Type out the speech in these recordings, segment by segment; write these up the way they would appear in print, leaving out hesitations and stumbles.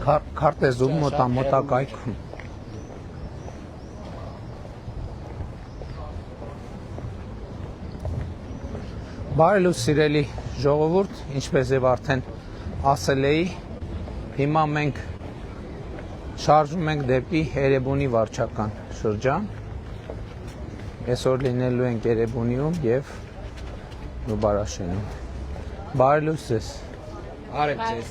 քարտեզում մոտակայքում։ Բարի լույս սիրելի ժողովուրդ, ինչպես եւ արդեն ասել էի, հիմա մենք շարժվում ենք դեպի Էրեբունի վարչական շրջան։ Այսօր լինելու ենք Էրեբունիում եւ Նուբարաշենում։ Բարի լույս ձեզ։ Արև ձեզ։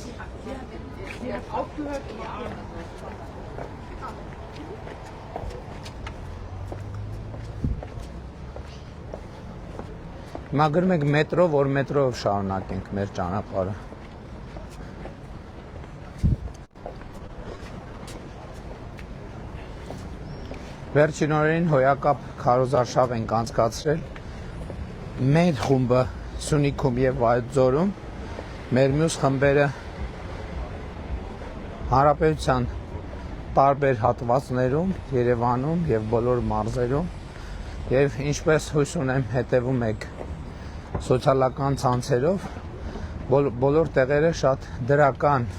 Հիմա գրում ենք մետրո, որ մետրոյով շարունակենք մեր ճանապարհը։ Վերջին օրերին հոյակապ քարոզարշավ ենք անցկացրել մեր խումբը Սյունիքում եւ Վայոց-Ձորում, մեր մյուս խմբերը Հանրապետության տարբեր հատվածներում, Երևանում եւ բոլոր մարզերում եւ ինչպես հույս ունեմ հետեւում եք սոցիալական ցանցերով, բոլոր տեղերը շատ դրական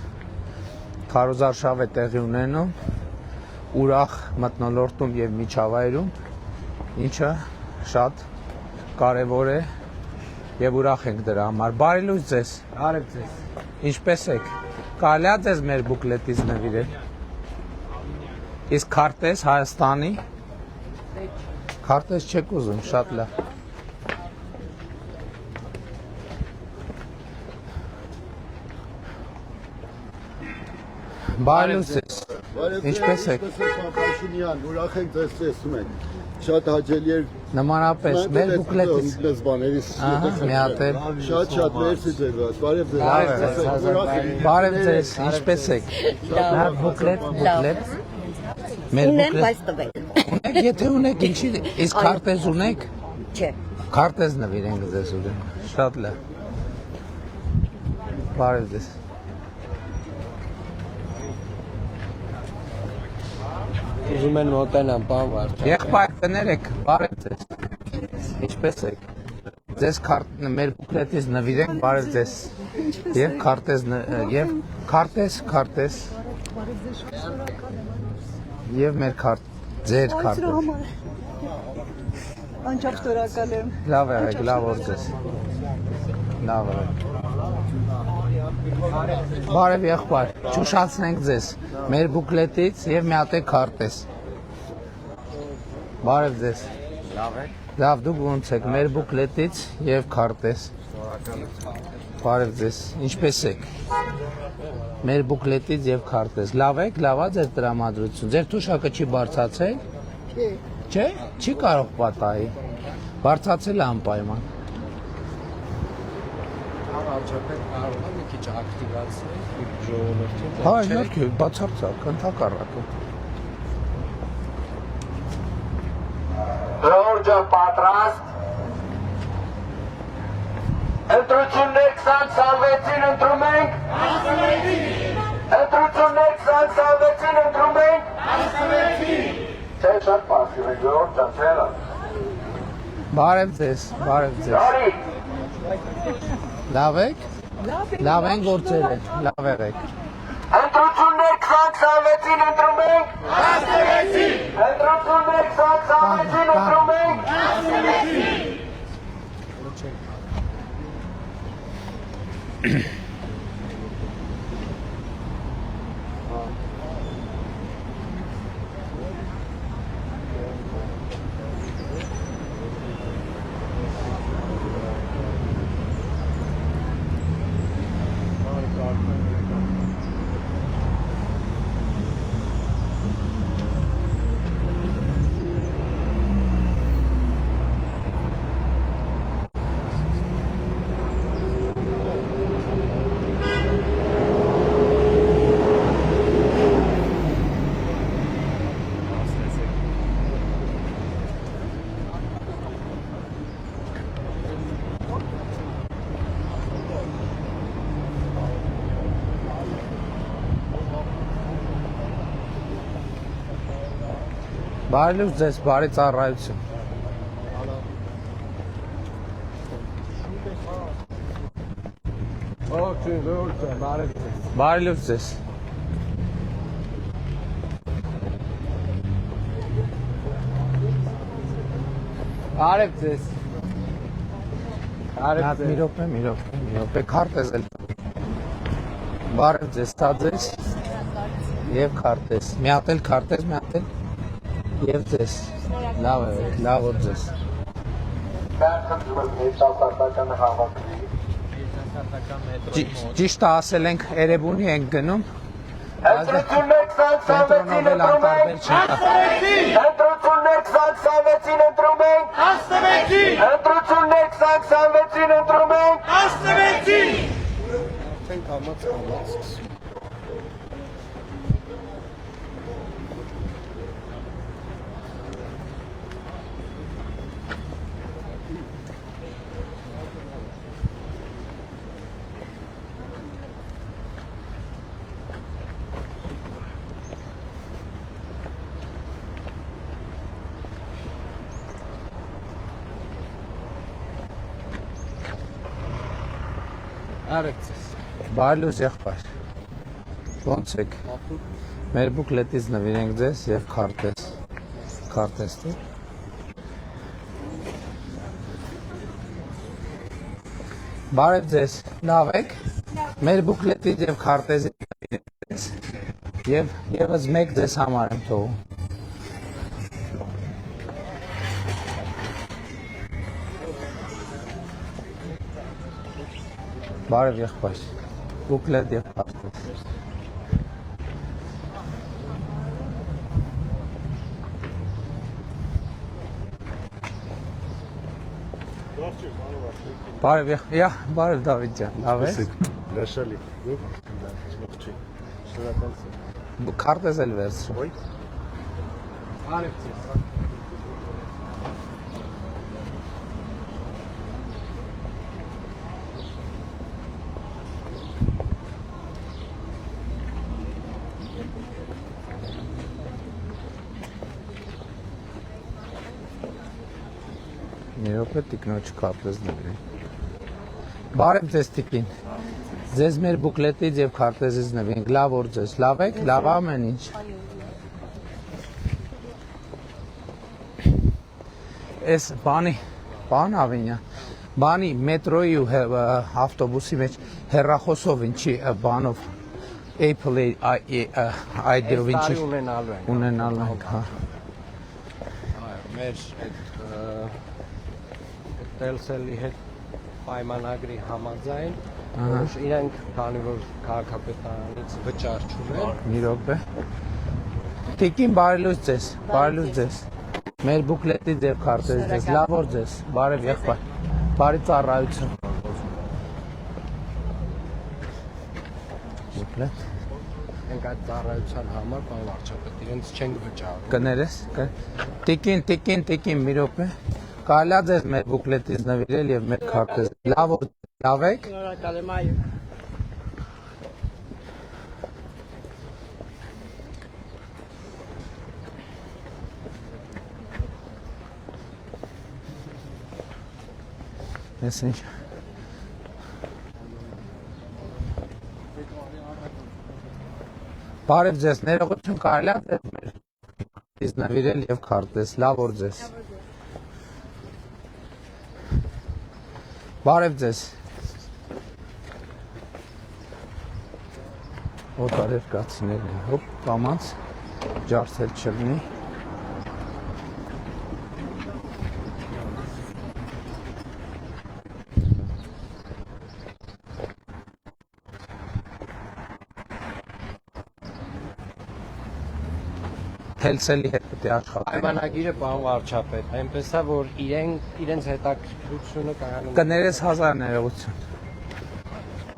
քարոզարշավ է տեղի ունենում, ուրախ մթնոլորտում եւ միջավայրում, ինչը շատ կարեւոր է եւ ուրախ ենք դրա համար։ Բարի լույս ձեզ։ Արև ձեզ։ Ինչպես եք։ Կարելի է ձեզ մեր բուկլետից նվիրել։ Իսկ քարտեզ Հայաստանի։ Քարտեզ չեք ուզում, շատ լավ։ Բարի լույս ձեզ։ Ինչպես եք։ Փաշինյան, ուրախ ենք ձեզ տեսնում ենք։ Շատ հաճելի էր Նմանապես մեր բուկլետից։ Ինքնես բաներից մի հատ է։ շատ մերսի ձեզ։ Բարև ձեզ։ Բարև ձեզ, ինչպես եք։ Լավ բուկլետ։ Մեր բուկլետ։ Ունեք, եթե ունեք, ինչի, իսկ քարտեզ ունեք։ Չէ։ Քարտեզ նվիրենք ձեզ ուրեմն։ Շատ լավ։ Բարև ձեզ։ Ուզում են մոտենամ, պարոն վարչապետ։ Եղբայր կներեք, բարև ձեզ։ Ինչպես եք։ Ձեզ մեր բուկլետից նվիրենք, բարև ձեզ։ Եվ քարտեզ եւ քարտեզ։ Եվ մեր ձեր քարտեզ։ Անչափ շնորհակալ եմ։ Լավ եղեք, լավ օր ձեզ։ Լավ եղեք։ Բարև եղբայր, ճուշացնենք ձեզ մեր բուկլետից եւ մի հատ քարտեզ։ Բարև ձեզ։ Լավ եք։ Լավ, դուք ոնց եք մեր բուկլետից եւ քարտեզ։ Բարև ձեզ։ Ինչպես եք։ Մեր բուկլետից եւ քարտեզ։ Լավ եք, լավա ձեր տրամադրություն։ Ձեր թուշակը չի բարձացել։ Չէ, չի կարող պատահի։ Բարձացել է անպայման։ Վարչապետ կարող է մի քիչ ակտիվացնել ժողովրդին։ Հա, իհարկե, բացարձակ, ընդհակառակը։ Ժողովուրդ պատրաստ։ Ընտրություններ 2026-ին ընտրում ենք։ Ընտրություններ 2026-ին ընտրում ենք։ Չէ, շատ պասիվ եք, ժողովուրդ ճանչելը։ Բարև ձեզ, բարև ձեզ։ Բարի։ Լավ եք։ Լավ են գործերը, լավ եղեք։ Ընտրություններ 2026-ին ընտրում ենք։ Ընտրություններ 2026-ին ընտրում ենք։ Բարի լույս ձեզ, բարի ծառայություն։ Բարի լույս ձեզ։ Բարև ձեզ։ Նատ մի րոպե, քարտեզ էլ։ Բարև ձեզ, տա ձեզ։ Եվ քարտեզ։ Մի հատ էլ քարտեզ, մի հատ էլ։ Եվ ձեզ։ Լավ է, լավ որ ձեզ։ Ճիշտ ասել ենք Էրեբունի ենք գնում։ Ընտրություններ 26-ին ընտրում ենք 16-ին։ Ընտրություններ 26-ին ընտրում ենք 16-ին։ Ընտրություններ 26-ին ընտրում ենք 16-ին։ Մենք համաց սկսում։ Արեք ձեզ։ Բարլուս եղբայր։ Ոնց եք։ Մեր բուկլետից նվիրենք ձեզ եւ քարտեզ դու։ Բարև ձեզ, լավ եք։ Մեր բուկլետից եւ քարտեզից նվիրենք ձեզ։ Եվ եւս մեկ ձեզ համար եմ թողում։ Բարև եղբայր, բուկլետ եւ քարտեզ։ Բարև Դավիթ ջան, լավ ես։ Լաշալի։ Քարտեզ էլ վերցրու։ Բարև ձեզ։ Մի րոպե տիկնոջ քարտեզ նվիրենք։ Բարև ձեզ տիկին։ Ձեզ մեր բուկլետից եւ քարտեզից նվիրենք։ Լավ որ ձեզ, լավ եք, լավ ամեն ինչ։ Էս բան Ավինյան, բանի մետրոյի ու ավտոբուսի մեջ հեռախոսով ինչի բանով Apple ID-ով ինչի ունենալու ենք, հա։ Մեր այդ Telcel-ի հետ պայմանագրի համաձայն, որ իրենք քանի որ քաղաքապետարանից վճար չունեն, Մի րոպե։ Տիկին բարելուց ձեզ։ Մեր բուկլետից եւ քարտեզից ձեզ, լավ որ ձեզ, բարև եղբայր։ Բարի ծառայություն։ Բուկլետ։ ենք այդ ծառայության համար բան վարչապետ, իրենց չենք վճարում։ Կներես։ Տիկին, մի րոպե։ Կարելի է ձեզ մեր բուկլետից նվիրել եւ մեր քարտեզ։ Լավ եք։ Շնորհակալ եմ, այո։ Ես ինչ։ Բարև ձեզ, ներողություն կարելի է ձեզ մեր բուկլետից նվիրել եւ քարտեզ։ Լավ որ ձեզ։ Բարև ձեզ։ Օտարև կացիներն են, հոպ, կամանց, ջարդել չլինի։ Telcel-ի հետ պետք է աշխատենք։ Պայմանագիրը բան վարչապետ, այնպես է որ իրենց հետաքրքրությունը կայանում։ Կներես 1000 ներողություն։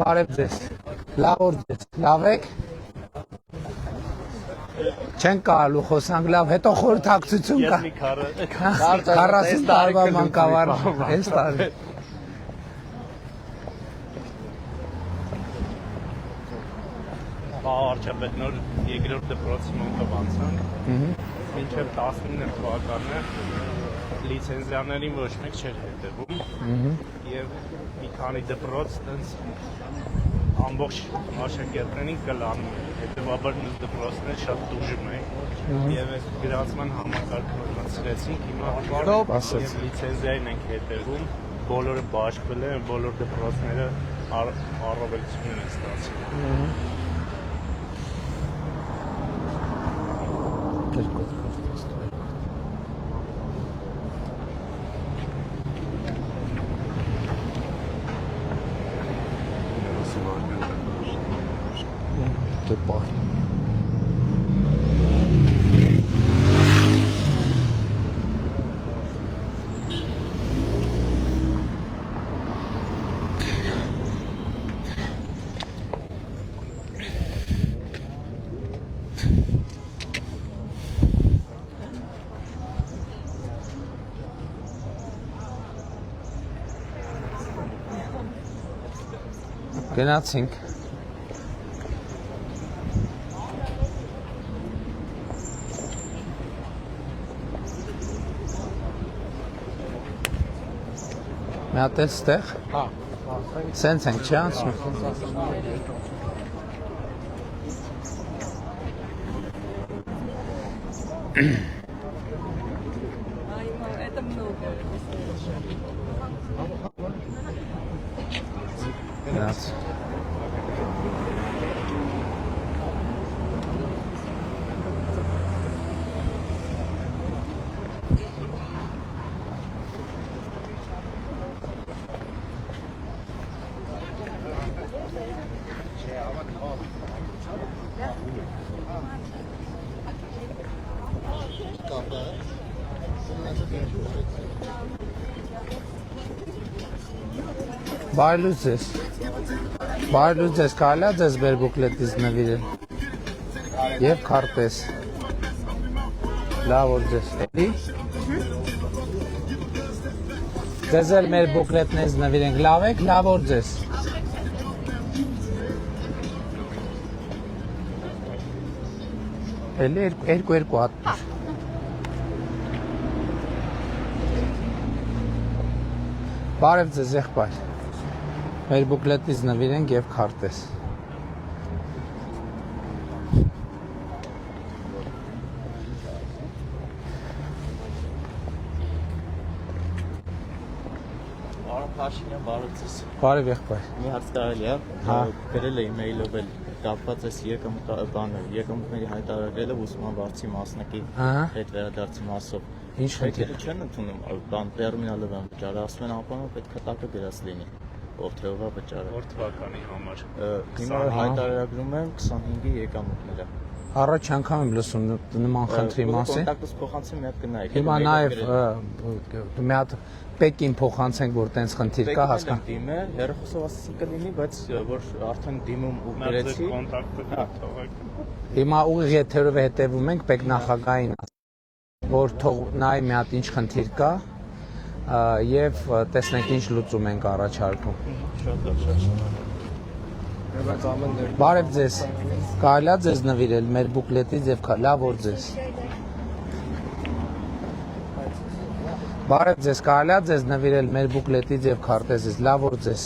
Բարև ձեզ։ Լավ որ ձեզ։ Լավ եք։ Չեն կարելու խոսանք լավ, հետո խորհրդակցություն կա։ 40 տարվա մանկավար այս տարի։ Վարչապետ նոր երկրորդ դպրոցի մոտ անցանք։ Մինչև 19 թվականը լիցենզիաներին ոչ մեկ չէր հետևում։ Եվ մի քանի դպրոց տենց ամբողջ աշակերտներին կլանում են։ Հետևաբար նույն դպրոցները շատ տուժում են։ եւ այս գրացման համակարգը մտցրեցինք հիմա Ասեց։ եւ լիցենզիային ենք հետևում բոլորը բաշխվել են բոլոր դպրոցները առավելություն են ստացել Գնացինք։ Մի հատ էլ ստեղ։ Հա, Սենց ենք չի անցնում։ Это много. Գնաց։ Բարելուց ես։ Բարելուց ես, կարելի է ձեզ մեր բուկլետից նվիրել։ Եվ քարտեզ։ Լավ որ ձեզ։ Էլի։ Ձեզ էլ մեր բուկլետներից նվիրենք, լավ եք, լավ որ ձեզ։ Էլի երկու հատ։ Բարև ձեզ եղբայր։ Մեր բուկլետից նվիրենք եւ քարտեզ։ Փաշինյան բարոցս։ Բարև եղբայր։ Մի հարց կարելի է։ Հա։ Գրել է email-ով էլ կապված էս եկամուտների հայտարարելը ուսման վարձի մասնակի Ահա։ հետ վերադարձի մասով։ Ինչ Եկել չեն ընդունում բան տերմինալով են վճարը, ասում են ապա պետք է տակը գրած լինի։ Ով թե ով է վճարը։ որ թվականի համար Հիմա հայտարարագրում են 25-ի եկամուտները։ Առաջ անգամ եմ լսում նման խնդրի մասին։ Կոնտակտս փոխանցի մի հատ կնայեք։ Հիմա նաեւ մի հատ Պեկին փոխանցենք, որ տենց խնդիր կա հասկան։ Դիմը հերոսով ասեցի կլինի, բայց որ արդեն դիմում ու գրեցի։ կոնտակտը թողեք Հիմա ուղիղ եթերով հետևում ենք Պեկ նախագահին, որ թող նայ մի հատ ինչ խնդիր կա եւ տեսնենք ինչ լուծում ենք առաջարկում։ Շատ լավ։ բայց ամեն դեպքում Բարև ձեզ։ Կարելի է ձեզ նվիրել մեր բուկլետից եւ լավ որ ձեզ։ Բարև ձեզ, կարելի է ձեզ նվիրել մեր բուկլետից եւ քարտեզից, լավ որ ձեզ։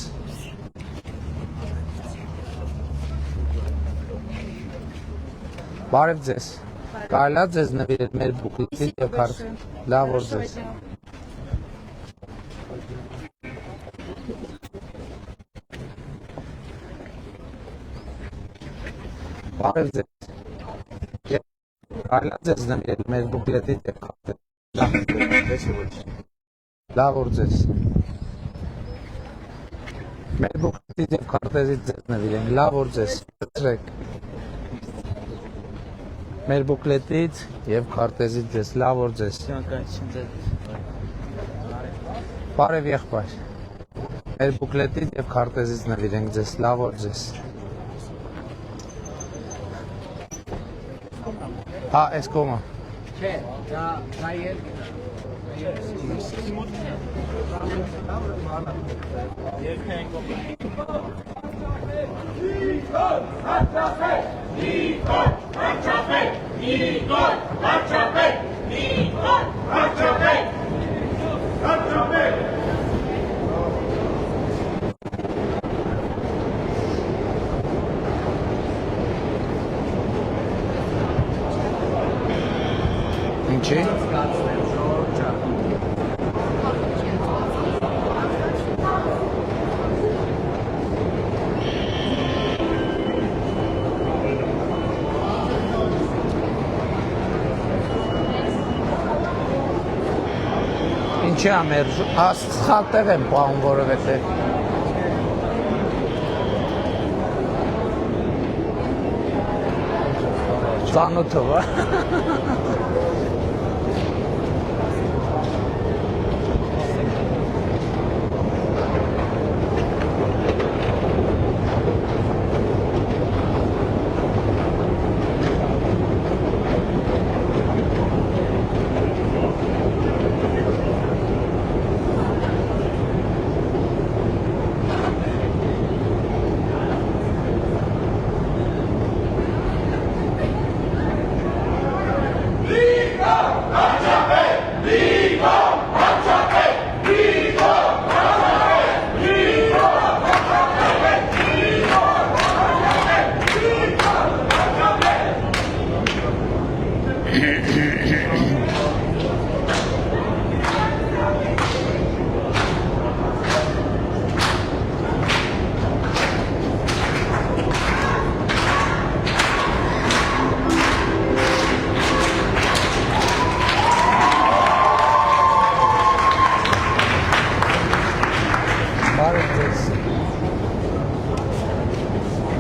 Բարև ձեզ։ Կարելի է ձեզ նվիրել մեր բուկլետից եւ քարտեզից, լավ որ ձեզ։ Բարև ձեզ։ Կարելի է ձեզ նվիրել մեր բուկլետից եւ քարտեզից։ Լավ որ ձեզ։ Մեր բուկլետից եւ քարտեզից ձեզ նվիրենք, լավ որ ձեզ։ Ծրեք։ Մեր բուկլետից եւ քարտեզից ձեզ, լավ որ ձեզ։ Շնորհակալություն ձեզ։ Բարև եղբայր։ Մեր բուկլետից եւ քարտեզից նվիրենք ձեզ, լավ որ ձեզ։ Հա, այս կողմը։ չէ, դա Ինչի։ Ինչի ամեր, սխալ տեղ եմ պահում որովհետև ծանոթով,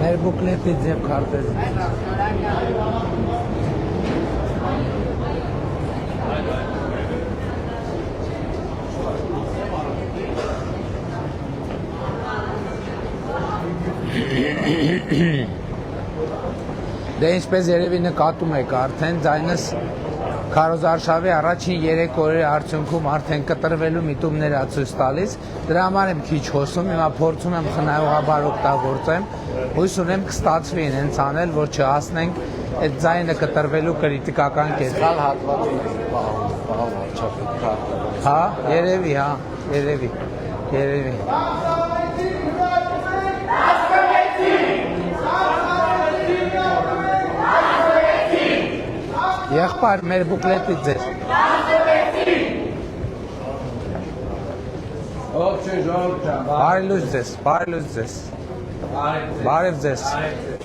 մեր բուկլետից և քարտեզից։ Դե ինչպես երևի նկատում եք արդեն ձայնս քարոզարշավի առաջին 3 օրերի արդյունքում արդեն կտրվելու միտումներ ա ցույց տալիս, դրա համար եմ քիչ հոսում, հիմա փորձում եմ խնայողաբար օգտագործեմ, հույս ունեմ կստացվի հենց անել, որ չհասնենք այդ ձայնը կտրվելու կրիտիկական կետին։ Սխալ հատվածում եք պահում արչափի քարտը։ Հա, երևի, երևի։ Եղբայր, մեր բուկլետից ձեզ։ Բարի լույս ձեզ։ Բարև ձեզ։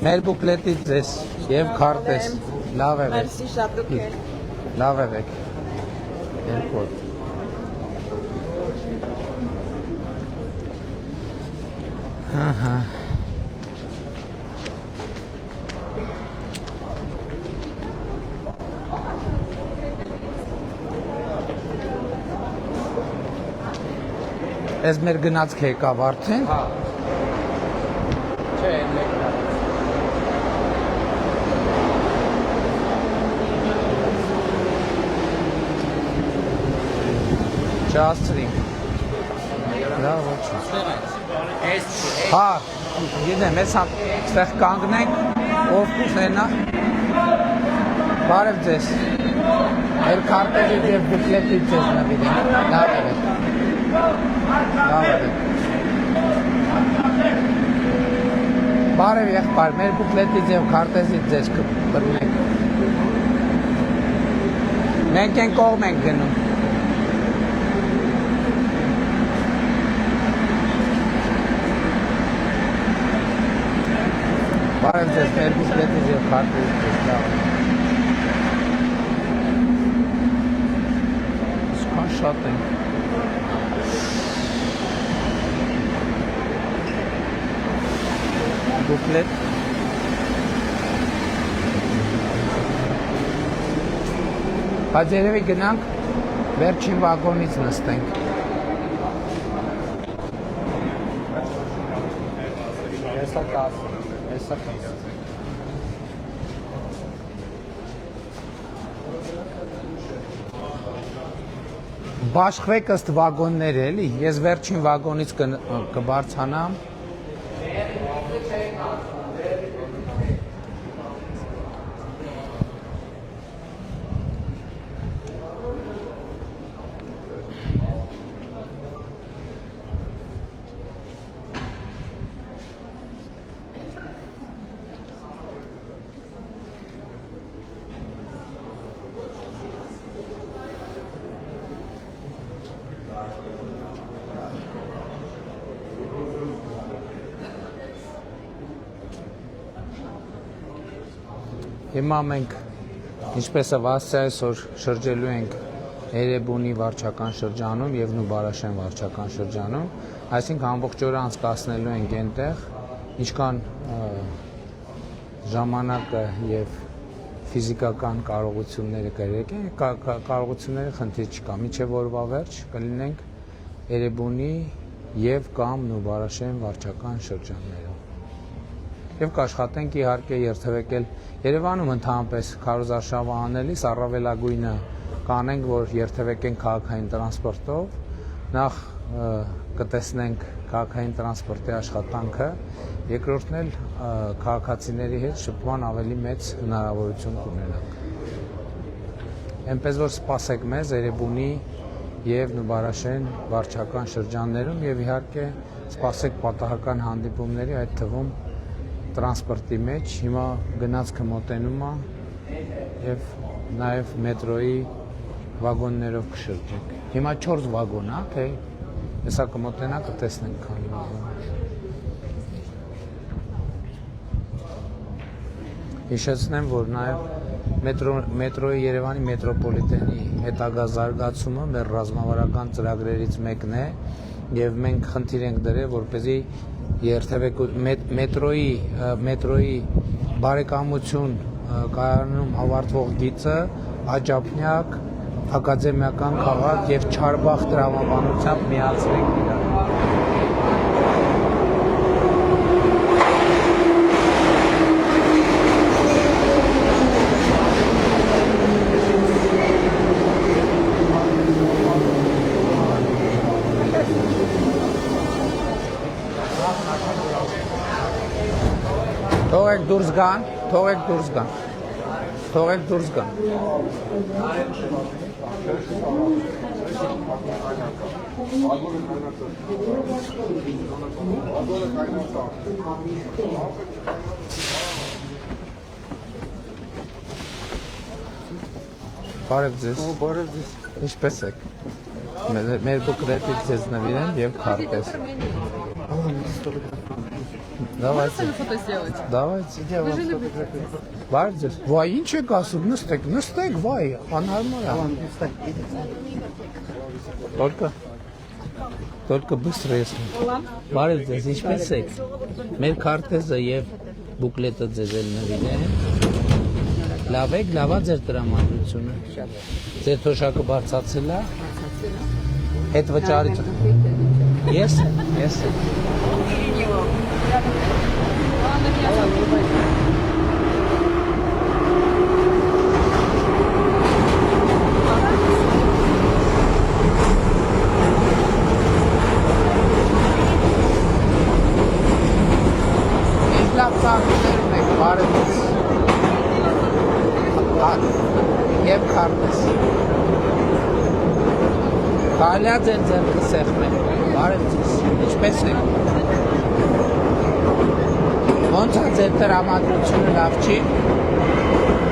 Մեր բուկլետից ձեզ և քարտեզ։ Լավ եղեք։ Մերսի շատ դուք եք։ Լավ եղեք։ Երկու։ Ահա։ Ես մեր գնացք եկավ արդեն։ Հա։ Չէ, մեկն է։ Չասցրինք։ Լավ, ոչ։ Հա, գիտեմ, ես այստեղ կանգնենք, ով կուզենա։ Բարև ձեզ։ Մեր քարտեզից և բուկլետից ձեզ նվիրենք։ Լավ եղեք։ Բարև եղբայր, մեր բուկլետից և քարտեզից ձեզ կբռնենք։ Մենք են կողմ ենք գնում։ Բարև ձեզ, մեր բուկլետից և քարտեզից ձեզ լավ։ Իսկան շատ ենք։ Բուկլետ։ Բայց երևի գնանք վերջին վագոնից նստենք։ Հեսա 10, հեսա 10։ Բաշխվեք ըստ վագոններ էլի, ես վերջին վագոնից կբարձանամ։ Հիմա մենք ինչպես ասացի այսօր շրջելու ենք Էրեբունի վարչական շրջանում եւ Նուբարաշեն վարչական շրջանում, այսինքն ամբողջ օրը անցկացնելու ենք այնտեղ, ինչքան ժամանակը եւ ֆիզիկական կարողությունները կերեկեն, կարողությունները խնդիր չկա, միջև օրվա վերջ կլինենք Էրեբունի եւ կամ Նուբարաշեն վարչական շրջաններում։ Եվ կաշխատենք իհարկե երթևեկել Երևանում ընդհանրապես քարոզարշավը անելիս առավելագույնը կանենք, որ երթևեկենք քաղաքային տրանսպորտով, նախ կտեսնենք քաղաքային տրանսպորտի աշխատանքը, երկրորդն էլ քաղաքացիների հետ շփման ավելի մեծ հնարավորություն կունենանք։ Այնպես որ սպասեք մեզ Էրեբունի եւ Նուբարաշեն վարչական շրջաններում եւ իհարկե սպասեք պատահական հանդիպումների, այդ թվում տրանսպորտի մեջ, հիմա գնացքը մոտենում է եւ նաեւ մետրոյի վագոններով կշրջենք։ Հիմա 4 վագոն է, թե հեսա կմոտենա կտեսնենք քանի վագոն։ Հիշեցնեմ, որ նաեւ մետրոյի Երևանի մետրոպոլիտենի հետագա զարգացումը մեր ռազմավարական ծրագրերից մեկն է եւ մենք խնդիր ենք դրել, որպեսզի մետրոյի բարեկամություն կայանում ավարտվող գիծը աջափնյակ ակադեմիական քաղաք եւ Չարբախ տրամաբանությամբ միացրենք իրար։ Թողեք դուրս գան, թողեք դուրս գան, թողեք դուրս գան։ Բարև ձեզ։ Բարև ձեզ։ Ինչպե՞ս եք։ Մեր բուկլետից ձեզ նվիրեն եւ քարտեզ։ Давайте. Фото сделать. Давайте. Вы же любите. Բարև ձեզ։ Վայ, ինչ եք ասում, նստեք, վայ, անհարմար է։ Только быстро если։ Բարև ձեզ, ինչպե՞ս եք։ Մեր քարտեզը եւ բուկլետը ձեզ էլ նվիրեն։ Լավ եք, լավա ձեր տրամադրությունը։ Ձեր թոշակը բարձացել է։ Հետ վճարի։ Yes. Եվ քարտեզ։ Կարելի է ձեր ձեռքը սեղմել։ Բարև ձեզ։ Ինչպե՞ս եք։ Ոնց է ձեր տրամադրությունը լավ չի։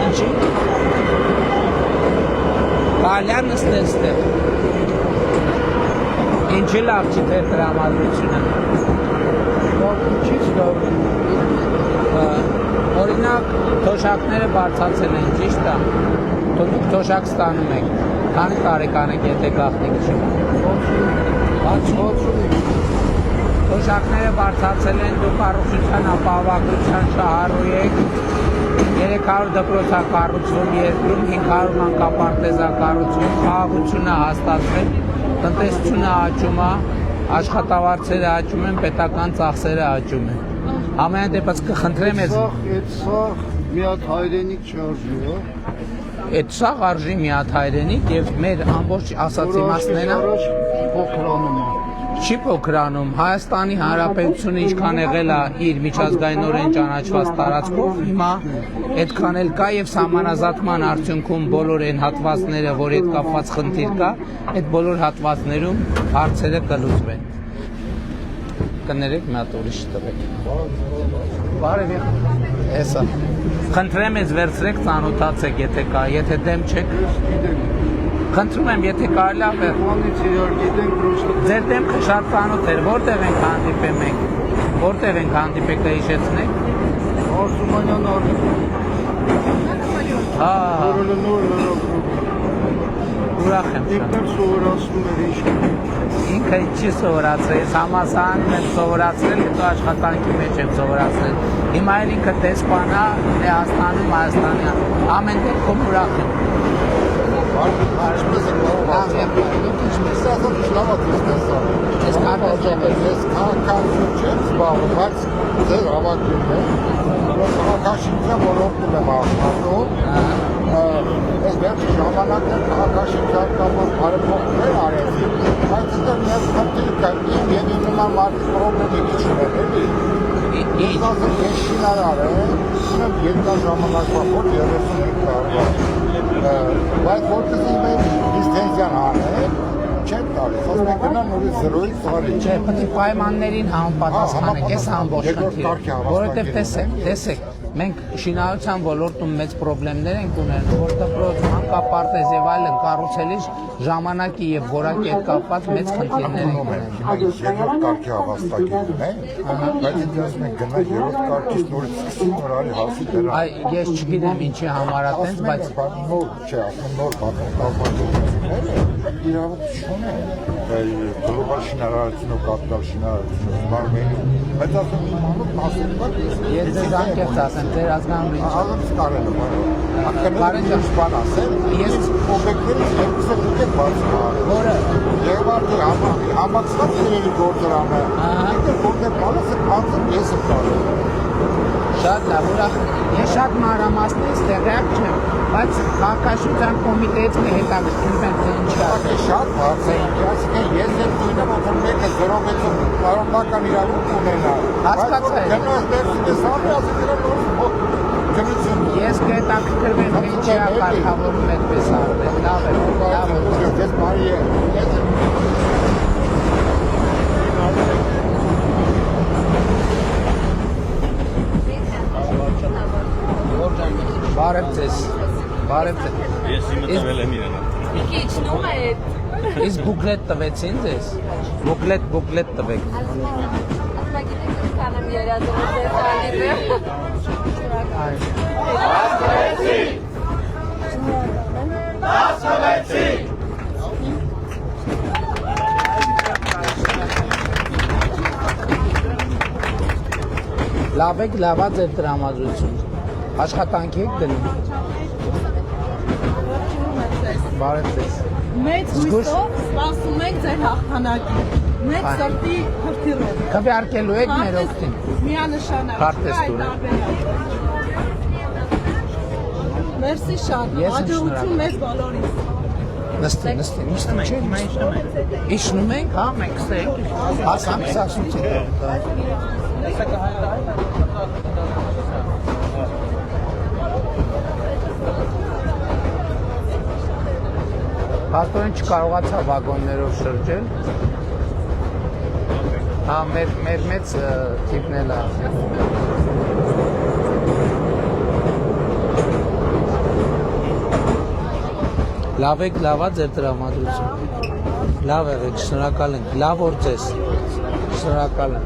Ինչի։ Կարելի է նստել ստեղ։ Ինչի լավ չի ձեր տրամադրությունը։ Ինչի՞ լավ։ Օրինակ թոշակները բարձացել են, ճիշտ է։ Դուք թոշակ ստանում եք։ Քանի տարեկան եք, եթե գաղտնիք չի։ Թոշակները բարձացել են, դուք առողջության ապահովագրության շահառու եք։ 300 դպրոց է կառուցվում երկրում, 500 մանկապարտեզ է կառուցվում, խաղաղությունը հաստատվել, տնտեսությունը աճում է, աշխատավարձերը աճում են, պետական ծախսերը աճում են։ Ամեն դեպս կխնդրեմ ես։ Սա մի հատ հայրենիք չարժի, հա։ Այդ սաղ արժի մի հատ հայրենիք եւ մեր ամբողջ ասած իմաստն է փոքրանում է։ Չի փոքրանում, Հայաստանի Հանրապետությունը ինչքան եղել է իր միջազգայինորեն ճանաչված տարածքով, հիմա այդքան էլ կա եւ սահմանազատման արդյունքում բոլոր այն հատվածները, որ այդ կապված խնդիր կա, այդ բոլոր հատվածներում հարցերը կլուծվեն։ Կներեք մի հատ ուրիշ տվեք։ Բարև եղեք։ Էսա։ Խնդրեմ ես վերցրեք, ծանոթացեք, եթե կա, եթե դեմ չեք։ Խնդրում եմ, եթե կարելի է։ Մանից իրար գիտենք, պրոստը։ Ձեր դեմքը շատ ծանոթ էր, որտեղ ենք հանդիպել մենք։ Որտեղ ենք հանդիպել, կհիշեցնեք։ Արսումանյան արժի։ Հա, նոր ուրախ եմ շատ։ ինքն սովորացնում էր ինչ։ Ինքը չի սովորացրել, համասարանում եմ սովորացրել, հետո աշխատանքի մեջ եմ սովորացրել։ Հիմա էլ ինքը դեսպանա Լեհաստանում, Հայաստանյան։ Ամեն դեպքում ուրախ եմ։ Ինչպես է կարող ինչպես ասած լավա տեսնեսա։ Ես կարծում եմ, ես քաղաքացու չեմ զբաղվում, բայց ձեր հավաքում եմ։ Քաղաքաշինության ոլորտում եմ աշխատում։ Ես վերջի ժամանակներ քաղաքաշինության կապված բարեփոխումներ արեցի, բայց դա միայն խնդիր կա, իմ եւ իմ նման մարդու պրոբլեմի չունեմ, էլի։ Ես ասեմ, ես շինարար եմ, ունեմ երկար ժամանակվա փորձ 35 տարվա։ Բայց որպեսզի իմ լիցենզիան անեմ, չեմ տալիս, ասում եք գնա նորից 0-ից ծարի։ չէ, պետք է պայմաններին համապատասխանեք, ես ամբողջ խնդիրը։ Որովհետև տեսեք, մենք շինարարության ոլորտում մեծ խնդիրներ ենք ունենում, որ դպրոց, մանկապարտեզ եւ այլն կառուցելիս ժամանակի եւ որակի հետ կապված մեծ խնդիրներ ենք ունենում։ Երկրորդ կարգի հավաստագիր ունենք, բայց ինձ ասում են գնա երրորդ կարգից նորից սկսի նորարի հասի դրան։ Այ ես չգիտեմ ինչի համար է տենց, բայց նոր չէ, ասում նոր պատմությունները իրավունք չունեն գլոբալ շինարարությունով, կապիտալ շինարարությունով զբաղվելու, բայց ասում եմ իմանոտ մասերի բան ես ձեզ անկեղծ ասեմ, ձեր ազգանունը ինչ է։ Ալımız karını var. Hakkında bir bana sen. Yes. O beklemiş hepsi bu tek var. Որը Yer var ki ama amaçlar nereli gördüğünü. Bir burada balısı kalsın yesi kalır. շատ լավ, ուրախ ես շատ մանրամասնից տեղյակ չեմ, բայց քաղաքաշինության կոմիտեից կհետաքրքրվեմ թե ինչ է։ Bak şart var. Gerçekten yezer düğüne oturmak zorunda geçsin. Tarımlardan ilerleyip bununla. Հասկացա եք։ Genel dersinde sağlı yazıklar olsun. Kırıcın. Ես կհետաքրքրվեմ թե ինչի է կարգավորում այդպես արվել։ Լավ է, լավ է։ Ես բարի է։ Բարև ձեզ։ Բարև ձեզ։ Ես իմը տվել եմ իրեն։ Իքի իջնում է այդ։ Իսկ բուկլետ տվեցին ձեզ։ Բուկլետ տվեք։ Ասма գիտեք ինչ կանեմ երազում ձեր հանդիպեմ։ Լավ եք, լավա ձեր տրամադրություն։ Աշխատանքի եք դնում։ Բարև ձեզ։ Մեծ հույսով սպասում ենք ձեր հաղթանակին։ Մեծ սրտի հրթիռով։ Քվեարկելու եք մեր օգտին։ Միանշանակ։ Քարտեզ տուր։ Մերսի շատ։ Ես Հաջողություն մեզ բոլորիս։ Նստի։ Իջնում ենք, հա, մենք ստենք։ Հասանք սասունցի։ Հաստորեն չկարողացա վագոններով շրջել։ Հա, մեր մեծ տիպն էլ է։ Լավ եք, լավա ձեր տրամադրություն։ Լավ եղեք, շնորհակալ ենք։ Լավ օր ձեզ։ Շնորհակալ եմ։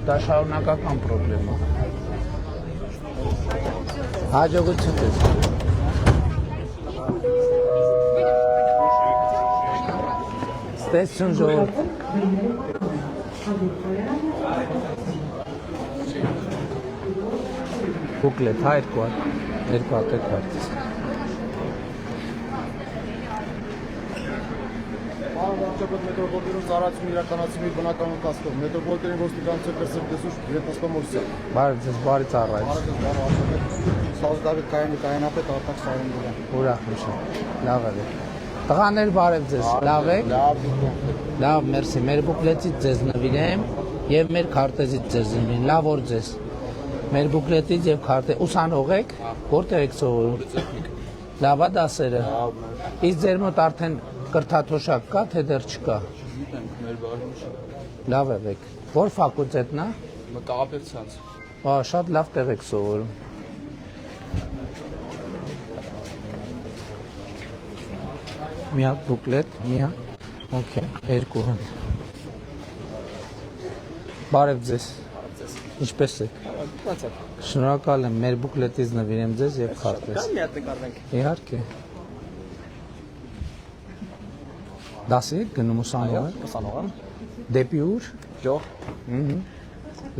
Դա շարունակական պրոբլեմ է։ Հաջողություն ձեզ։ Ստեսություն ժողովուրդ։ Բուկլետ, հա, երկու հատ քարտեզ։ Վարչապետ մետրոպոլիտենի ծառայությունն իրականացնում իր բնական ընթացքով։ Մետրոպոլիտենի ոստիկանության կրսրտեսուչ Վետաս Կոմորսյան։ Բարև ձեզ, բարի ծառայություն։ Սազդավիթ Կայանի կայանապետ Արտակ Սարոնդյան։ Ուրախ եմ շատ։ Լավ եք։ Տղաներ բարև ձեզ։ Լավ եք։ Լավ, մերսի։ Մեր բուկլետից ձեզ նվիրեմ եւ մեր քարտեզից ձեզ նվիրեմ։ Լավ օր ձեզ։ Մեր բուկլետից եւ քարտեզ ուսանող եք, որտեղ եք սովորում։ Լավա դասերը։ Իսկ ձեր մոտ արդեն կրթաթոշակ կա, թե դեռ չկա։ Գիտենք մեր բարմուշը։ Լավ եք։ Որ ֆակուլտետն է։ Մտաղապետցանց։ Շատ լավ տեղ եք սովորում։ Մի հատ բուկլետ, մի հատ։ Okay, երկու հատ։ Բարև ձեզ։ Ինչպե՞ս եք։ Շնորհակալ եմ, մեր բուկլետից նվիրեմ ձեզ եւ քարտեզ։ Մի հատ նկարվենք։ Իհարկե։ Դասի գնում ուսանող։ Ուսանող եմ։ Դեպի ուր։ Ջող։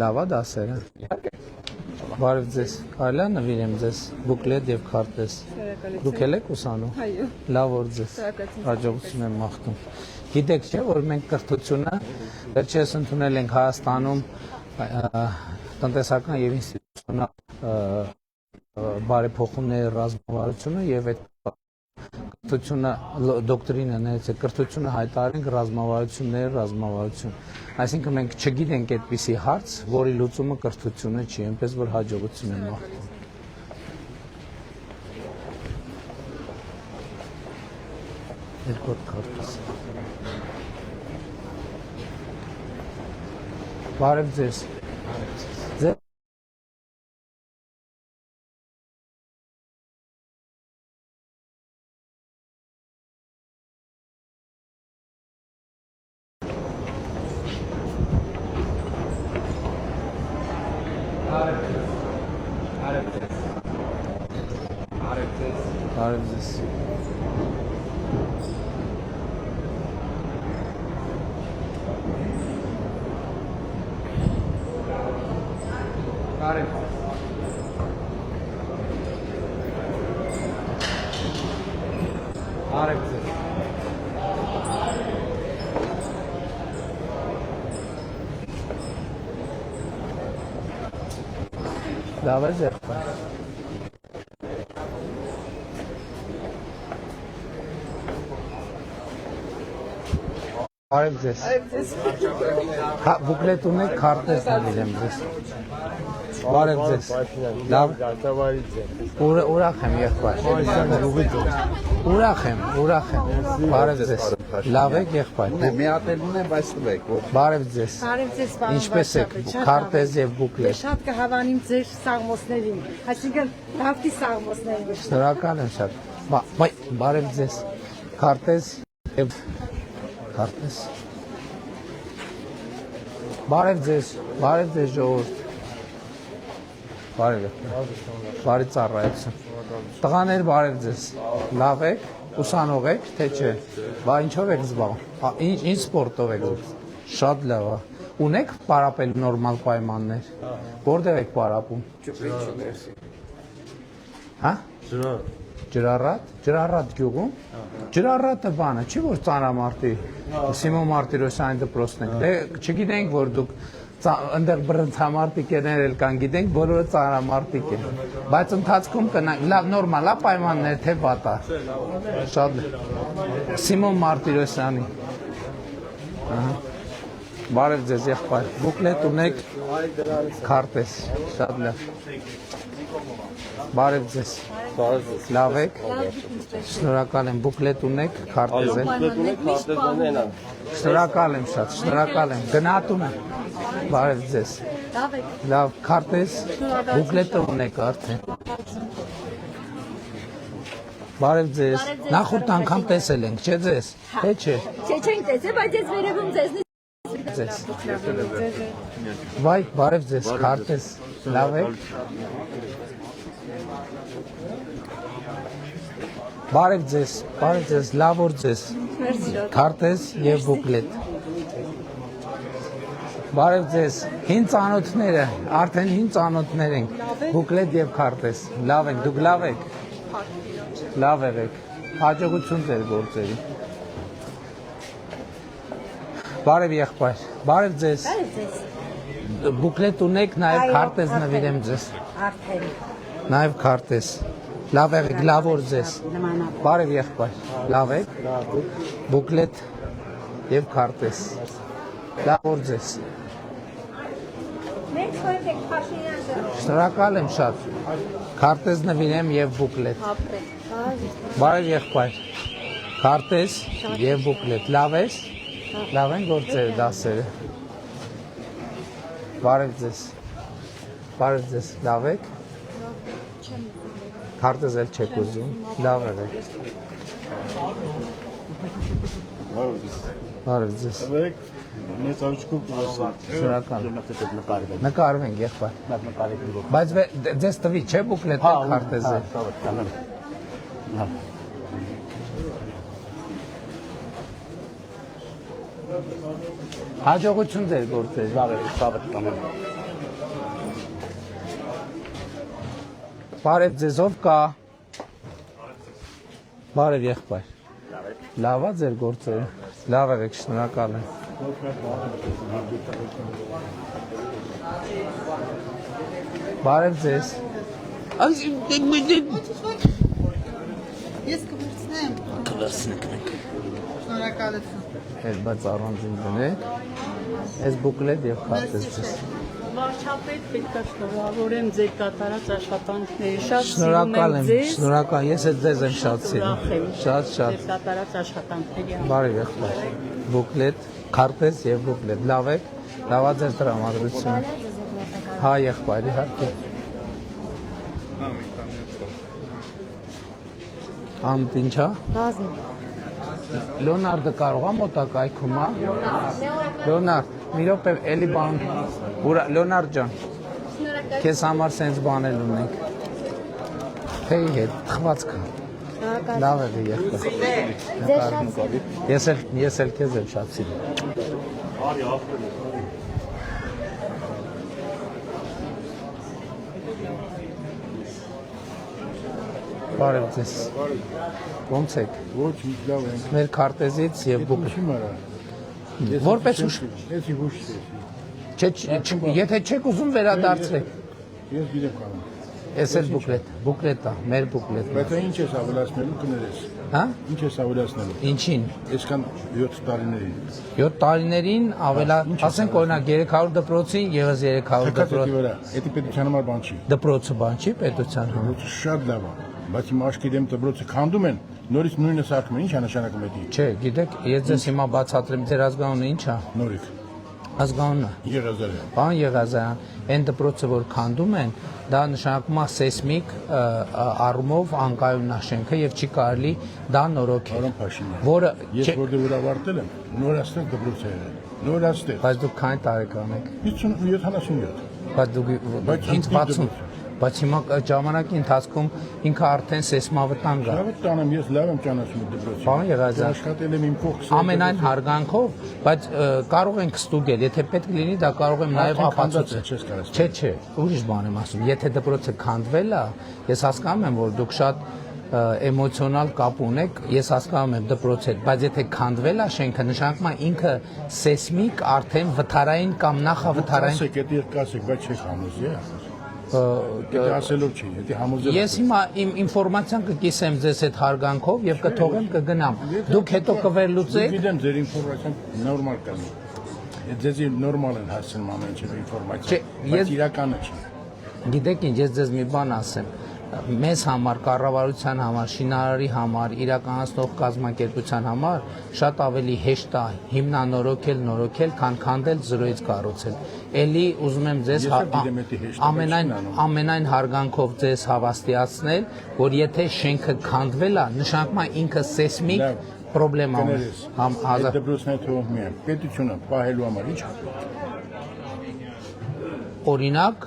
Լավ է դասերը։ Իհարկե։ Բարև ձեզ։ Կարելի է նվիրեմ ձեզ բուկլետ եւ քարտեզ։ Դուք եք ուսանող։ Այո։ Լավ օր ձեզ։ Հաջողություն եմ մաղթում։ Գիտեք չէ, որ մենք կրթությունը վերջերս ընդունել ենք Հայաստանում տնտեսական եւ ինստիտուցիոնալ բարեփոխումների ռազմավարությունը եւ այդ կրթությունը դոկտրինը ներեցե կրթությունը հայտարարենք ռազմավարությունների ռազմավարություն։ Այսինքն մենք չգիտենք այդպիսի հարց, որի լուծումը կրթությունը չի, այնպես որ հաջողություն եմ մաղթում։ Երկու քարտեզ։ Բարև ձեզ։ Ձեզ Բարև ձեզ։ Բարև։ Բարև ձեզ։ Լավ է ձեր։ Բարև ձեզ։ Բուկլետ ունեք, քարտեզ նվիրեմ ձեզ։ Բարև ձեզ։ Լավ։ Ուրախ եմ եղբայր։ Ուրախ եմ։ Բարև ձեզ։ Լավ եք եղբայր։ Մի հատ էլ ունեմ, բայց տվեք։ Բարև ձեզ։ Բարև ձեզ, պարոն Ինչպես եք, քարտեզ եւ բուկլետ։ Շատ կհավանիմ ձեր սաղմոսներին, այսինքն դավթի սաղմոսներին։ Շնորհակալ եմ շատ։ Բարև ձեզ։ Քարտեզ եւ քարտեզ։ Բարև ձեզ ժողովուրդ։ Բարև եք։ Բարի ծառայություն։ Տղաներ բարև ձեզ։ Լավ եք, ուսանող եք, թե չէ։ Բա ինչով եք զբաղվում։ Ինչ սպորտով եք։ Շատ լավ է։ Ունեք պարապել նորմալ պայմաններ։ Որտեղ եք պարապում։ Հա։ Ջրառատ գյուղում։ Ջրառատը բանը չի որ ծանրամարտի Սիմոն Մարտիրոսյանի դպրոցն եք։ Դե չգիտենք որ դուք այնտեղ բռնցամարտիկներ էլ կան, գիտենք բոլորը ծանրամարտիկ են։ Բայց ընթացքում կնանք լավ նորմալ է պայմաններ թե վատ է։ Շատ Սիմոն Մարտիրոսյանի։ Բարև ձեզ եղբայր։ Բուկլետ ունեք, քարտեզ։ Շատ լավ։ Բարև ձեզ։ Լավ եք։ Շնորհակալ եմ, բուկլետ ունեք, քարտեզ եք։ Շնորհակալ եմ շատ, շնորհակալ եմ։ Գնահատում եմ։ Բարև ձեզ։ Լավ, քարտեզ, բուկլետը ունեք արդեն։ Բարև ձեզ։ Նախորդ անգամ տեսել ենք, չէ՞ ձեզ։ Թե չէ։ Չէ, չենք տեսել, բայց ես վերևում ձեզնից Ձեզ։ Վայ, բարև ձեզ, քարտեզ։ Լավ եք։ Բարև ձեզ, լավ օր ձեզ։ Քարտեզ եւ բուկլետ։ Բարև ձեզ, հին ծանոթները, արդեն հին ծանոթներ ենք։ Բուկլետ եւ քարտեզ։ Լավ եք, դուք լավ եք։ Լավ եղեք։ Հաջողություն ձեր գործերին։ Բարև եղբայր։ Բարև ձեզ։ Բուկլետ ունեք, նաեւ քարտեզ նվիրեմ ձեզ։ Արդեն։ Նաեւ քարտեզ։ Լավ եղեք, լավ օր ձեզ։ Բարև եղբայր։ Լավ եք։ Բուկլետ եւ քարտեզ։ Լավ օր ձեզ։ մենք խորհուրդ ենք Փաշինյանը։ Շնորհակալ եմ շատ։ Քարտեզ նվիրեմ եւ բուկլետ։ Բարև եղբայր։ Քարտեզ եւ բուկլետ։ Լավ ես։ Լավ են գործերը դասերը։ Բարև ձեզ, լավ եք։ Քարտեզ էլ չեք ուզում, լավ եք։ Բարև ձեզ։ Շնորհակալ։ Նկարվում ենք եղբայր։ Բայց ձեզ տվի չէ բուկլետը քարտեզը։ Հաջողություն ձեր գործեր։ Բարև ձեզ, ով կա։ Բարև եղբայր։ Լավ է ձեր գործերը։ Լավ եք, շնորհակալ եմ։ Բարև ձեզ։ Ես կվերցնեմ։ Կվերցնենք մենք։ Շնորհակալություն։ Էլ բայց առանձին դնեք։ Այս բուկլետ եւ քարտեզ ձեզ։ Վարչապետ պետք է շնորհավորեմ ձեր կատարած աշխատանքների շատ Շնորհակալ եմ, շնորհակալ, ես էլ ձեզ եմ շատ սիրում։ Շատ։ ձեր կատարած աշխատանքների համար։ Բարև եղբայր։ Բուկլետ, քարտեզ եւ բուկլետ։ Լավ եք։ Լավա ձեր տրամադրությունը։ Հա եղբայր, իհարկե։ Ամտ ինչա։ Բազմ։ Լեոնարդը կարող է մոտակայքում, հա։ Լեոնարդ, մի րոպե, էլի բան։ Լեոնարդ ջան։ Քեզ համար սենց բանել ունենք։ Թեյ հետ, թխվածքը։ Լավ է եղբայր։ Ես էլ քեզ եմ շատ սիրում։ Բարև ձեզ։ Ոնց եք։ Ոչ, լավ ենք։ Մեր քարտեզից եւ բուկլետ։ Ինչի՞ մարա։ Որպես ուշ։ Էսի ոչ Չէ, եթե չեք ուզում վերադարձրեք։ Ես գիտեմ կանեմ։ Էս էլ բուկլետ է, մեր բուկլետն է։ Բայց ինչ ես ավելացնելու կներես։ Հա? Ինչ ես ավելացնելու։ Ինչին։ Այսքան 7 տարիներին։ 7 տարիներին ասենք օրինակ 300 դպրոցին եւս 300 դպրոց։ Էդի պետության համար բան չի։ Դպրոցը բան չի պետության համար։ Դպրոցը շատ լավ է, բայց իմ աչքի դեմ դպրոցը քանդում են, նորից նույնը սարքում են, ի՞նչ է նշանակում դա։ Չէ, գիտեք, ես ձեզ հիմա բացատրեմ, ձեր ազգանունը ի՞նչ է։ Նորիկ։ Ազգանունը։ Եղազարյան։ Պարոն Եղազարյան, այն դպրոցը որ քանդում են, դա նշանակում է սեյսմիկ առումով անկայուն է շենքը եւ չի կարելի դա նորոգել։ Պարոն Փաշինյան։ Որը ես որտեղ որ ավարտել եմ, նորաստեղ դպրոց է եղել։ Նորաստեղ։ Բայց դուք քանի տարեկան եք։ 77։ Բայց դուք ինձ բացում։ Բայց հիմա ժամանակի ընթացքում ինքը արդեն սեյսմավտանգ է։ Լավ տանեմ, ես լավ եմ ճանաչում դպրոցը։ Պարոն Եղազարյան, աշխատել եմ իմ կողքս։ ամենայն հարգանքով, բայց կարող ենք ստուգել, եթե պետք լինի, դա կարող եմ նաև ապացուցել։ Չէ, ուրիշ բան եմ ասում։ Եթե դպրոցը քանդվել է, ես հասկանում եմ, որ դուք շատ էմոցիոնալ կապ ունեք, ես հասկանում եմ դպրոցի հետ, բայց եթե քանդվել է շենքը, նշանակում է ինքը սեյսմիկ արդեն վթարային կամ նախավթարային։ Կասեք, բայց չեք համոզի։ Դա ասելով չի, դա համոզել։ Ես հիմա իմ ինֆորմացիան կկիսեմ ձեզ հետ հարգանքով եւ կթողեմ կգնամ։ Դուք հետո կվերլուծեք։ Գիտեմ ձեր ինֆորմացիան նորմալ կա։ Ձեզ նորմալ են հասցնում ամեն ինչ ինֆորմացիա, բայց իրականը չի։ Գիտեք ինչ, ես ձեզ մի բան ասեմ։ Մեզ համար, կառավարության համար, շինարարի համար, իրականացնող կազմակերպության համար շատ ավելի հեշտ է հիմնանորոգել, քան քանդել, զրոյից կառուցել։ Էլի ուզում եմ ձեզ ամենայն հարգանքով ձեզ հավաստիացնել, որ եթե շենքը քանդվել է, նշանակում է ինքը սեյսմիկ պրոբլեմա ունի։ Դպրոցն է թողում միայն պետությունը պահելու համար ինչ։ Օրինակ,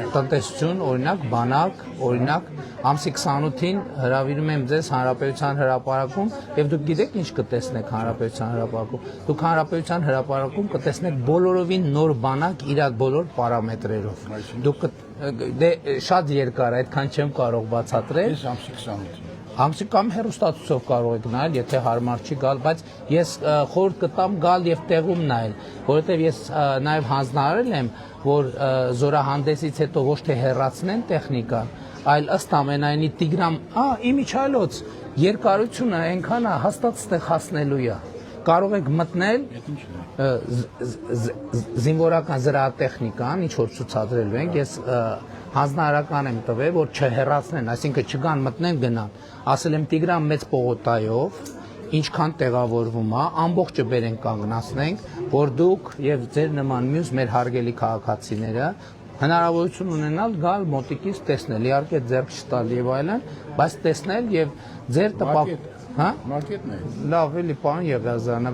տնտեսություն, օրինակ, բանակ, օրինակ, ամսի 28-ին հրավիրում եմ ձեզ Հանրապետության հրապարակում եւ դուք գիտեք ինչ կտեսնեք Հանրապետության հրապարակում։ Դուք Հանրապետության հրապարակում կտեսնեք բոլորովին նոր բանակ իր բոլոր պարամետրերով։ Դուք շատ երկար է, այդքան չեմ կարող բացատրել։ Ամսի 28-ին։ Ամսի կամ հեռուստացույցով կարող եք նայել, եթե հարմար չի գալ, բայց ես խորհուրդ կտամ գալ եւ տեղում նայել, որովհետեւ ես նաեւ հանձնարարել եմ, որ զորահանդեսից հետո ոչ թե հեռացնեն տեխնիկան, այլ ըստ ամենայնի Տիգրան, իմիջայլոց երկարությունը այնքան է հաստատ ստեղ հասնելու է։ Կարող եք մտնել զինվորական զրահատեխնիկան, ինչ որ ցուցադրելու ենք, ես հանձնարարական եմ տվել, որ չհեռացնեն, այսինքն չգան մտնեն գնան։ Ասել եմ Տիգրան մեծ պողոտայով, ինչքան տեղավորվում է, ամբողջը բերենք կանգնացնենք, որ դուք եւ ձեր նման մյուս մեր հարգելի քաղաքացիները հնարավորություն ունենալ գալ մոտիկից տեսնել, իհարկե ձեռք չտալ եւ այլն, բայց տեսնել եւ ձեր Հա? Մարկետն է։ Լավ, էլի պարոն Եղիազարյան,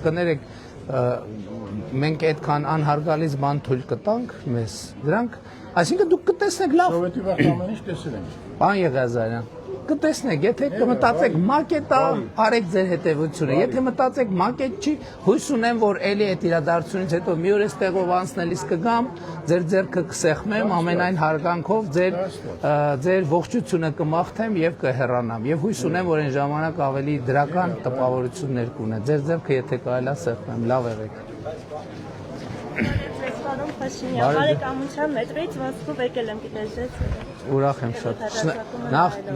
կներեք մենք այդքան անհարգալից բան թույլ կտանք մեզ դրանք, այսինքն դուք կտեսնեք լավ։ Սովետի վաղ ամեն ինչ տեսել ենք։ Պարոն Եղիազարյան, կտեսնեք, եթե կմտածեք մակետա, արեք ձեր հետևությունը, եթե մտածեք մակետ չի, հույս ունեմ, որ էլի այդ իրադարձությունից հետո մի օր էստեղով անցնելիս կգամ, ձեր ձեռքը կսեղմեմ, ամենայն հարգանքով ձեր ողջությունը կմաղթեմ եւ կհեռանամ։ Եվ հույս ունեմ, որ այն ժամանակ ավելի դրական տպավորություններ կունե։ Ձեր ձեռքը եթե կարելի է սեղմեմ, լավ եղեք։ Պարոն Փաշինյան, բարեկամության մետրից ոսկով եկել եմ գիտես։ Ուրախ եմ շատ։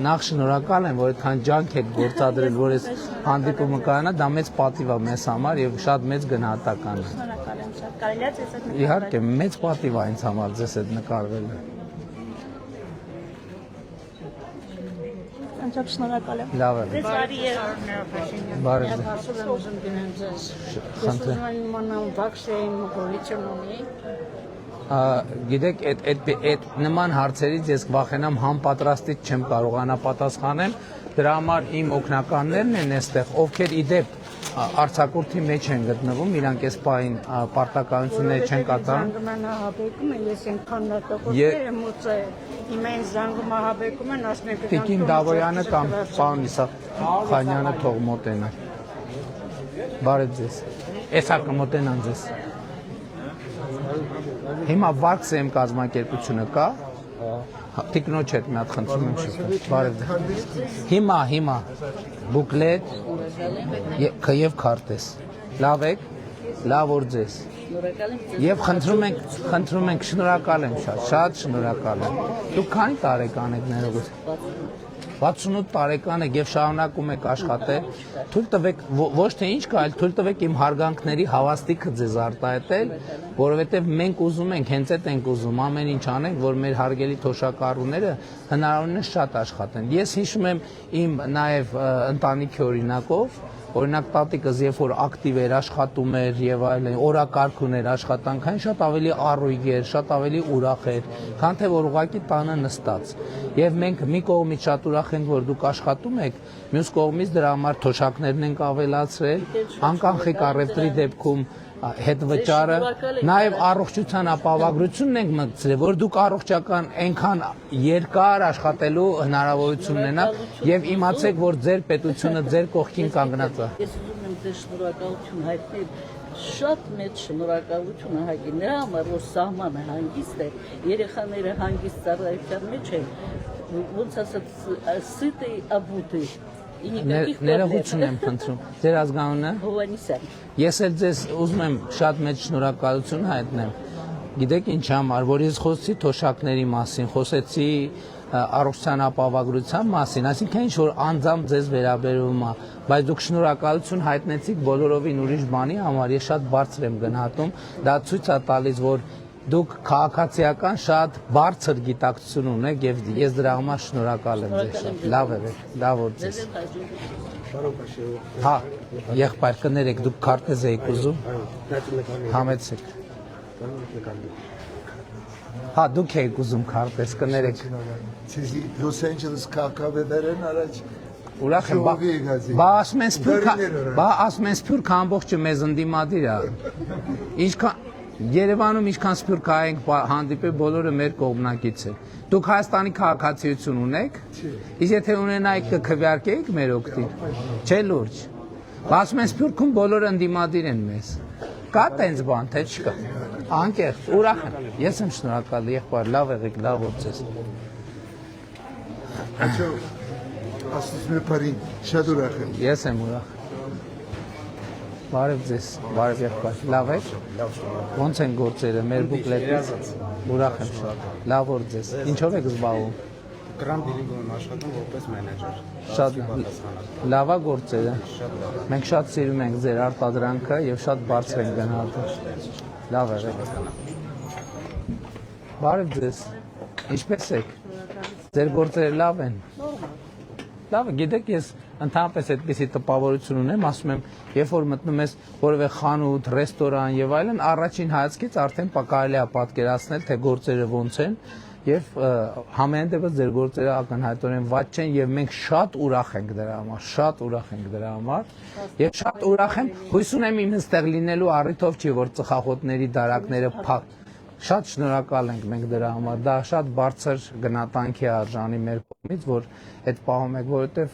Նախ շնորհակալ եմ, որ այդքան ջանք եք գործադրել, որ այս հանդիպումը կանա, դա մեծ պատիվ է մեզ համար եւ շատ մեծ գնահատական է։ Շնորհակալ եմ շատ։ Կարելի է ձեզ հետ նկարվել։ Իհարկե, մեծ պատիվ է ինձ համար ձեզ հետ նկարվելը։ Անչափ շնորհակալ եմ։ Լավ է։ Ձեզ բարի եղեք։ Բարի Ես ասում եմ ուզում գնեմ ձեզ։ Ես ուզում եմ իմանալ վաքսին գոյություն ունի։ Գիտեք, այդ նման հարցերից ես վախենամ համապատրաստից չեմ կարողանա պատասխանել, դրա համար իմ օգնականներն են այստեղ, ովքեր իդեպ արձակուրդի մեջ են գտնվում, իրանք այս պահին պարտականություններ չեն կատարում։ Զանգում են ես այնքան նատոկոտեր եմ ուծել, հիմա այն զանգում ահաբեկում են, ասում են Տիկին Դավոյանը կամ պարոն Իսահակ Խանյանը թող մոտենա։ Բարև ձեզ։ Էսա կմոտենան ձեզ։ Հիմա վարկսեմ կազմակերպությունը կա։ Տիկնոջ հետ մի հատ խնդրում եմ շփվել։ Բարև ձեզ։ Հիմա բուկլետ եւ քարտեզ։ Լավ եք։ Լավ օր ձեզ։ Եվ խնդրում ենք, շնորհակալ եմ շատ շնորհակալ եմ։ Դուք քանի տարեկան եք ներողություն։ 68 տարեկան եք եւ շարունակում եք աշխատել, թույլ տվեք ոչ թե ինչ կա, այլ թույլ տվեք իմ հարգանքների հավաստիքը ձեզ արտահայտել, որովհետեւ մենք ուզում ենք, հենց այդ ենք ուզում, ամեն ինչ անենք, որ մեր հարգելի թոշակառուները հնարավորինս շատ աշխատեն։ Ես հիշում եմ իմ նաեւ ընտանիքի օրինակով, օրինակ տատիկս երբ որ ակտիվ էր աշխատում էր եւ այլն, օրակարգ ուներ աշխատանքային, շատ ավելի առույգ էր, շատ ավելի ուրախ էր, քան թե որ ուղղակի տանը նստած։ Եվ մենք մի կողմից շատ ուրախ ենք, որ դուք աշխատում եք, մյուս կողմից դրա համար թոշակներն ենք ավելացրել, անկանխիկ առևտրի դեպքում հետ վճարը, նաև առողջության ապահովագրությունն ենք մտցրել, որ դուք առողջական այնքան երկար աշխատելու հնարավորություն ունենաք եւ իմացեք, որ ձեր պետությունը ձեր կողքին կանգնած է։ Ես ուզում եմ ձեր շնորհակալություն հայտնել, շատ մեծ շնորհակալություն հայտնի նրա համար, որ սահմանը հանգիստ է, երեխաները հանգիստ ծառայության մեջ են, ոնց ասած, սիտի աբուտի։ Ներողություն եմ խնդրում։ Ձեր ազգանունը։ Հովանեսյան։ Ես էլ ձեզ ուզում եմ շատ մեծ շնորհակալություն հայտնել։ Գիտեք ինչ համար, որ ես խոսեցի թոշակների մասին, խոսեցի առողջության ապահովագրության մասին, այսինքն ինչ որ անձամբ ձեզ վերաբերում է, բայց դուք շնորհակալություն հայտնեցիք բոլորովին ուրիշ բանի համար, ես շատ բարձր եմ գնահատում, դա ցույց է տալիս, որ դուք քաղաքացիական շատ բարձր գիտակցություն ունեք եւ ես դրա համար շնորհակալ եմ ձեզ շատ։ Լավ եղեք, լավ օր ձեզ։ Հա, եղբայր կներեք, դուք քարտեզ եք ուզում։ Համեցեք։ Հա, դուք եք ուզում քարտեզ, կներեք։ Լոս Անջելես քաղաքավեդարան առաջ Ուրախ եմ, բա ասում են սփյուռք ամբողջը մեզ ընդդիմադիր է։ Ինչքան Երևանում ինչքան սփյուռք ենք հանդիպել, բոլորը մեր կողմնակից են։ Դուք Հայաստանի քաղաքացիություն ունեք։ Իսկ եթե ունենայիք կքվեարկեիք մեր օգտին։ Չէ՞ լուրջ։ Ասում են սփյուռքում բոլորը ընդդիմադիր են մեզ։ Կա տենց բան, թե չկա։ Անկեղծ, ուրախ եմ։ Ես եմ շնորհակալ, եղբայր, լավ եղեք, լավ օր ձեզ։ Աչո, ասում եմ բարին, շատ ուրախ եմ։ Ես եմ ուրախ։ Բարև ձեզ, բարև եղբայր, լավ եք։ Ոնց են գործերը մեր բուկլետից։ Ուրախ եմ շատ։ Լավ օր ձեզ։ Ինչով եք զբաղվում։ Grand Billing-ում եմ աշխատում որպես մենեջեր։ Շատ լավ է գործերը։ Մենք շատ սիրում ենք ձեր արտադրանքը եւ շատ բարձր ենք գնահատում։ Լավ եղեք։ Բարև ձեզ։ Ինչպե՞ս եք։ Ձեր գործերը լավ են։ Լավ է, գիտեք, ես ընդհանրապես այդպիսի տպավորություն ունեմ, ասում եմ, երբ որ մտնում ես որևէ խանութ, ռեստորան եւ այլն, առաջին հայացքից արդեն կարելի է պատկերացնել, թե գործերը ոնց են եւ համեն դեպս ձեր գործերը ակնհայտորեն վատ չեն եւ մենք շատ ուրախ ենք դրա համար, եւ շատ ուրախ եմ, հույս ունեմ իմ այստեղ լինելու առիթով չի որ ծխախոտների դարակները փակ։ Շատ շնորհակալ ենք մենք դրա համար, դա շատ բարձր գնահատանքի արժանի մեր կողմից, որ այդ պահում եք, որովհետեւ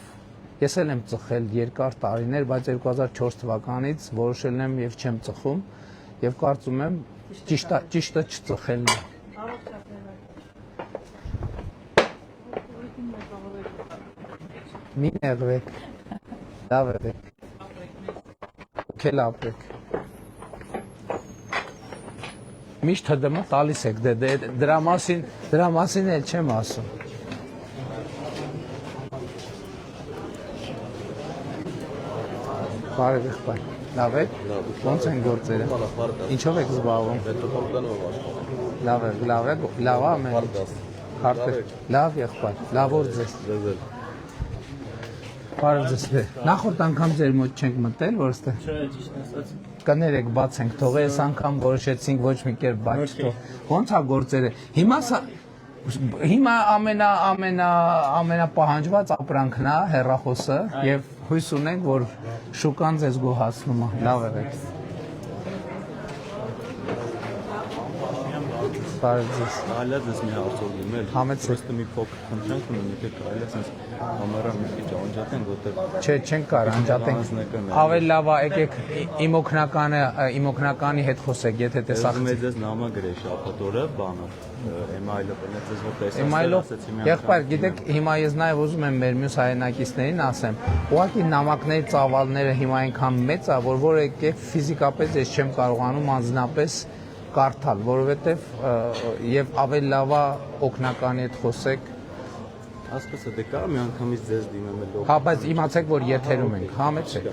ես էլ եմ ծխել երկար տարիներ, բայց 2004 թվականից որոշել եմ եւ չեմ ծխում եւ կարծում եմ ճիշտը չծխելն է։ Մի նեղվեք, լավ եղեք, քել ապրեք։ Միշտ հդմը տալիս եք, դրա մասին էլ չեմ ասում։ Բարև եղբայր, լավ եք, ոնց են գործերը, ինչով եք զբաղվում։ Լավ ամեն ինչ, լավ եղբայր, լավ օր ձեզ։ Բարև ձեզ, նախորդ անգամ ձեր մոտ չենք մտել, որ ստե։ Չէ, ճիշտ ասած։ Կներեք, բացենք, թող այս անգամ որոշեցինք ոչ մի կերպ բաց չթող։ Ոնց է գործերը։ Հիմա ամենապահանջված ապրանքն է հեռախոսը եւ հույս ունենք, որ շուկան ձեզ գոհացնում է։ Լավ եղեք։ Բարև ձեզ։ Այլա ձեզ մի հարցով իմել։ Համեցեք մի փոքր խնդրանք ունեմ, եթե կարելի է sense համարը մի քիչ անջատեն, որտեղ Չէ, չենք կարող անջատենք։ Ավելի լավ է եկեք իմ օգնականի հետ խոսեք, եթե տեսախ։ Մեծ ես նամա գրեի շաբաթ օրը, բանը, email-ը բնեց ձեզ որ տեսած ասեցի մի եղբայր, գիտեք, հիմա ես նաև ուզում եմ մեր մյուս հայրենակիցներին ասեմ, ուղղակի նամակների ծավալները հիմա այնքան մեծ է, որ եկեք ֆիզիկապես ես չեմ կարողանում անձնապես կարդալ, որովհետև եւ ավելի լավ է օգնականի հետ խոսեք։ Ասես է դե կարա մի անգամից ձեզ դիմեմ էլ։ Հա, բայց իմացեք, որ եթերում ենք, համեցեք։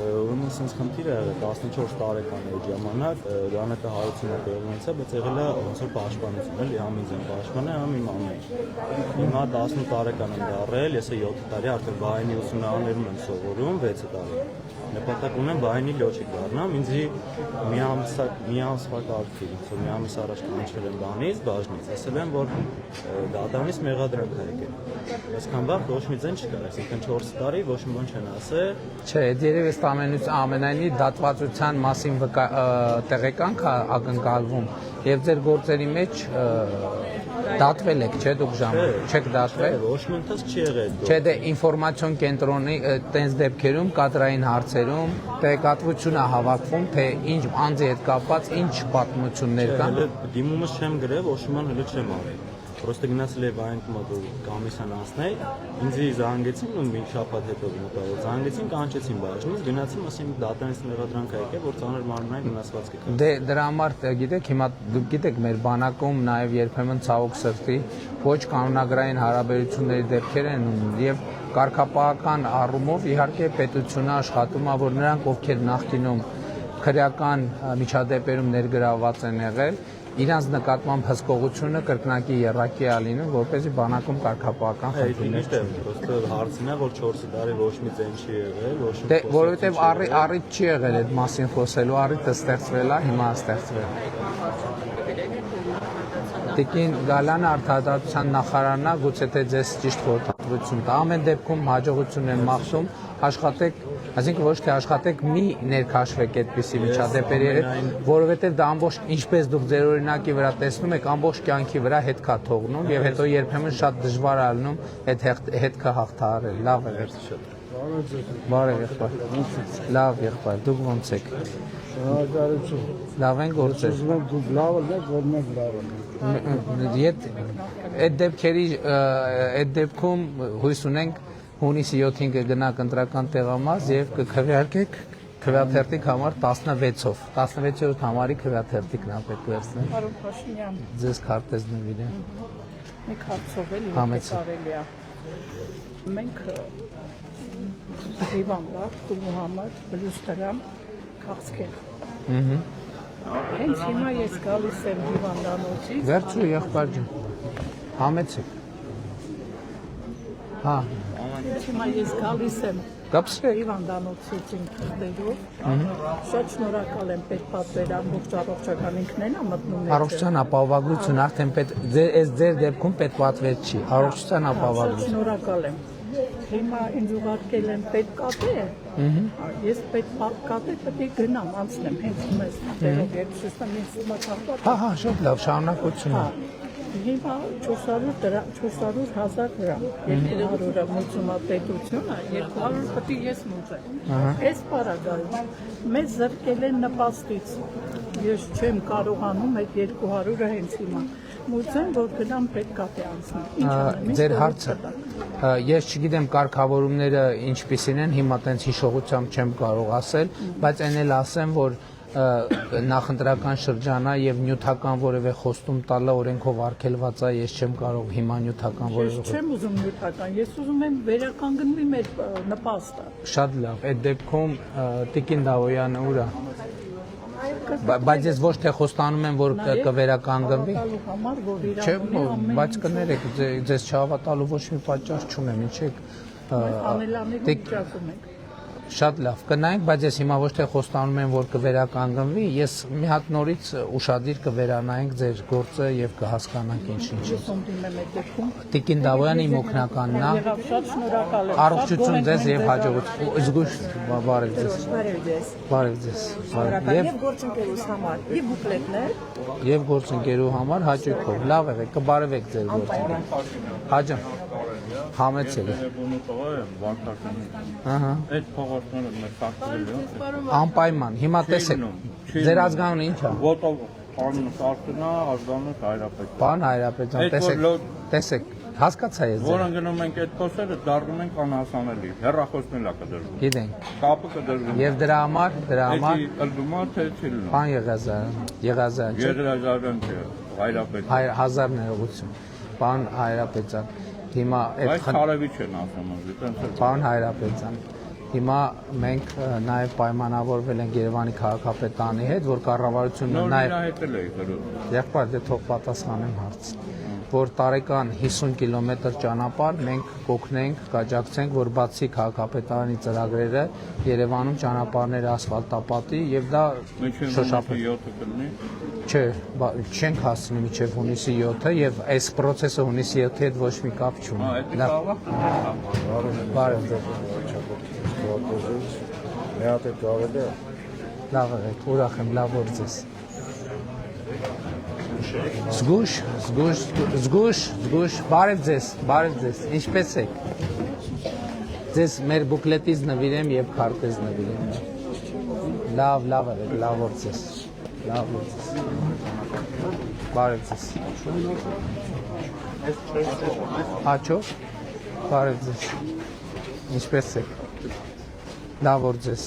Ուրեմն sense խնդիրը 14 տարեկան էի ժամանակ, Րանետը հարությունը տեղի ունեցա, բայց եղել է ոնց որ պաշտպանություն, էլի համ ինձ են պաշտպանել, համ իմ ամեն։ Հիմա 18 տարեկան եմ դառել, ես 7 տարի արդեն վայնի ուսումնարանում եմ սովորում, 6 տարի։ Նպատակ ունեմ վայնի լոջիկ դառնամ, ինձի մի ամսվա կարգի, ոնց որ մի ամիս առաջ կանչել եմ բանից, բաժնից, ասել եմ, որ դատարանից մեղադրանք է եկել։ Այսքան բախտ ոչ մի ձեն չկար, այսինքն 4 տարի ոչ մի բան չեն ասել։ Չէ, երևի ամենայնի դատվածության մասին տեղեկանք ակնկալվում եւ ձեր գործերի մեջ դատվել եք, չէ՞ դուք ժամանակ չեք դատվել։ Ոչ մի ընթացք չի եղել։ Չէ, դե ինֆորմացիոն կենտրոնի տենց դեպքերում, կադրային հարցերում տեղեկատվություն է հավաքվում, թե ինչ անձի հետ կապված ինչ պատմություններ կան։ Դիմումս չեմ գրել, ոչ մի բան հələ չեմ արել։ Просто գնացել եմ այն կոմիսիան անցնել, ինձի զանգեցին ու մի շաբաթ հետո մոտավոր զանգեցին, կանչեցին բաժնից, գնացին, ասին դատարանից մեղադրանք է եկել, որ ծանր մարմնային վնասվածք է։ Դե դրա համար գիտեք, հիմա դուք գիտեք մեր բանակում նաև երբեմն ցավոք սրտի ոչ կանոնագրային հարաբերությունների դեպքեր են եւ կարգապահական առումով իհարկե պետությունը աշխատում է, որ նրանք ովքեր նախկինում քրեական միջադեպերում ներգրավված են եղել, իրանց նկատմամբ հսկողությունը կրկնակի եռակի է լինում, որպեսզի բանակում կարգապահական խնդիրներ չլինի։ Պրոստը հարցն է, որ 4 տարի ոչ մի ձեն չի եղել, ոչ մի։ Դե որովհետև առիթ չի եղել այդ մասին խոսելու, առիթը ստեղծվել է, հիմա է ստեղծվել։ Տիկին Գալանը արտադրության նախարարն է, գուցե թե ձեզ ճիշտ խորհրդատվություն տա։ Ամեն դեպքում հաջողություն եմ մաղթում, աշխատեք, այսինքն ոչ թե աշխատեք, մի ներքաշվեք այդպիսի միջադեպերի հետ, որովհետև դա ամբողջ ինչպես դուք ձեր օրինակի վրա տեսնում եք, ամբողջ կյանքի վրա հետք է թողնում եւ հետո երբեմն շատ դժվար է լինում այդ հետքը հաղթահարել։ Լավ եղեք։ Բարև եղբայր։ Լավ եղբայր, դուք ոնց եք։ Շնորհակալություն։ Լավ են գործեր։ Դուք լավ եք, որ մենք լավ ենք։ Այդ դեպքում հույս ունենք հունիսի 7-ին կգնաք ընտրական տեղամաս եւ կքվեարկեք քվեաթերթիկ համար 16-ով 16-րդ համարի քվեաթերթիկն է պետք վերցնել։ Պարոն Փաշինյան, ձեզ քարտեզ նվիրեմ։ մեկ հարցով էլի կարելի է։ Մենք հիվանդա տունու համար բլյուզ դրամ քաղցկեղ։ Հենց հիմա ես գալիս եմ հիվանդանոցից։ Վերջու եղբայր ջան։ Համեցեք։ Հա։ Հիմա ես գալիս եմ Կապսրեք։ Հիվանդանոցից ինքներով։ Շատ շնորհակալ եմ պետպատվեր ամբողջ առողջական ինքներն ա մտնում։ Առողջության ապահովագրություն արդեն այս ձեր դեպքում պետպատվեր չի, առողջության ապահովագրություն։ Շնորհակալ եմ։ Հիմա ինձ ուղարկել են պետկատե։ Ես պետկատե պետք է գնամ, անցնեմ հենց մեզ դերով երբ սիստեմից մտածում։ Հա, շատ լավ, շարունակություն։ Հիմա 400,000 դրամ, 200,000 մուծումա պետությունը, 200 պետք է ես մուծեմ։ Այս պարագայում մեզ զրկել են նպաստից։ Ես չեմ կարողանում այդ 200-ը հենց հիմա մուծեմ, որ գնամ պետքատե անցնեմ։ Ձեր հարցը։ Ես չգիտեմ կարգավորումները ինչպիսին են, հիմա տենց հիշողությամբ չեմ կարող ասել, բայց այն էլ ասեմ, որ նախընտրական շրջանա եւ նյութական որևէ խոստում տալը օրենքով արգելված է, ես չեմ կարող հիմա նյութական որևէ։ Ես չեմ ուզում նյութական, ես ուզում եմ վերականգնվի մեր նպաստը։ Շատ լավ, այդ դեպքում Տիկին Դավոյանը ուր է։ Բայց ես ոչ թե խոստանում եմ, որ կվերականգնվի։ Չէ, բայց կներեք, ձեզ չհավատալու ոչ մի պատճառ չունեմ, ինչ եք։ Շատ լավ, կնայենք, բայց ես հիմա ոչ թե խոստանում եմ, որ կվերականգնվի, ես մի հատ նորից ուշադիր կվերանայենք ձեր գործը եւ կհասկանանք ինչ-ինչ։ Տիկին Դավոյանը իմ օգնականն է։ Առողջություն ձեզ եւ հաջողություն։ Զգույշ բարև ձեզ։ Բարև ձեզ։ Եւ գործընկերուս համար, եւ բուկլետներ։ Եվ գործընկերու համար հաճույքով։ Լավ եղեք, կբարևեք ձեր գործընկերին։ Հաջող։ Համեցել է։ Ահա։ Այդ փողոցները մեր կարգավորել են։ Անպայման։ Հիմա տեսեք։ Ձեր ազգանունը ի՞նչ է։ Ոտով անունը Սարգսյանը, ազգանունը Հայրապետյան։ Պարոն Հայրապետյան, տեսեք, հասկացա ես ձեզ։ Որն գնում ենք այդ փոսերը, դառնում ենք անհասանելի։ Հեռախոսն էլ է կդրվում։ Գիտենք։ Կապը կդրվում։ Եվ դրա համար ըլդումա թե չիլնա։ Պարոն Եղազարյան, Եղազարյան չէ, Հայրապետյան։ Հազար ներողություն։ Պարոն Հայրապետյան, հիմա այդ Խարևի չեն ասում, Պարոն Հայրապետյան, հիմա մենք նաև պայմանավորվել ենք Երևանի քաղաքապետարանի հետ, որ կառավարությունը նաև եղբայր դե թող պատասխանեմ հարցին, որ տարեկան 50 կիլոմետր ճանապարհ մենք կօգնենք, կաջակցենք, որ բացի քաղաքապետարանի ծրագրերը Երևանում ճանապարհները ասֆալտապատի եւ դա շոշափի 7-ը կլինի։ Չէ, չենք հասցնի մինչև հունիսի 7-ը եւ այս process-ը հունիսի 7-ի հետ ոչ մի կապ չունի։ Բարև ձեզ։ Մի հատ է կարելի է։ Լավ եղեք, ուրախ եմ, լավ օր ձեզ։ Զգույշ, բարև ձեզ, ինչպես եք։ Ձեզ մեր բուկլետից նվիրեմ եւ քարտեզ նվիրեմ։ Լավ եղեք, լավ օր ձեզ։ Բարև ձեզ։ Հաճո։ Բարև ձեզ։ Ինչպես եք։ Լավ օր ձեզ։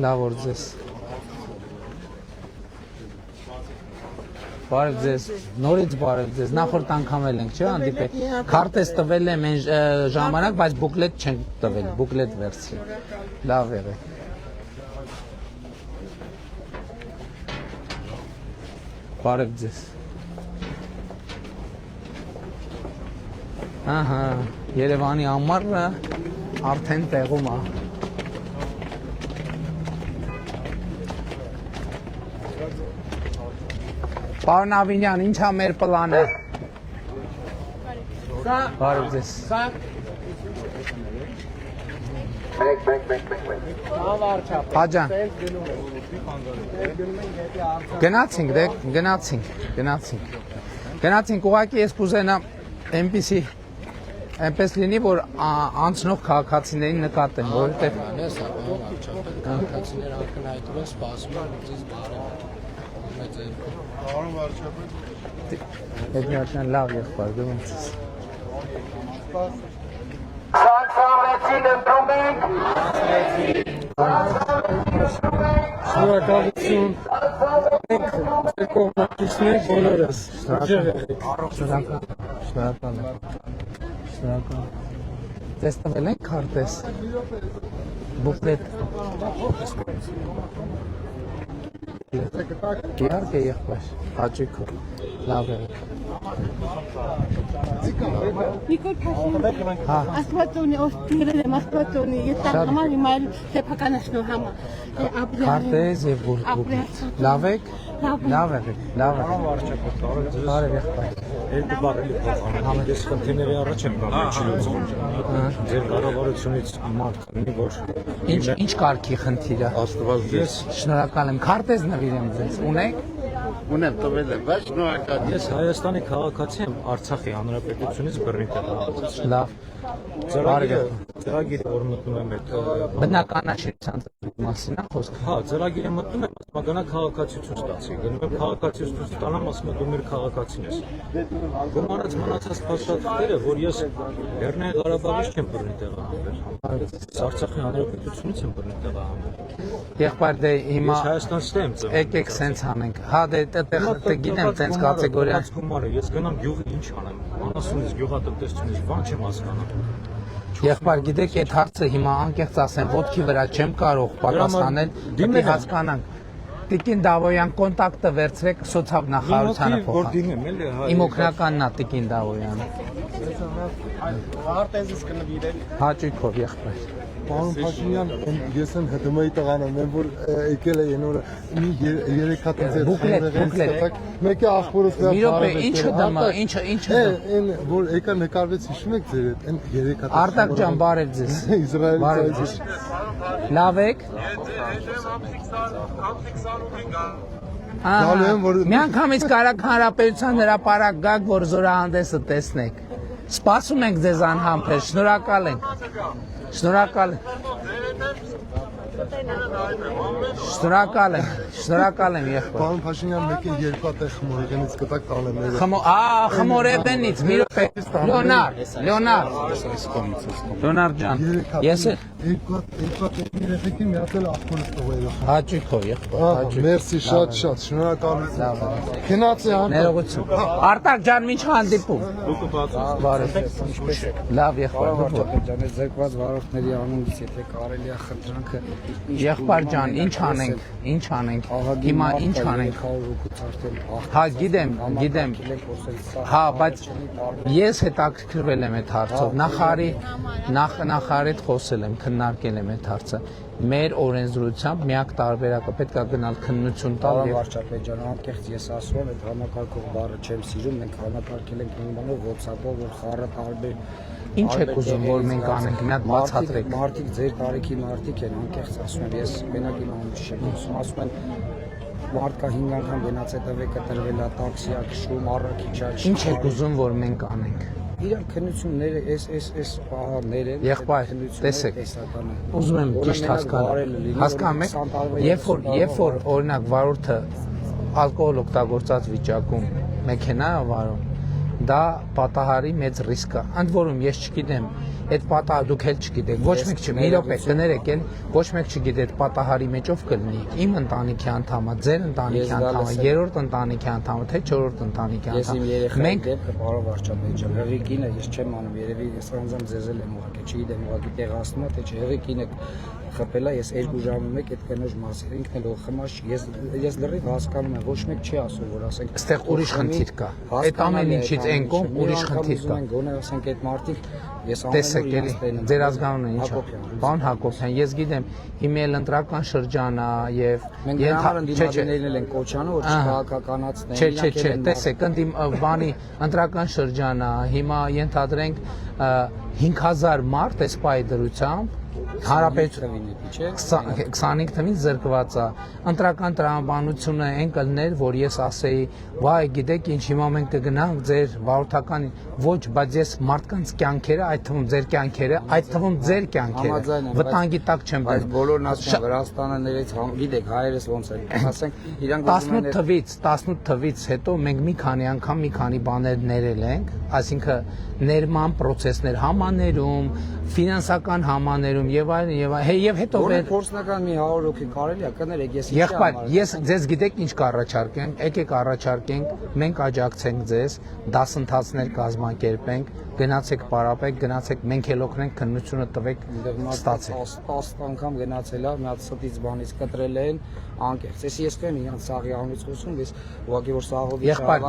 Լավ օր ձեզ։ Բարև ձեզ, նորից բարև ձեզ, նախորդ անգամ էլ ենք, չէ՞ հանդիպել։ Քարտեզ տվել եմ այն ժամանակ, բայց բուկլետ չենք տվել, բուկլետ վերցրի։ Լավ եղեք։ Բարև ձեզ։ Ահա, Երևանի ամառը արդեն տեղում է։ Պարոն Ավինյան, ինչ է մեր պլանը։ Բարև ձեզ։ Հաջան։ Գնացինք, ուղղակի ես կուզենամ այնպես լինի, որ անցնող քաղաքացիներին նկատեն, որովհետև քաղաքացիները ակնհայտորեն սպասում են ինձ բարև։ Պարոն վարչապետ։ Այդ մի հատ լավ եղբայր, գնաց։ Սանցավեցին ընդրում ենք։ Շնորհակալություն։ Մենք ձեր կողմնակիցներ բոլորս։ Շնորհակալ։ Ձեզ տվել ենք քարտեզ։ Բուկլետ։ Իհարկե եղբայր, հաճույքով, լավ եղեք։ Նիկոլ Փաշինյան։ Աստվածունի օստիրել եմ աստվածունի ես համար հիմա սեփականաշնոր համար։ Քարտեզ եւ բուկ։ Լավ եք։ Բարև եղբայր։ Երկու բառ էլի փոխանցում։ Ես խնդիրների առաջ եմ գալու չլուծում։ Ձեր կառավարությունից մարդ կլինի, որ Ինչ կարգի խնդիրը։ Աստված Ես շնորհակալ եմ։ Քարտեզ նվիրեմ ձեզ։ Ունեք։ ունեմ տվել եմ, բայց շնորհակալ ես Հայաստանի քաղաքացի եմ, Արցախի հանրապետությունից բռնի տեղահանված։ Լավ։ Ծրագիրը որ մտնում եմ այդ Բնականաշինության մասին է խոսքը։ հա, ծրագիրը մտնում եմ, ասում գնա քաղաքացիություն ստացի։ Գնում եմ քաղաքացիություն ստանամ, ասում դու մեր քաղաքացին ես։ Գումարած մնացած փաստաթղթերը, որ ես Լեռնային Ղարաբաղից չեմ բռնի տեղահանվել։ Արցախի հանրապետությունից եմ բռնի տեղահանվել։ Եղբայր դե հիմա Ես Հայաստանից եմ ծնվել։ եկեք սենց անենք։ Հա դե գիտեմ սենց կատեգորիա։ Ես գնամ գյուղի ինչ անեմ։ Անասունից գյուղատնտեսությունից բան չեմ հասկանում։ Եղբայր գիտեք այդ հարցը հիմա անկեղծ ասեմ ոտքի վրա չեմ կարող պատասխանել, դիմի հասկանանք։ Տիկին Դավոյան կոնտակտը վերցրեք սոցիալ նախարարությանը փոխանցեք։ Իմ օգնականն է Տիկին Դավոյանը։ Արտեզից կնվիրեք։ Հաճույքով եղբայր։ Պարոն Փաշինյան, ես եմ ՀԴՄ-ի տղան եմ, որ եկել է ենորը մի 3 հատ ձեր բուկլետ։ Մեկը ախորոս դրա։ Մի րոպե, ինչը դմա, ինչը։ Այն որ եկա նկարվեց հիշում եք ձեր այդ 3 հատ։ Արտակ ջան, բարև ձեզ։ Իսրայելից։ Լավ եք։ Միանգամից կարակ հանրապետության հրապարակ գաք, որ զորահանդեսը տեսնեք։ Սպասում ենք ձեզ անհամբեր, շնորհակալ ենք։ Շնորհակալ եմ եղբայր։ Պարոն Փաշինյան, մեկը 2 հատ է խմորեղենից կտակ տանեմ։ Խմորեղենից, մի րոպե։ Լեոնարդ ջան, ես 2 հատ երեխեքի մի հատ էլ ախորոս տվել։ հաճույքով եղբայր։ Մերսի, շատ շնորհակալություն։ Քնած է ներողություն։ Արտակ ջան, ինչ հանդիպում։ Բարև։ Լավ եղբայր։ Ձերկված վարորդների անունից եթե կարելի է խնդրանքը Եղբայր ջան, ինչ անենք։ Հիմա ինչ անենք։ Հա, գիտեմ։ Հա, բայց ես հետաքրքրվել եմ այդ հարցով։ Նախարարի հետ խոսել եմ, քննարկել եմ այդ հարցը։ Մեր օրենսդրությամբ միակ տարբերակը պետք է գնալ քննություն տալ եւ վարչապետ ջան, անկեղծ ես ասում եմ, այդ համակարգող բառը չեմ սիրում, մենք համակարգել ենք նույնանով WhatsApp-ով, որ խառը տարբեր Ինչ եք ուզում, որ մենք անենք, մի հատ բացատրեք։ Մարդիկ ձեր տարիքի մարդիկ են, անկեղծ ասում եմ, ես մենակ իմ անունից չեմ ասում են մարդկա 5 անգամ գնաց հետևե կտրվել է, տաքսի ա քշում, առաքիչ ա։ Ինչ եք ուզում, որ մենք անենք։ Իրանք քննությունները այս պահարները Եղբայր, տեսեք, ուզում եմ ճիշտ հասկանալ։ Հասկանում եք, երբ որ օրինակ վարորդը ալկոհոլ օգտագործած վիճակում մեքենա է վարում, դա պատահարի մեծ ռիսկ է։ Ընդ որում ես չգիտեմ, այդ պատահարը դուք էլ չգիտեք, ոչ մեկ չի, մի րոպե, կներեք էլ, ոչ մեկ չգիտի այդ պատահարի մեջով կլինի իմ ընտանիքի անդամը, ձեր ընտանիքի անդամը, երրորդ ընտանիքի անդամը, թե չորրորդ ընտանիքի անդամը։ Մենք դեպքը պարոն վարչապետ ջան, հղիկինը ես չեմ անում, երևի ես անձամբ ձեզ էլ եմ ուղղակի, չգիտեմ ուղղակի տեղացնում է, թե չէ, հղիկինը խփելա, ես 2 ժամում եք այդ կնոջ մասին, ինքն էլ խմած, ես լրիվ հասկանում եմ, ոչ մեկ չի ասում, որ ասենք այստեղ ուրիշ խնդիր կա։ Այդ ամեն ինչից այն կողմ ուրիշ խնդիր կա։ Գոնե ասենք այդ մարդիկ ես տեսեք էլի, ձեր ազգանունը ինչ է։ Պարոն Հակոբյան, ես գիտեմ, հիմա էլ ընտրական շրջան է եւ մենք ընդդիմադիրներն են կոչանում, որ չքաղաքականացնեն։ Չէ, տեսեք, բանի ընտրական շրջան է, հիմա ենթադրենք 5000 մարդ էս պայդրությամբ Հանրապետություն 25 թվականին զրկված է։ Ընտրական տրամաբանությունը այն կլներ, որ ես ասեի, վայ, գիտեք ինչ, հիմա մենք կգնանք ձեր վարորդական ոչ, բայց ես մարդկանց կյանքերը, այդ թվում ձեր կյանքերը, վտանգի տակ չեմ դրել։ Բայց բոլորն ասում են Վրաստաններից, գիտեք, հայերս ոնց են, ասենք, իրանք 18 թվից հետո մենք մի քանի անգամ մի քանի բաներ ներել ենք, այսինքն ներման process-ներ համաներում, ֆինանսական համաներում եւ եւ այլն եւ հետո փորձնական մի 100 հոգի կարելի է կներեք ես Եղբայր, ես ձեզ գիտեք ինչ կառաջարկեմ, եկեք առաջարկենք, մենք աջակցենք ձեզ, դասընթացներ կազմակերպենք, գնացեք պարապեք, գնացեք, մենք էլ օգնենք, քննությունը տվեք, ստացեք։ 10 անգամ գնացել է, մի հատ ստից բանից կտրել են, անկեղծ։ Ես կեմ իրանց սաղի անունից խոսում, ես ուղղակի որ սաղովի Եղբայր,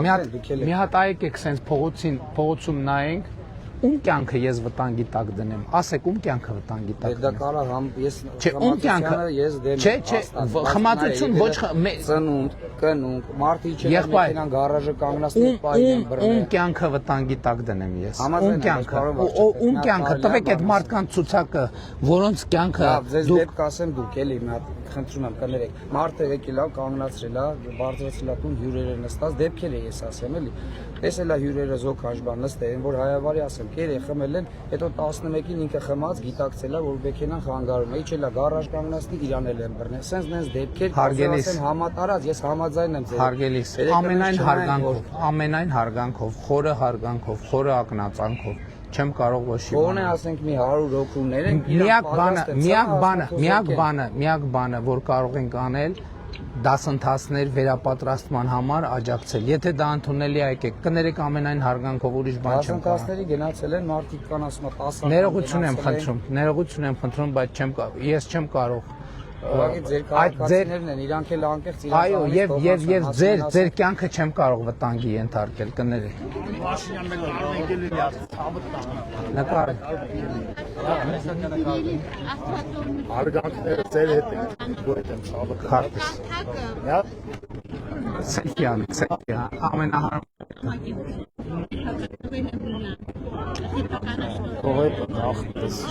մի հատ այեք սենց փողոցում նայենք Ում կյանքը ես վտանգի տակ դնեմ, ասեք ում կյանքը վտանգի տակ դնեմ։ Դա կարա համ ես խմացությանը ես դեմ Չէ, խմացություն ոչ ծնունդ, կնունկ, մարդի չէ մեքենան գարաժը կանգնացնել պայեն բռնել։ Ում կյանքը վտանգի տակ դնեմ ես։ Ում կյանքը տվեք այդ մարդկանց ցուցակը, որոնց կյանքը ձեզ դեպք ասեմ դուք էլի մի հատ խնդրում եմ կներեք։ Մարդը եկել է կանգնացրել է, բարձրացրել է տուն հյուրերը նստած, դեպքեր է ես ասեմ էլի։ Տեսել է հյուրերը զոք հաշվան նստել են, որ հայավարի ասեմ, կեր խմել են, հետո 11-ին ինքը խմած գիտակցել է, որ մեքենան խանգարում է, իջել է գարաժ կանգնացնի, իրան էլ են բռնել։ Սենց նենց դեպքեր ասեմ համատարած, ես համաձայն եմ ձեր։ Հարգելիս, ամենայն հարգանքով, խորը հարգանքով, խորը ակնածանքով չեմ կարող ոչի բան։ Ո՞ն է ասենք մի 100 հոգուներ են։ Միակ բանը, որ կարող ենք անել, դասընթացներ վերապատրաստման համար աջակցել։ Եթե դա ընդունելի է, եկեք, կներեք ամենայն հարգանքով ուրիշ բան չեմ կարող։ Դասընթացների գնացել են մարդիկ կան ասում 10 Ներողություն եմ խնդրում, բայց ես չեմ կարող։ Ուղղակի ձեր քաղաքացիներն են, իրանք էլ անկեղծ Այո, եւ ձեր կյանքը չեմ կարող վտանգի ենթարկել, կներեք։ Նկար։ Արգանքները ձեր հետ են, որ եմ ցավը քարտես։ Հա։ Սելֆի, ամենահարմար։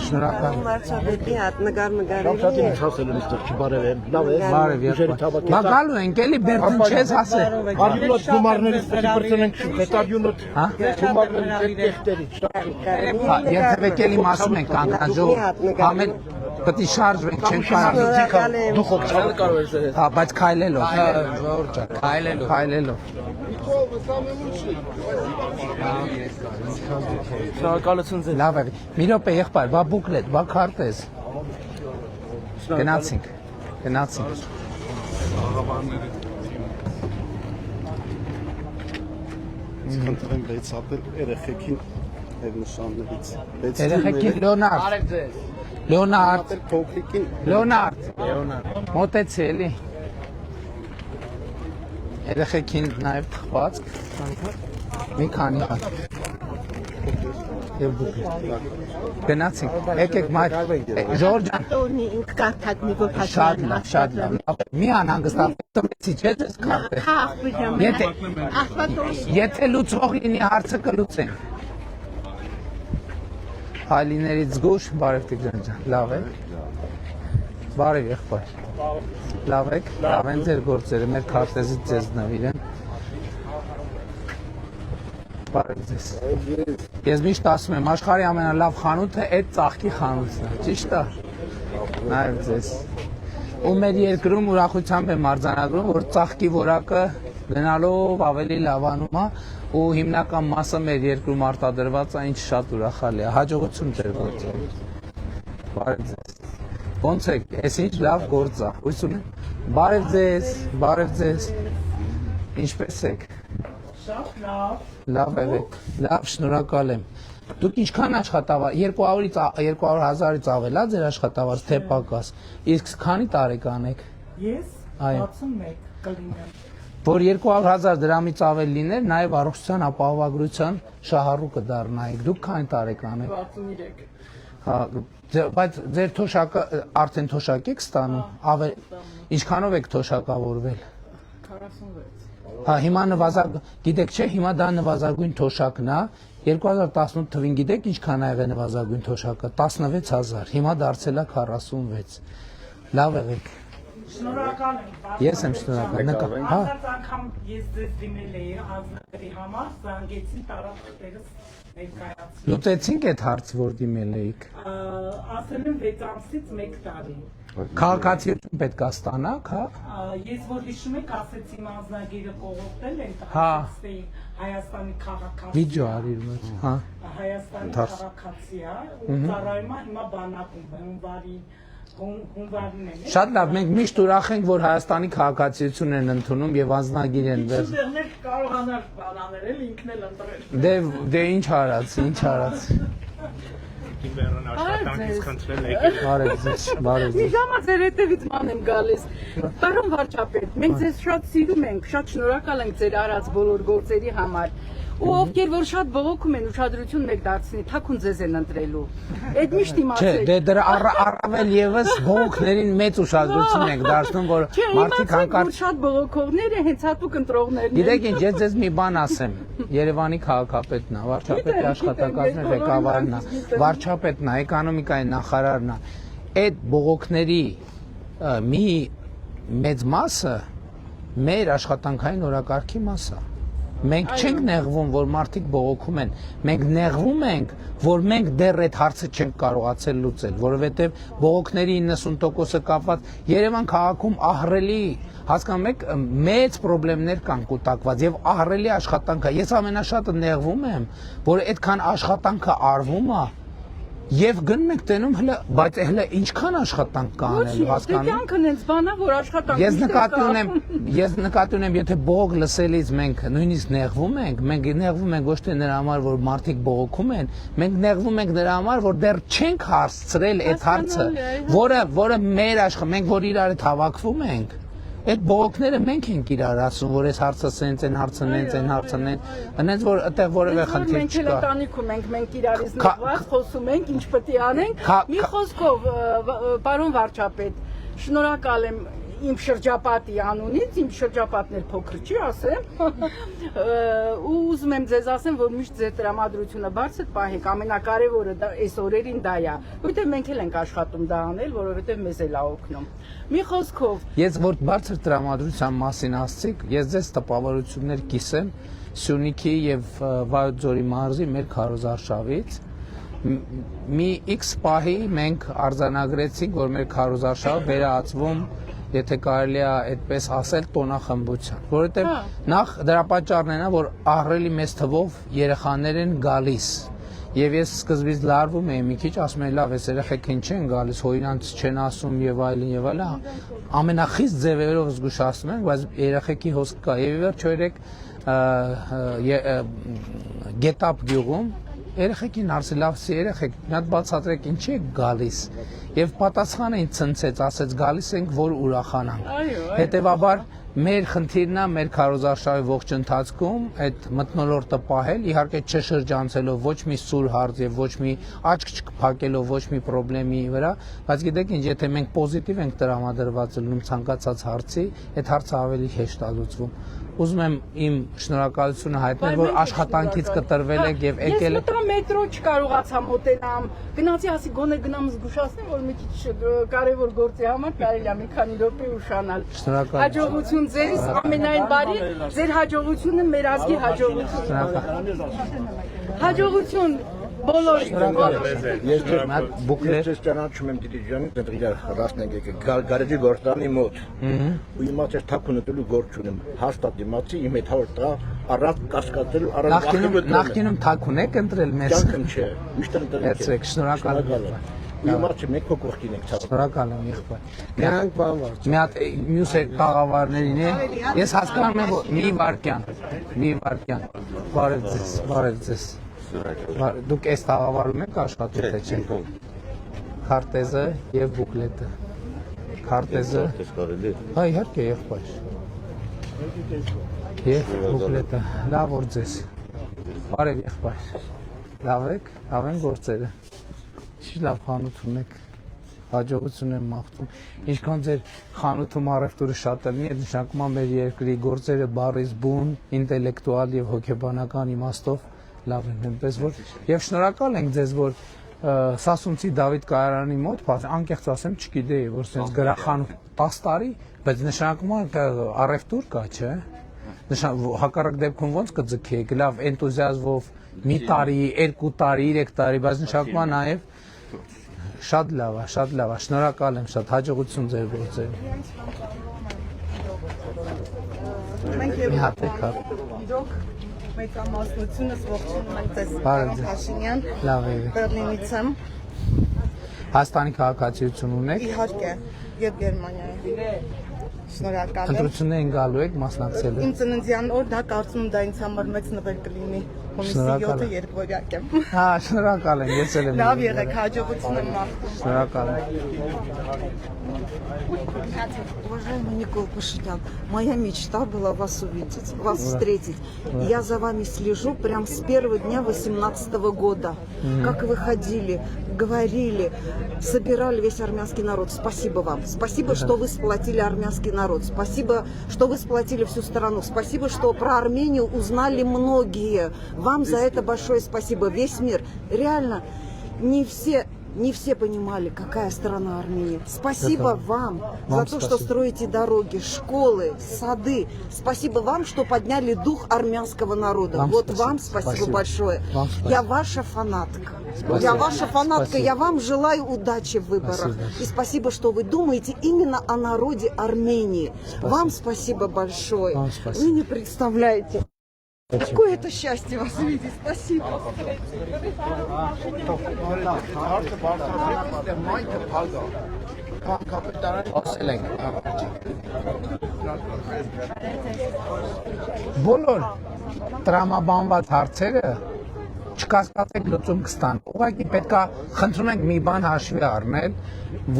Շնորհակալ։ Վարչապետի հատ նկարի։ Շատ ինչ ասել եմ այստեղ չբարև, լավ է։ Բարև։ Բակալու ենք էլի Բերդին չես ասել։ Արյունոց գումարներից պրծնենք հետարյունոց։ Հա։ Գումարներից տեխտերի։ Երբեք էլի մասում ենք անկանջով։ Համել պետք է շարժվենք, չենք կարող։ Դու խոքցալ կարող ես հետ։ Հա, բայց քայլելով։ Քայլելով։ Շնորհակալություն ձեզ։ Լավ է։ Մի րոպե եղբայր, բա բուկլետ, բա քարտեզ։ Գնացինք։ Խնդրեմ բացապել երեխեքին այդ նշաններից։ Երեխեքին Լեոնարդ։ Փոքրիկին Լեոնարդ։ Մոտեցի էլի։ Երեխեքին նաև թխվածք։ Մի քանի հատ։ Եվ բուկլետ։ Գնացինք։ Եկեք Ժորժ ջան։ Շատ լավ։ Մի անհանգստացի չէ՞ ես քարտը։ Եթե լուծող լինի հարցը կլուծենք։ Հայլիներից զգուշ, բարև Տիգրան ջան, լավ եք։ Բարև եղբայր։ Լավ եք, լավ են ձեր գործերը, մեր քարտեզից ձեզ նվիրեն։ Բարև ձեզ։ Ես միշտ ասում եմ, աշխարհի ամենալավ խանութը այդ ծաղկի խանութն է, ճիշտ է։ Նայեք ձեզ։ Ու մեր երկրում ուրախությամբ եմ արձանագրում, որ ծաղկի որակը գնալով ավելի լավանում է ու հիմնական մասը մեր երկրում արտադրված է, ինչ շատ ուրախալի է։ Հաջողություն ձեր գործում։ Բարև ձեզ։ Ոնց եք, ես ինչ լավ գործ է։ Հույս ունեմ։ Բարև ձեզ։ Ինչպե՞ս եք։ Շատ լավ։ Լավ եք։ Լավ, շնորհակալ եմ։ Դուք ինչքան աշխատավար 200,000-ից ավել է ձեր աշխատավարձ թե պակաս։ Իսկ քանի տարեկան եք։ Ես 61 կլինեմ։ Որ 200,000 դրամից ավել լիներ, նաև առողջության ապահովագրության շահառու կդառնայիք։ Դուք քանի տարեկան եք։ 63։ Հա, բայց ձեր թոշակը արդեն թոշակ եք ստանում։ Ինչքանով եք թոշակավորվել։ 46։ Հա, հիմա գիտեք չէ, հիմա դա նվազագույն թոշակն է։ 2018 թվին գիտեք ինչքան ա եղել նվազագույն թոշակը 16000, հիմա դարձել է 46։ Լավ եղեք։ Շնորհակալ եմ։ Ես եմ շնորհակալ։ Նկա, հա։ Անցած անգամ ես ձեզ դիմել էի ազնագրի համար, զանգեցին տարածքներս ներկայացրին։ Լուծեցինք այդ հարցը, որ դիմել էիք։ Ասել եմ 6 ամսից 1 տարի։ Քաղաքացիություն պետք է ստանաք, հա։ Ես որ հիշում եք, ասեցի իմ անձնագիրը կողոպտել են, Հա։ ասեցի Հայաստանի քաղաքացի։ Վիդեո արիր մեզ, հա։ Հայաստանի քաղաքացի է, ու ծառայում է հիմա բանակում, հունվարին են։ Շատ լավ, մենք միշտ ուրախ ենք, որ Հայաստանի քաղաքացիություն են ընդունում եւ անձնագիր են վերջ։ Դեռներ կարողանար բանանել, էլ ինքն էլ ընտրել։ Դե ինչ արած, ինչ արած։ Իվերն աշխատանքից խնդրել եկել։ Բարև ձեզ, բարև Մի ձեզ։ ժամանակ ձեր հետևից ման եմ գալիս։ Պարոն վարչապետ, մենք ձեզ շատ սիրում ենք, շատ շնորհակալ ենք ձեր արած բոլոր գործերի համար։ Ու ովքեր որ շատ բողոքում են, ուշադրություն մեկ դարձնի, թաքուն ձեզ են ընտրելու։ Այդ միշտ Չէ, իմացեք։ դե դրա առավել եւս բողոքներին մեծ ուշադրություն ենք դարձնում, որ մարդիկ հանկարծ շատ բողոքողները հենց հատուկ ընտրողներն են։ Գիտեք ինչ, ես ձեզ մի բան ասեմ։ Երևանի քաղաքապետն է, վարչապետի աշխատակազմի ղեկավարն է, վարչապետն է, էկոնոմիկայի նախարարն է։ Այդ բողոքների մի մեծ մասը մեր աշխատանքային օրակարգի մաս է։ Մենք չենք նեղվում, որ մարդիկ բողոքում են։ Մենք նեղվում ենք, որ մենք դեռ այդ հարցը չենք կարողացել լուծել, որովհետև բողոքների 90%-ը կապված Երևան քաղաքում ահռելի, հասկանում եք, մեծ խնդիրներ կան կուտակված եւ ահռելի աշխատանք է։ Ես ամենաշատը նեղվում եմ, որ այդքան աշխատանքը արվում է եւ գնում եք տենում հələ, բայց հələ ինչքան աշխատանք կա անել, հասկանում եք։ Կյանքն հենց բանա, որ աշխատանք Ես նկատի ունեմ, եթե բողոք լսելից մենք նույնիսկ նեղվում ենք, մենք նեղվում ենք ոչ թե նրա համար, որ մարդիկ բողոքում են, մենք նեղվում ենք նրա համար, որ դեռ չենք հասցրել այդ հարցը, որը մեր մենք որ իրար հետ հավաքվում ենք, այդ բողոքները մենք ենք իրար ասում, որ այս հարցը սենց են, հարցնեն, այնց որ այդտեղ որևէ խնդիր Մենք էլ չկա։ տանիքում ենք, մենք իրարից նեղված խոսում ենք, ինչ պետք է անենք։ Մի խոսքով, պարոն վարչապետ, շնորհակալ եմ իմ շրջապատի անունից, իմ շրջապատն էլ փոքր չի, ասեմ, ու ուզում եմ ձեզ ասեմ, որ միշտ ձեր տրամադրությունը բարձր պահեք, ամենակարևորը այս օրերին դա է, որովհետև մենք էլ ենք աշխատում դա անել, որովհետև մեզ էլ է օգնում։ Մի խոսքով, Ես որ բարձր տրամադրության մասին ասցիք, ես ձեզ տպավորություններ կիսեմ Սյունիքի եւ Վայոց ձորի մարզի մեր քարոզարշավից։ Մի X պահի մենք արձանագրեցինք, որ մեր քարոզարշավը վերահացվում, եթե կարելի է այդպես ասել, տոնախմբության, որովհետեւ նախ դրա պատճառն է, որ ահռելի մեծ թվով երեխաներ են գալիս։ Եվ ես սկզբից լարվում էի մի քիչ, ասում էի լավ, այս երեխեքին չեն գալիս, հոյրանց չեն ասում եւ այլն, ամենախիստ ձևերով զգուշացնում են, բայց երեխեքի հոսք կա։ Եվ ի վերջո Գետապ գյուղում երեխեքին ասել լավ, երեխեք, մի հատ բացատրեք ինչի եք գալիս։ Եվ պատասխանը ինձ ցնցեց, ասեց գալիս ենք, որ ուրախանանք։ Հետևաբար մեր խնդիրն է մեր քարոզարշավի ողջ ընթացքում այդ մթնոլորտը պահել, իհարկե չշրջանցելով ոչ մի սուր հարց եւ ոչ մի աչք չփակելով ոչ մի խնդրի վրա, բայց գիտեք ինչ, եթե մենք պոզիտիվ ենք տրամադրված լինում ցանկացած հարցի, այդ հարցը ավելի հեշտ է լուծվում։ Ուզում եմ իմ շնորհակալությունը հայտնել, որ աշխատանքից կտրվել եք եւ եկել եք։ Ես մտա մետրո չկարողացա մոտենամ։ Գնացի ասի գոնե գնամ զգուշացնեմ, որ մի քիչ կարևոր գործի համար կարելի է մի քանի րոպե ուշանալ։ Շնորհակալ եմ։ Հաջողություն ձեզ, ամենայն բարի, ձեր հաջողությունը մեր ազգի հաջողություն։ Հաջողություն բոլորին։ Ես ես ճանաչում եմ դիտի ջան, դեռ իրար ռաստնենք եկել գարեջի գործանի մոտ։ Ու իմացել թափուն տելու գործ ունեմ։ Հաստատ իմացի իմ հետ հոր տա առանց կասկածելու առանց Նախկինում թաքուն եք ընտրել մեզ։ Ճանկում չէ։ Միշտ ընտրել եք։ Շնորհակալ եմ։ Ու իմացի մեկ փոքրին եք ցավ։ Շնորհակալ եմ եղբայր։ Գանք բան վարչ։ Մի հատ մյուս խաղավարներին է։ Ես հասկանում եմ, որ մի վարքյան։ Բարև ձեզ։ Դուք այս խաղավարում եք աշխատում թե չեք։ Քարտեզը եւ բուկլետը։ Քարտեզը։ Հա, իհարկե եղբայր։ Եվ բուկլետը։ Լավ որ ձեզ։ Բարև եղբայր։ Լավ եք, լավ են գործերը։ Չի լավ խանութ ունեք, հաջողություն եմ մաղթում։ Ինչքան ձեր խանութում առևտուրը շատ լինի, այդ նշանակում է մեր երկրի գործերը բառից բուն, ինտելեկտուալ եւ հոգեբանական իմաստով լավ են, այնպես որ եւ շնորհակալ ենք ձեզ, որ Սասունցի Դավիթ Կայարանի մոտ, անկեղծ ասեմ, չգիտեի, որ sense գրախան 10 տարի, բայց նշանակում է առևտուր կա, չէ՞։ Հակառակ դեպքում ոնց կձգեք, լավ էնտուզիազմով մի տարի, 2 տարի, 3 տարի, բայց նշանակում է նաև շատ լավ է, շնորհակալ եմ, շատ հաջողություն ձեր գործերին։ Մի հատ եք հա։ Իրոք մեծամասնությունս ողջունում ենք ձեզ Բարև պարոն ձեզ։ Փաշինյան, Լավ է։ Բերլինից եմ, Հայաստանի քաղաքացիություն ունեք։ իհարկե, եւ Գերմանիայում։ Շնորհակալ եմ։ Ընտրություններին գալու եք մասնակցելու։ Իմ ծննդյան օր դա կարծում եմ դա ինձ համար մեծ նվեր կլինի։ Հունիսի 7-ը երկվորյակ եմ։ Հա, շնորհակալ եմ, ես էլ եմ։ Լավ եղեք, հաջողություն եմ մաղթում։ Շնորհակալ եմ։ Уважаемый Никол Пашинян, моя мечта была вас увидеть, вас встретить. Я за вами слежу прям с первого дня 2018 года. Как вы ходили, говорили, собирали весь армянский народ. Спасибо вам. Спасибо, что вы сплотили армянский народ. Спасибо, что вы сплотили всю страну. Спасибо, что про Армению узнали многие. Вам за это большое спасибо. Весь мир. Реально, не все понимали, какая страна Армения. Спасибо вам за то, что строите дороги, школы, сады. Спасибо вам, что подняли дух армянского народа. Вот вам спасибо большое. Я ваша фанатка. Я ваша фанатка. Я вам желаю удачи в выборах. И спасибо, что вы думаете именно о народе Армении. Вам спасибо большое. Вы не представляете. Какое это счастье вас видеть. Спасибо. Բոլոր տրամաբանված հարցերը չկասկածեք լուծում կստան։ Ուղղակի պետքա խնդրում ենք մի բան հաշվի առնել,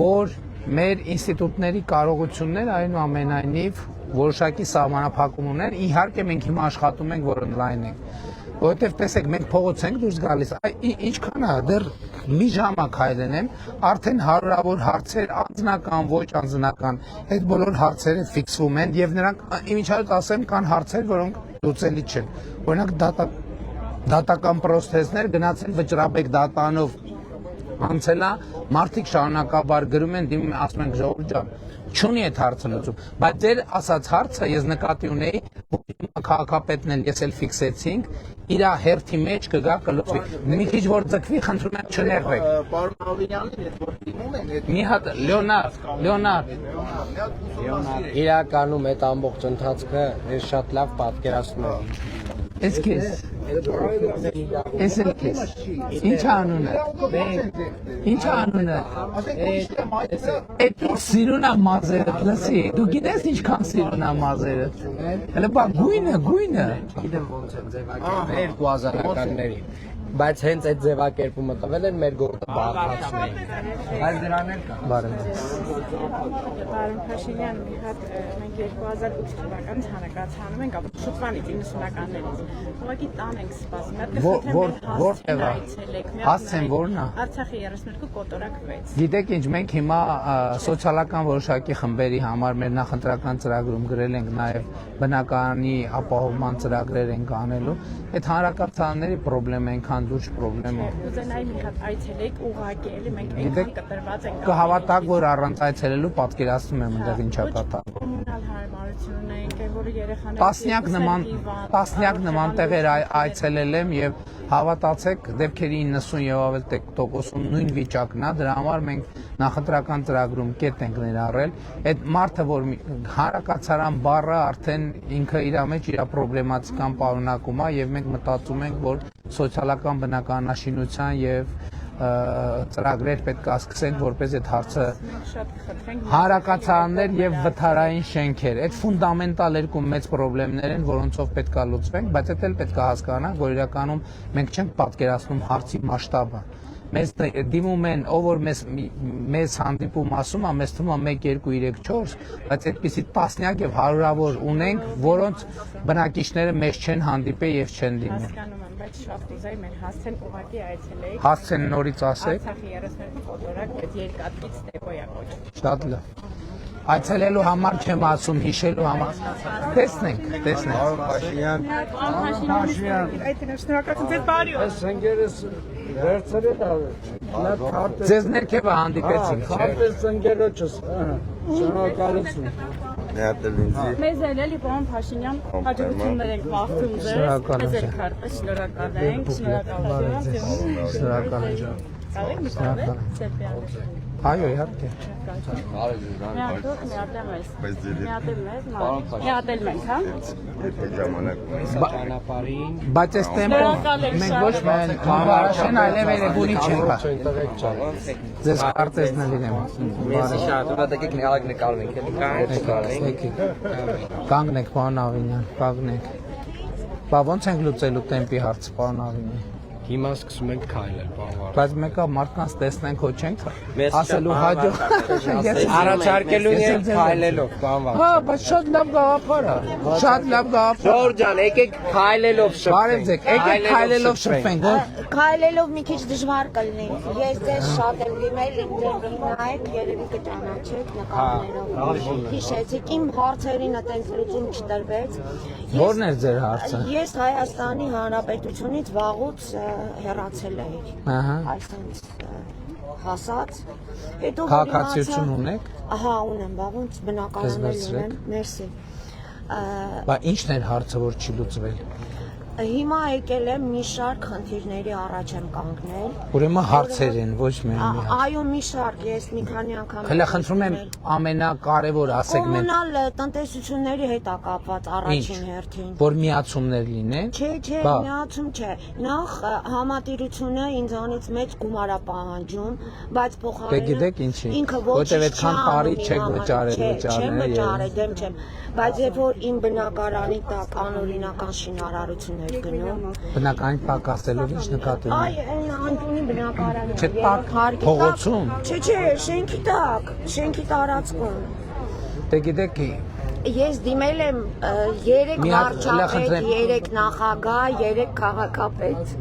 որ մեր ինստիտուտների կարողությունները այնուամենայնիվ որոշակի սահմանափակում ունեն, իհարկե մենք հիմա աշխատում ենք, որ ընդլայնենք, որովհետև տեսեք, մենք փողոց ենք դուրս գալիս, ինչքան է, դեռ մի ժամ է քայլեն եմ, արդեն հարյուրավոր հարցեր, անձնական, ոչ անձնական, այդ բոլոր հարցերը ֆիքսվում են եւ նրանք, իմիջիայլոց ասեմ, կան հարցեր, որոնք լուծելի չեն, օրինակ դատական պրոցեսներ գնացել վճռաբեկ դատանով անցելա, մարդիկ շարունակաբար գրում են, դիմում ասում են ժողովուրդ ջան, չունի այդ հարցը լուծում, բայց ձեր ասած հարցը ես նկատի ունեի, որ քաղաքապետն էլ ես էլ ֆիքսեցինք, իր հերթի մեջ կգա կլուծվի։ Մի քիչ որ ձգվի, խնդրում եմ չներվեք։ Պարոն Ավիյանին այդ որ դիմում են այդ Մի հատ Լեոնարդ Իրականում այդ ամբողջ ընթացքը ես շատ լավ պատկերացնում եմ։ Ես քեզ Ես էլ քեզ Ինչ անունը Ինչ անունը Այդ սիրունա մազերը լսի Դու գիտես ինչքան սիրունա մազերը Հələ բա գույնը Գիտեմ ոնց են ձևակերպել 2000-ականներին բայց հենց այդ ձևակերպումը տվել են մեր գործը բաղկացնում են։ Այս դրան էլ կա։ Բարև։ Պարոն Փաշինյան, մի հատ մենք 2008 թվականից հանրակացանում ենք, ապա շուտվանից 90-ականներից։ Ուղղակի տան ենք սպասում։ Որտեղ է։ Հասցեն որն է։ Արցախի 32 կոտորակ 6։ Գիտեք ինչ, մենք հիմա սոցիալական որոշակի խմբերի համար մեր նախընտրական ծրագրում գրել ենք նաև բնակարանի ապահովման ծրագրեր ենք անելու։ Այդ հանրակացարանների խնդրեմ այնքան լուրջ խնդրեմ է։ Ուզենայի մի հատ այցելեք ուղղակի, էլի մենք այնքան կտրված ենք։ Կհավատաք, որ առանց այցելելու պատկերացնում եմ այնտեղ ինչա կատարվում։ Կոմունալ հարմարություն ունենք, որը երեխաները տասնյակ նման տեղեր այցելել եմ եւ հավատացեք, դեպքերի 90 եւ ավել տոկոսում նույն վիճակն է, դրա համար մենք նախընտրական ծրագրում կետ ենք ներառել։ Այդ մարդը, որ հանրակացարան բառը արդեն ինքը իր մեջ իր պրոբլեմատիկան պարունակում է եւ մենք մտածում ենք, որ սոցիալական բնականաշինության եւ ծրագրեր պետք է սկսենք, որպես այդ հարցը հանրակացարաններ եւ վթարային շենքեր, այդ ֆունդամենտալ երկու մեծ խնդիրներ են, որոնցով պետք է լուծվենք, բայց դա էլ պետք է հասկանանք, որ իրականում մենք չենք պատկերացնում հարցի մասշտաբը։ Մեզ դիմում են, ով որ մեզ հանդիպում ասում է, մեզ թվում է 1, 2, 3, 4, բայց այդպիսի տասնյակ եւ հարյուրավոր ունենք, որոնց բնակիչները մեզ չեն հանդիպել եւ չեն դիմել։ Հասկանում եմ, բայց շատ կուզեի մեր հասցեն ուղղակի այցելեիք։ Հասցեն նորից ասեք։ Արցախի 32 կոտորակ, բայց երկաթից Տեբոյա կոչ։ Շատ լավ։ Այցելելու համար չեմ ասում, հիշելու համար։ Տեսնենք։ Պարոն Փաշինյան, այդ շնորհակալություն ձեզ բարի օր։ Այս ընկերս վերցրել է Ձեզ ներքևը հանդիպեցինք, չէ՞։ Քարտեզ ընկերոջս, շնորհակալություն։ Մեզ էլի պարոն Փաշինյան, հաջողություններ ենք մաղթում ձեզ։ Մեզ էլ քարտեզ շնորհակալ ենք, Այո, իհարկե։ Բայց այս տեմպով մենք ոչ միայն Արաշեն, այլև Երևանի չենք։ Ձեզ քարտեզն էլ իրեմ։ Կանգնեք, պարոն Ավինյան, կանգնեք։ Բա ո՞նց ենք լուծելու տեմպի հարցը, պարոն Ավինյան։ Հիմա սկսում ենք քայլել, բանվար։ Բայց մեկը մարդկանց տեսնենք հո չենք ասելու հաջող։ Առաջարկելու ենք քայլելով, բանվար։ Հա, բայց շատ լավ գաղափար է։ Շատ լավ գաղափար։ Ժորժ ջան, եկեք քայլելով շփվենք։ Բարև ձեկ, եկեք քայլելով շփվենք, ո՞ր։ Քայլելով մի քիչ դժվար կլինի։ Ես ձեզ շատ եմ դիմել, իմ դեպի նայեք, երևի կճանաչեք նկարներով։ Հիշեցիք, իմ հարցերին այդպես լուծում չտրվեց։ Ո՞րն էր ձեր հարցը։ Ես Հայաստանի Հանրապետությունից վաղուց հեռացել էի։ Այսինքն հասած։ Հետո Քաղաքացիություն ունեք։ Ահա, ունեմ, վաղուց բնակարաններ ունեմ։ Մերսի։ Բա ի՞նչն էր հարցը, որ չի լուծվել։ Հիմա եկել եմ մի շարք խնդիրների առաջ եմ կանգնել։ Ուրեմն հարցեր են, ոչ միայն մի հարց։ Այո, մի շարք, ես մի քանի անգամ։ Հələ խնդրում եմ ամենակարևոր ասեք մենք։ Կոմունալ տնտեսությունների հետ է կապված առաջին հերթին։ Որ միացումներ լինեն։ Չէ, միացում չէ։ Նախ համատիրությունը ինձանից մեծ գումար է պահանջում, բայց փոխարենը։ Դե գիտեք ինչի։ Որտեւ այդքան տարի չեք վճարել, դեմ չեմ։ Բայց երբ որ իմ բնակարանի տակ անօրինական շինարարություններ գնում։ Բնակարանի տակ ասելով ինչ նկատի ունի։ Այ Անտոնի բնակարանը։ Չէ, տակ փողոցում։ Չէ, շենքի տակ, շենքի տարածքում։ Դե գիտեք Ես դիմել եմ 3 վարչապետ, 3 նախագահ, 3 քաղաքապետ։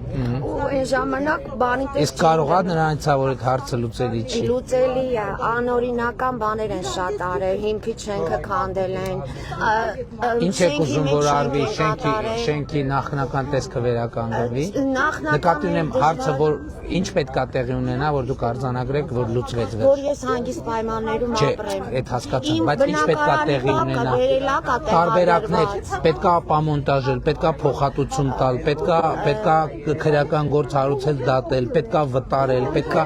Ու այն ժամանակ բանի տես։ Իսկ կարողա նրանից որ այդ հարցը լուծելի չի։ Լուծելի է, անօրինական բաներ են շատ արել, հիմքի շենքը քանդել են։ Ինչ եք ուզում որ արվի, շենքի նախնական տեսքը վերականգնվի։ Նկատի ունեմ հարցը, որ ինչ պետք է տեղի ունենա, որ դուք արձանագրեք, որ լուծվեց։ Որ ես հանգիստ պայմաններում ապրեմ։ Չէ, այդ հասկացա, բայց ինչ պետք է տեղի ունենա։ Տարբերակներ, պետքա ապամոնտաժել, պետքա փոխհատուցում տալ, պետքա քրեական գործ հարուցել դատել, պետքա վտարել, պետքա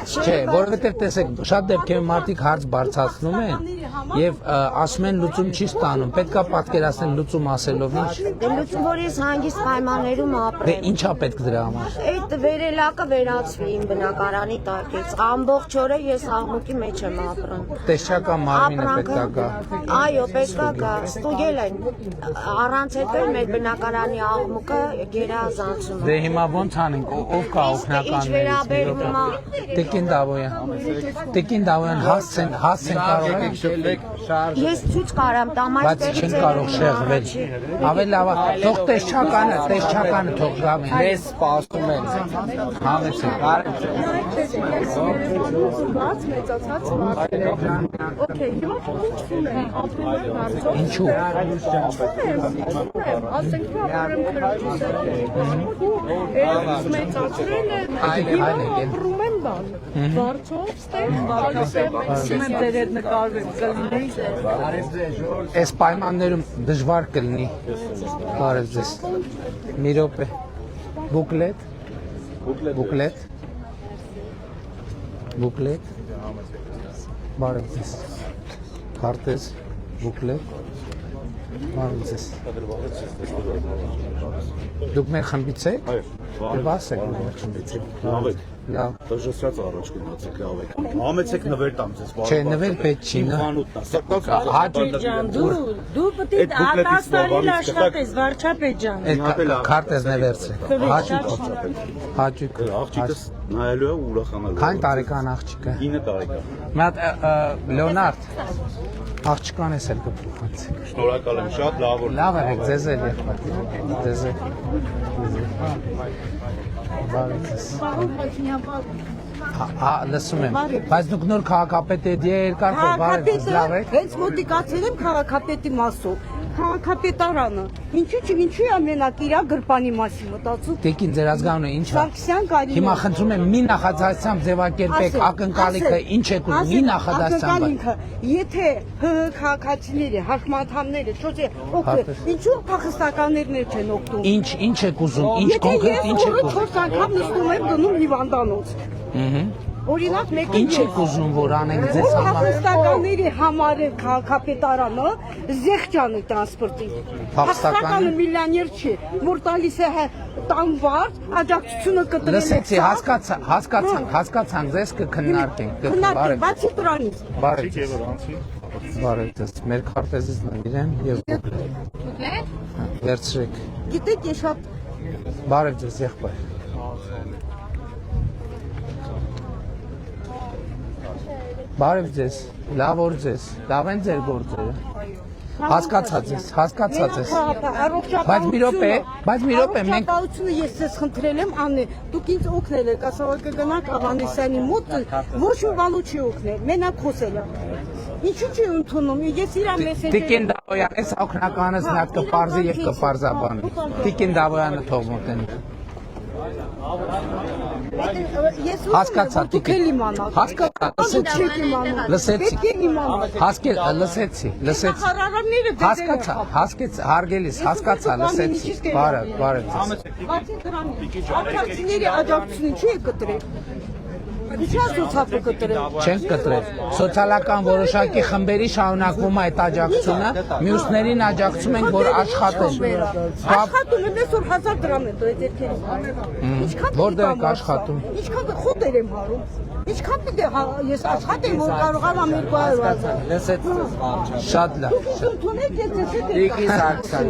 չէ, որովհետև տեսեք, շատ դեպքերում մարդիկ հարց բարձրացնում են եւ ասում են լուծում չի ստանում, պետքա պատկերացնել լուծում ասելով ինչ։ Դե լուծում որ ես հանգիստ պայմաններում ապրեմ։ Դե ինչա պետք դրա համար։ Այդ վերելակը վերացվի իմ բնակարանի տակից։ Ամբողջ օրը ես աղմուկի մեջ եմ ապրում։ Տեսչական մարմինը պետքա գա։ Այո, պետքա գա, ստուգել են։ Առանց հետո մեր բնակարանի աղմուկը գերազանցում է։ Դե հիմա ոնց անենք, ով կա օգնականներից։ Տիկին Դավոյան հասցեն կարող եք շփվեք շարժ։ Ես ցույց կարամ տամ այս բայց չեն կարող շեղվել։ Ավելի լավ է, թող տեսչականը թող գավեն։ Մեզ սպասում են։ Համեցեք, բարև։ Okay, հիմա փոխվում է ապրելու հարցով։ Ինչու։ Ասենք ապրեմ քրոջից մեծացրել է։ Հիմա ապրում եմ բան։ Վարչով ստեղ ասում եմ դեր հետ նկարվեմ կլինի։ Այս պայմաններում դժվար կլինի։ Բարև ձեզ։ Մի րոպե։ Բուկլետ։ Բարև ձեզ։ Քարտեզ, բուկլետ, բարև ձեզ։ Դուք մեր խմբից եք։ Այո։ Ասեք մեր խմբից եք։ Լավ եք։ Լավ։ Դժվար առաջ գնացեք, լավ եք։ Համեցեք նվեր տամ ձեզ։ Չէ, նվեր պետք չի։ Հաջիկ ջան, դու պետք է արտասարել աշխատես, վարչապետ ջան։ Քարտեզն է վերցրեք։ Հաջիկ։ Աղջիկս նայելու է ու ուրախանալու։ Քանի տարեկան աղջիկը։ 9 տարեկան։ Մի հատ Լեոնարդ աղջկան ես էլ կփոխանցեք։ Շնորհակալ եմ, շատ լավ որ։ Լավ եք, ձեզ էլ եղբայր։ Ձեզ էլ։ Բարև ձեզ։ Լսում եմ, բայց դուք նոր քաղաքապետ եք երկար բարև ձեզ, լավ եք։ Հենց մոտիկացել եմ քաղաքապետի մասով։ Քաղաքապետարանը։ Ինչու՞ է մենակ իր գրպանի մասին մտածում։ Տիկին ձեր ազգանունը ինչ է։ Սարգսյան Կարինե։ Հիմա խնդրում եմ մի նախադասությամբ ձևակերպեք ակնկալիքը ինչ է կուզում, մի նախադասությամբ։ Եթե ՀՀ քաղաքացիները, հաշմանդամները, ինչու փախստականներն չեն օգտվում։ Ինչ է կուզում, ինչ կոնկրետ ինչ է կուզում։ 4 անգամ նստում եմ գնում հիվանդանոց։ Օրինակ մեկը ինչ է կուզում որ անենք ձեզ համար։ Փախստականների համար է քաղաքապետարանը զեղչանի տրանսպորտի։ Փախստականը միլիոներ չի, որ տալիս է տանվար, աջակցությունը կտրել է։ Լսեցի, հասկացանք, ձեզ կքննարկենք։ Քննարկենք, բացի դրանից։ Բարև ձեզ, մեր քարտեզից նվիրեմ եւ վերցրեք։ Գիտեք, ես շատ Բարև ձեզ, եղբայր։ Բարև ձեզ, լավ օր ձեզ, լավ են ձեր գործերը։ Հասկացած ես։ Բայց մի րոպե, մենք առողջապահությունը ես ձեզ խնդրել եմ անե, դուք ինձ օգնել եք, ասա որ կգնանք Ավանեսյանի մոտ, ոչ մի բան չի օգնել, մենակ խոսել եմ։ Ինչու՞ չի ընդունում, ես իր մեսեջը Տիկին Դավոյան, այս օգնականս նա կպարզի եւ կպարզաբանի։ Տիկին Դավոյանը թող մոտեն։ Հասկացա, դուք էլ իմանաք։ Լսեցի։ Հասկացա, հարգելիս, հասկացա, լսեցի։ Բարև ձեզ։ Ակցիաների աջակցություն չի կտրել։ Ինչա սոցիալը կտրել։ Չենք կտրել։ Սոցիալական որոշակի խմբերի շարունակվում է այդ աջակցությունը, մյուսներին աջակցում ենք, որ աշխատեն։ Աշխատում եմ, այսօր 1000 դրամ է այդ երկերից։ Որտեղ եք աշխատում։ Ինչքան խոտեր եմ հարում։ Ինչքան պիտի ես աշխատեմ, որ կարողանամ 200 Լսեցի։ Շատ լավ։ Ընդունեք ես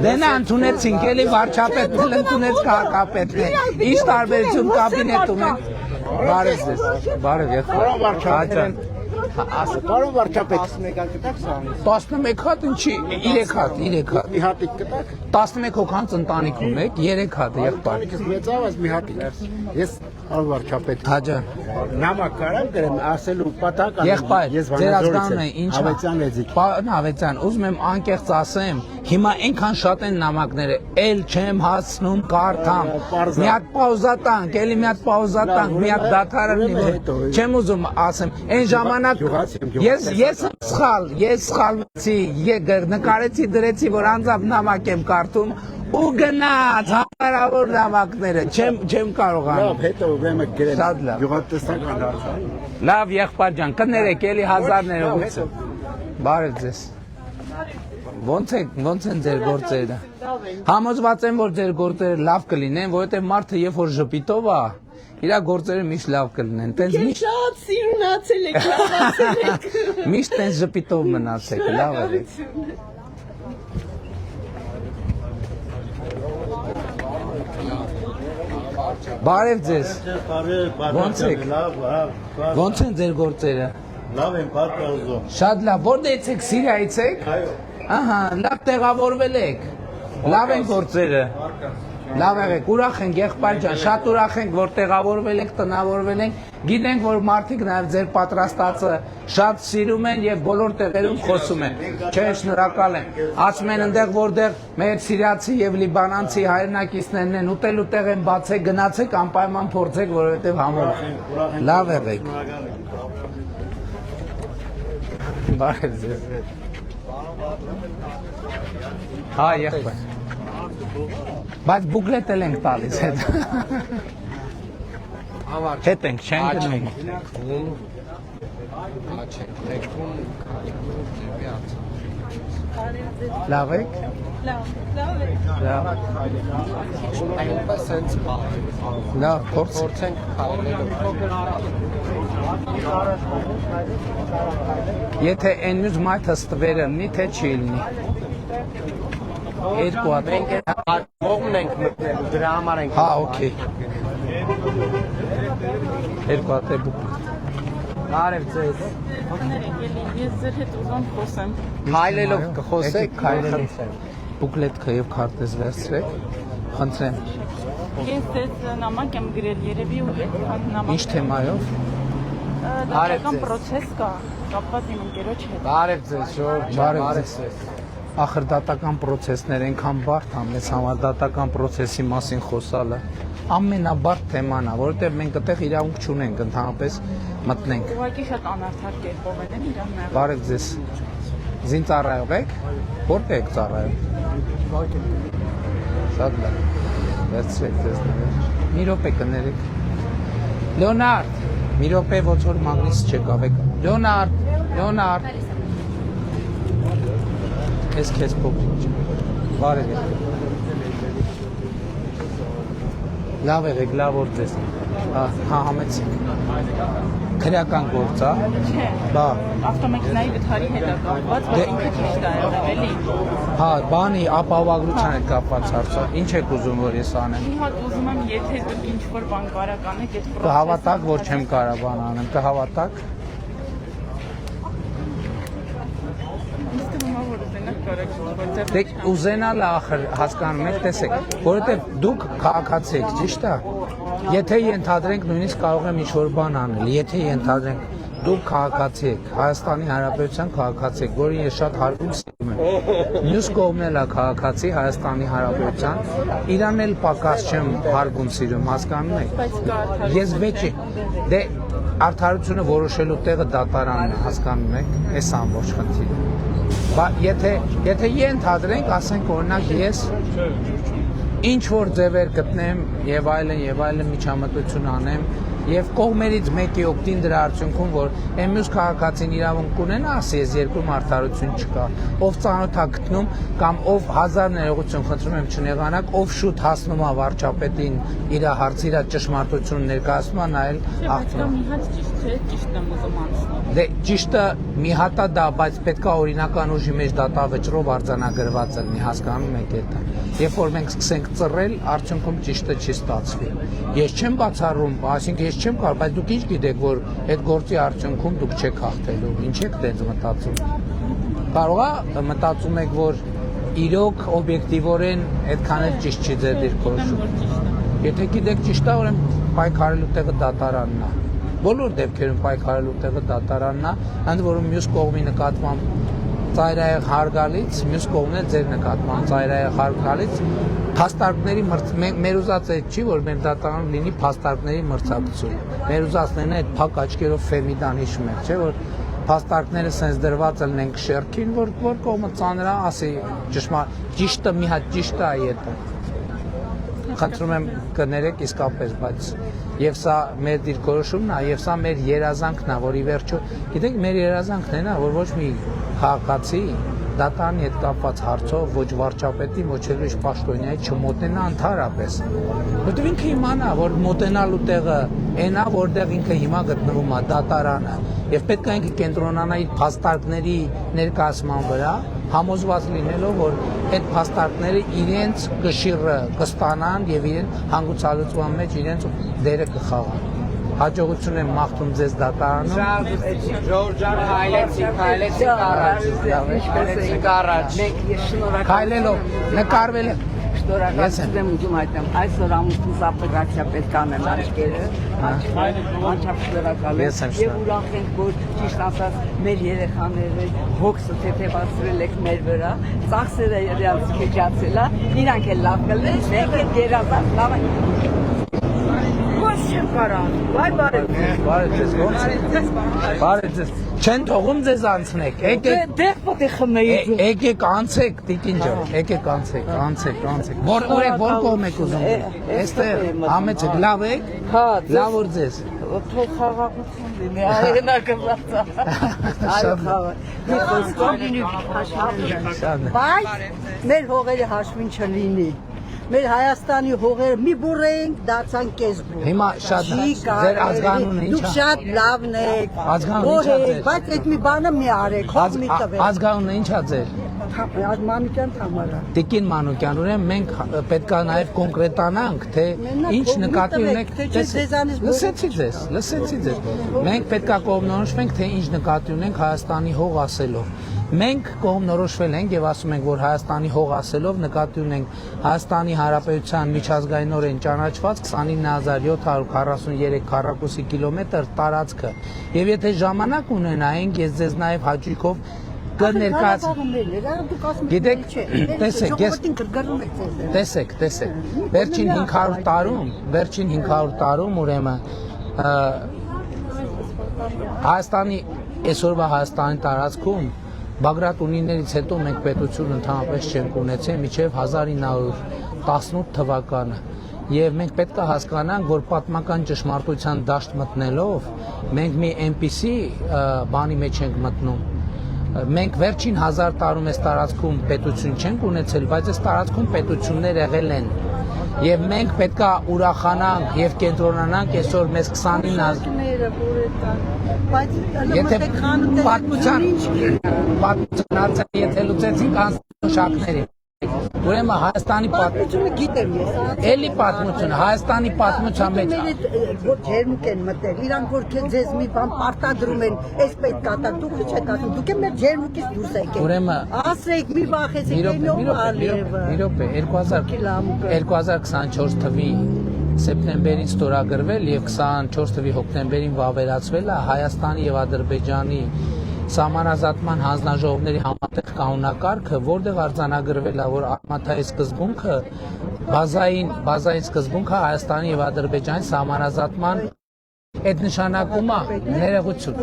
Դենա ընդունեցինք, էլի վարչապետն էլ ընդունեց քաղաքապետն էլ։ Ինչ տարբերություն կաբինետում է։ Բարև ձեզ, բարև եղբայր։ Պարոն վարչապետ, 11 կտակ սրանից։ 11 հատ ինչի, 3 հատ։ Մի հատիկ կտակ։ 11 հոգանց ընտանիքում եք, 3 հատ եղբայր։ Մեծավ, այս մի հատիկ։ Ես պարոն վարչապետ։ Հաջան։ Նամակ կարամ գրեմ, ասելու պատակ Եղբայր, ձեր ազգանունը ինչ է։ Ավետյան Էձիկ։ Պարոն Ավետյան, ուզում եմ անկեղծ ասեմ, հիմա այնքան շատ են նամակները, էլ չեմ հասնում կարդամ։ Մի հատ պաուզա տանք, էլի մի հատ պաուզա տանք, մի հատ դադարանի։ Չեմ ուզում ասեմ, այն ժամանակ ես սխալվեցի, նկարեցի, դրեցի, որ անձամբ նամակ եմ կարդում ու գնաց հնարավոր նամակները, չեմ կարողանում։ Լավ, հետո ուրեմն գրեմ գյուղատնտեսական հարցը։ Լավ, եղբայր ջան, կներեք էլի 1000 ներողություն։ Բարև ձեզ։ Ոնց են ձեր գործերը։ Համոզված եմ, որ ձեր գործերը լավ կլինեն, որովհետև մարդը երբ որ ժպիտով է, իր գործերը միշտ լավ կլինեն։ Ես շատ սիրունացել եք, լավացել եք։ Միշտ տենց ժպիտով մնացեք, լավ եք։ Բարև ձեզ։ Ոնց եք։ Ոնց են ձեր գործերը։ Լավ եմ, պատկերազում։ Շատ լավ, որտեղից եք, Սիրիայից եք։ Ահա, լավ տեղավորվել եք։ Լավ են գործերը։ Լավ եղեք, ուրախ ենք եղբայր ջան, շատ ուրախ ենք, որ տեղավորվել եք, տնավորվել ենք։ Գիտենք, որ մարդիկ նաև ձեր պատրաստածը շատ սիրում են եւ բոլոր տեղերում խոսում են։ Չէ, շնորհակալ եմ։ Ասում են այնտեղ, որտեղ մեր սիրիացի եւ լիբանանցի հայրենակիցներն են, ուտելու տեղ են բացեք, գնացեք, անպայման փորձեք, որովհետեւ համով։ Լավ եղեք։ Բարև ձեզ։ Հա, եղբայր։ Բայց բուկլետ էլ ենք տալիս հետ։ Հետ ենք, չենք գնում։ Լավ եք։ Լավ, փորձենք Եթե այն մյուս մայթը ստվերը լինի, թե չի լինի։ Երկու հատ։ Կողմն ենք մտնել, դրա համար ենք։ Հա, օքեյ։ Երկու հատ է բուկլետ։ Բարև ձեզ։ Ես ձեր հետ ուզում խոսեմ։ Քայլելով կխոսեք, քայլելով։ Բուկլետքը եւ քարտեզ վերցրեք։ Խնդրեմ։ Ես ձեզ նամակ եմ գրել, երևի ու այդքան նամակ։ Ինչ թեմայով։ Դատական պրոցես կա, կապված իմ ընկերոջ հետ։ Բարև ձեզ, Ժորժ, բարև ձեզ։ ախր դատական process-ներ այնքան բարդ ա, մեզ համար դատական process-ի մասին խոսալը ամենաբարդ թեման ա, որովհետև մենք այդտեղ իրավունք չունենք ընդհանրապես մտնենք։ Ուղղակի շատ անարդար կերպով են իրան նայում։ Բարև ձեզ։ Զին ծառայող եք։ Որտե՞ղ եք ծառայում։ Շատ լավ։ Վերցրեք ձեզ նվեր։ Մի րոպե կներեք։ Լեոնարդ, մի րոպե ոնց որ մագնիս չեկավ եք։ Լեոնարդ։ Ես քեզ փոքրինչ։ Բարև եք։ Լավ եղեք, լավ որ ձեզ։ Հա, համեցեք։ Քրեական գործ ա։ Չէ։ Բա։ Ավտոմեքենայի վթարի հետ ա կապված, բայց ինքը ճիշտ ա եղել, էլի։ Հա, բանի ապահովագրության հետ կապված հարցը։ Ինչ եք ուզում որ ես անեմ։ Մի հատ ուզում եմ, եթե դուք ինչ-որ բան կարող անեք, այդ Կհավատաք, որ չեմ կարող բան անեմ, կհավատաք։ Դե ուզենալը ախր հասկանում եք, տեսեք, որովհետև դուք քաղաքացի եք, ճիշտ է։ Եթե ենթադրենք նույնիսկ կարող եմ ինչ-որ բան անել, եթե ենթադրենք դուք քաղաքացի եք, Հայաստանի Հանրապետության քաղաքացի եք, որին ես շատ հարգում սիրում եմ։ Մյուս կողմն էլ է քաղաքացի Հայաստանի Հանրապետության, իրան էլ պակաս չեմ հարգում սիրում, հասկանում եք։ Ես վեճի, դե արդարությունը որոշելու տեղը դատարանն է, հասկանում եք, այս ամբողջ խնդիրը։ Եթե ենթադրենք, ասենք օրինակ ես ինչ որ ձևեր գտնեմ եւ այլն միջամտություն անեմ եւ կողմերից մեկի օգտին դրա արդյունքում որ այն մյուս քաղաքացին իրավունք ունենա, ասի ես երկրում արդարություն չկա, ով ծանոթ է գտնում կամ ով հազար ներողություն խնդրում եմ չնեղանաք, ով շուտ հասնում է վարչապետին իր հարցի իր ճշմարտությունը ներկայացնում է նայել աղբյուր։ Մի հատ ճիշտ չէ, ճիշտ եմ ուզում անցնել։ Դե ճիշտը մի հատ է դա, բայց պետքա օրինական ուժի մեջ դատավճռով արձանագրված լինի, հասկանում եք դա։ Երբ որ մենք սկսենք ծռել, արդյունքում ճիշտը չի ստացվի։ Ես չեմ բացառում, այսինքն ես չեմ կարող, բայց դուք ինչ գիտեք, որ այդ գործի արդյունքում դուք չեք հաղթելու, ինչ եք դենց մտածում։ Կարող է մտածում եք, որ իրոք օբյեկտիվորեն այդքան էլ ճիշտ չի ձեր դիրքորոշումը։ Եթե գիտեք ճիշտ է, ուրեմն պայքարելու տեղը դատարանն է։ Բոլոր դեպքերում պայքարելու տեղը դատարանն է, ընդ որում մյուս կողմի նկատմամբ ծայրահեղ հարգալից, մյուս կողմն էլ ձեր նկատմամբ ծայրահեղ հարգալից փաստարկների մեր ուզածը չի, որ մեր դատարանում լինի փաստարկների մրցակցություն։ Մեր ուզածներն այդ փակ աչքերով Ֆեմիդան հիշում եք, չէ՞ որ փաստարկները sense դրված լինեն շերքին, որ կողմը ծանր է, ասի ճիշտը մի հատ ճիշտ է այդ։ Խնդրում եմ կներեք իսկապես, բայց եւ սա մեր դիրքորոշումն է, եւ սա մեր երազանքն է, որ ի վերջո, գիտեք, մեր երազանքն է, որ ոչ մի քաղաքացի դատարանի հետ կապված հարցով ոչ վարչապետին, ոչ էլ պաշտոնյայի չմոտնա ընդհանրապես։ Որտեղ ինքը իմանա, որ մոտենալու տեղը այնա, որտեղ ինքը հիմա գտնվում է դատարանը, եւ պետք է ինքը կենտրոնանա իր փաստարկների ներկայացման վրա, համոզված լինելով, որ այդ փաստարկները իրենց կշիռը կստանան եւ իրեն հանգուցալուծման մեջ իրենց դերը կխաղան։ Հաջողություն եմ մաղթում ձեզ դատարանում։ Ժորժան հայլեցի առաջ։ Մենք ես շնորհակալ Հայլելով նկարվել եմ։ Շնորհակալ եմ ուզում այդեմ այսօր ամուսնուս ապելացիա պետք անել աչքերը։ Անչափ շնորհակալ եմ։ Եվ ուրախ ենք, որ ճիշտ ասած մեր երեխաները հոգսը թեթևացրել եք մեր վրա, ծախսերը իրենց քեջացել է, իրանք էլ լավ կլեն, մենք էլ երազանք լավ ենք։ Ոչ չեմ կարող։ Բարև ձեզ, ո՞նց եք։ Բարև ձեզ։ Չեն թողում ձեզ անցնեք։ Դեղ պետք է խմեի։ Եկեք անցեք, տիկին ջան, եկեք անցեք։ Որ կողմ եք ուզում։ Այստեղ համեցեք, լավ եք։ Հա, լավ որ ձեզ։ Թող խաղաղություն լինի, հայրենակը։ Այո, խաղաղ։ Բայց մեր հողերը հաշվին չլինի։ Մեր Հայաստանի հողերը մի բուրենք, դարձան կես բուր։ Հիմա շատ ձեր ազգանունը ի՞նչ է։ Դուք շատ լավն եք։ Ազգանունը ի՞նչ է ձեր։ Բայց այդ մի բանը մի արեք, հող մի տվեք։ Ազգանունը ի՞նչ է ձեր։ Մանուկյան Թամարա։ Տիկին Մանուկյան, ուրեմն մենք պետք է նաև կոնկրետանանք, թե ինչ նկատի ունենք։ Լսեցի ձեզ։ Մենք պետք է կողմնորոշվենք, թե ինչ նկատի ունենք Հայաստանի հող ասելով։ Մենք կողմնորոշվել ենք եւ ասում ենք, որ Հայաստանի հող ասելով նկատի ունենք Հայաստանի Հանրապետության միջազգայինորեն ճանաչված 29743 քառակուսի կիլոմետր տարածքը։ Եվ եթե ժամանակ ունենայինք, ես ձեզ նաեւ հաճույքով Գիտեք, տեսեք, վերջին 500 տարում ուրեմն Հայաստանի այսօրվա Հայաստանի տարածքում Բագրատ ունիներից հետո մենք պետություն ընդհանրապես չենք ունեցել մինչև 1918 թվականը եւ մենք պետք է հասկանանք, որ պատմական ճշմարտության դաշտ մտնելով մենք մի այնպիսի բանի մեջ ենք մտնում մենք վերջին 1000 տարում այս տարածքում պետություն չենք ունեցել, բայց այս տարածքում պետություններ եղել են եւ մենք պետք է ուրախանանք եւ կենտրոնանանք այսօր մեզ 29 պատմության եթե լուծեցինք անշակները ուրեմն Հայաստանի պատմությունը գիտեմ ես էլի պատմությունը Հայաստանի պատմության մեջ որ ջերմուկ են մտել իրանք որ ձեզ մի բան պարտադրում են այս պետք է տա դուք չեք ասում դուք մեր ջերմուկից դուրս եկեք ուրեմն ասեք մի վախեցեք մի րոպե 2024 թվի սեպտեմբերին ստորագրվել եւ 24 թվի հոկտեմբերին վավերացվել է Հայաստանի եւ Ադրբեջանի Սահմանազատման հանձնաժողովների համատեղ կանոնակարգը, որտեղ արձանագրվել է, որ արմատայի սկզբունքը բազային սկզբունքը Հայաստանի եւ Ադրբեջանի սահմանազատման այդ նշանակում է ներողություն։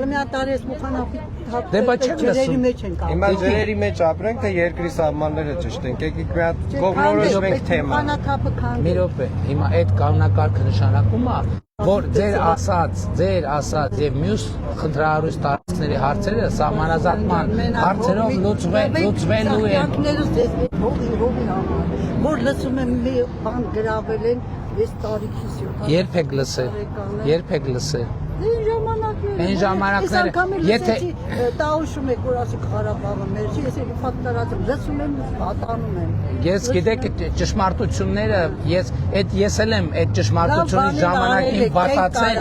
Դե բա չեմ լսում։ Հիմա ջրերի մեջ ապրենք, թե երկրի սահմանները ճշտենք, եկեք մի հատ կողմնորոշվենք թեման։ Մի րոպե, հիմա այդ կանոնակարգը նշանակում է, որ ձեր ասած եւ մյուս խնդրահարույց տարածքների հարցերը սահմանազատման հարցերով լուծվելու են։ Որ լսում եմ մի բան գրավել են, ես տարիքից 7 Երբեք լսել։ Այն ժամանակները եթե տաուշում եք որ ասի Ղարաբաղը մեր չի, ես էլի ֆակտորացում լսում եմ, պատանում եմ։ Ես գիտեք ճշմարտությունները, ես էլ եմ այդ ճշմարտությունից ժամանակին վատացել։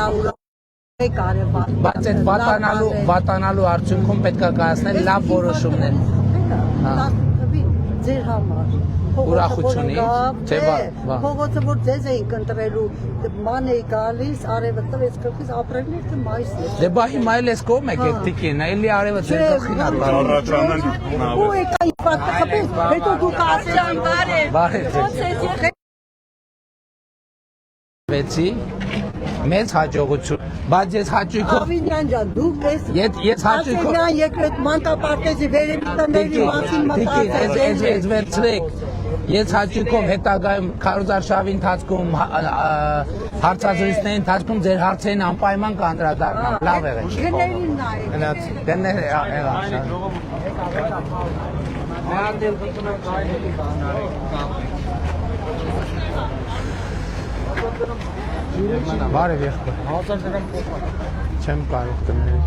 Բայց այդ վատանալու արդյունքում պետք է կայացնել լավ որոշումներ։ Ձեր համար ուրախությունից, թե փողոցը որ ձեզ էինք ընտրելու, ման էի գալիս, արևը տվեց գլխից, ապրելն էր թե մայիսն էր։ Դե բա հիմա էլ էս կողմ եք տիկին, էլի արևը ձեր գլխին է առաջանում։ Ու եկա իբրատ խփեց, հետո դուք ասեցիք բարև։ Վեցի մեծ հաջողություն, բայց ես հաճույքով Ավինյան ջան, դուք ես հաճույքով Ասենյան եկրետ մանկապարտեզի վերևի տների մասին ես վերցրեք ես հաճույքով հետագայում քարոզարշավի ընթացքում հարցազրույցների ընթացքում ձեր հարցերին անպայման կանդրադառնամ լավ եղեք գներին նայեք գներ Բարև եղբայր։ 1000 դրամ փոխանակ։ Չեմ կարող դնել։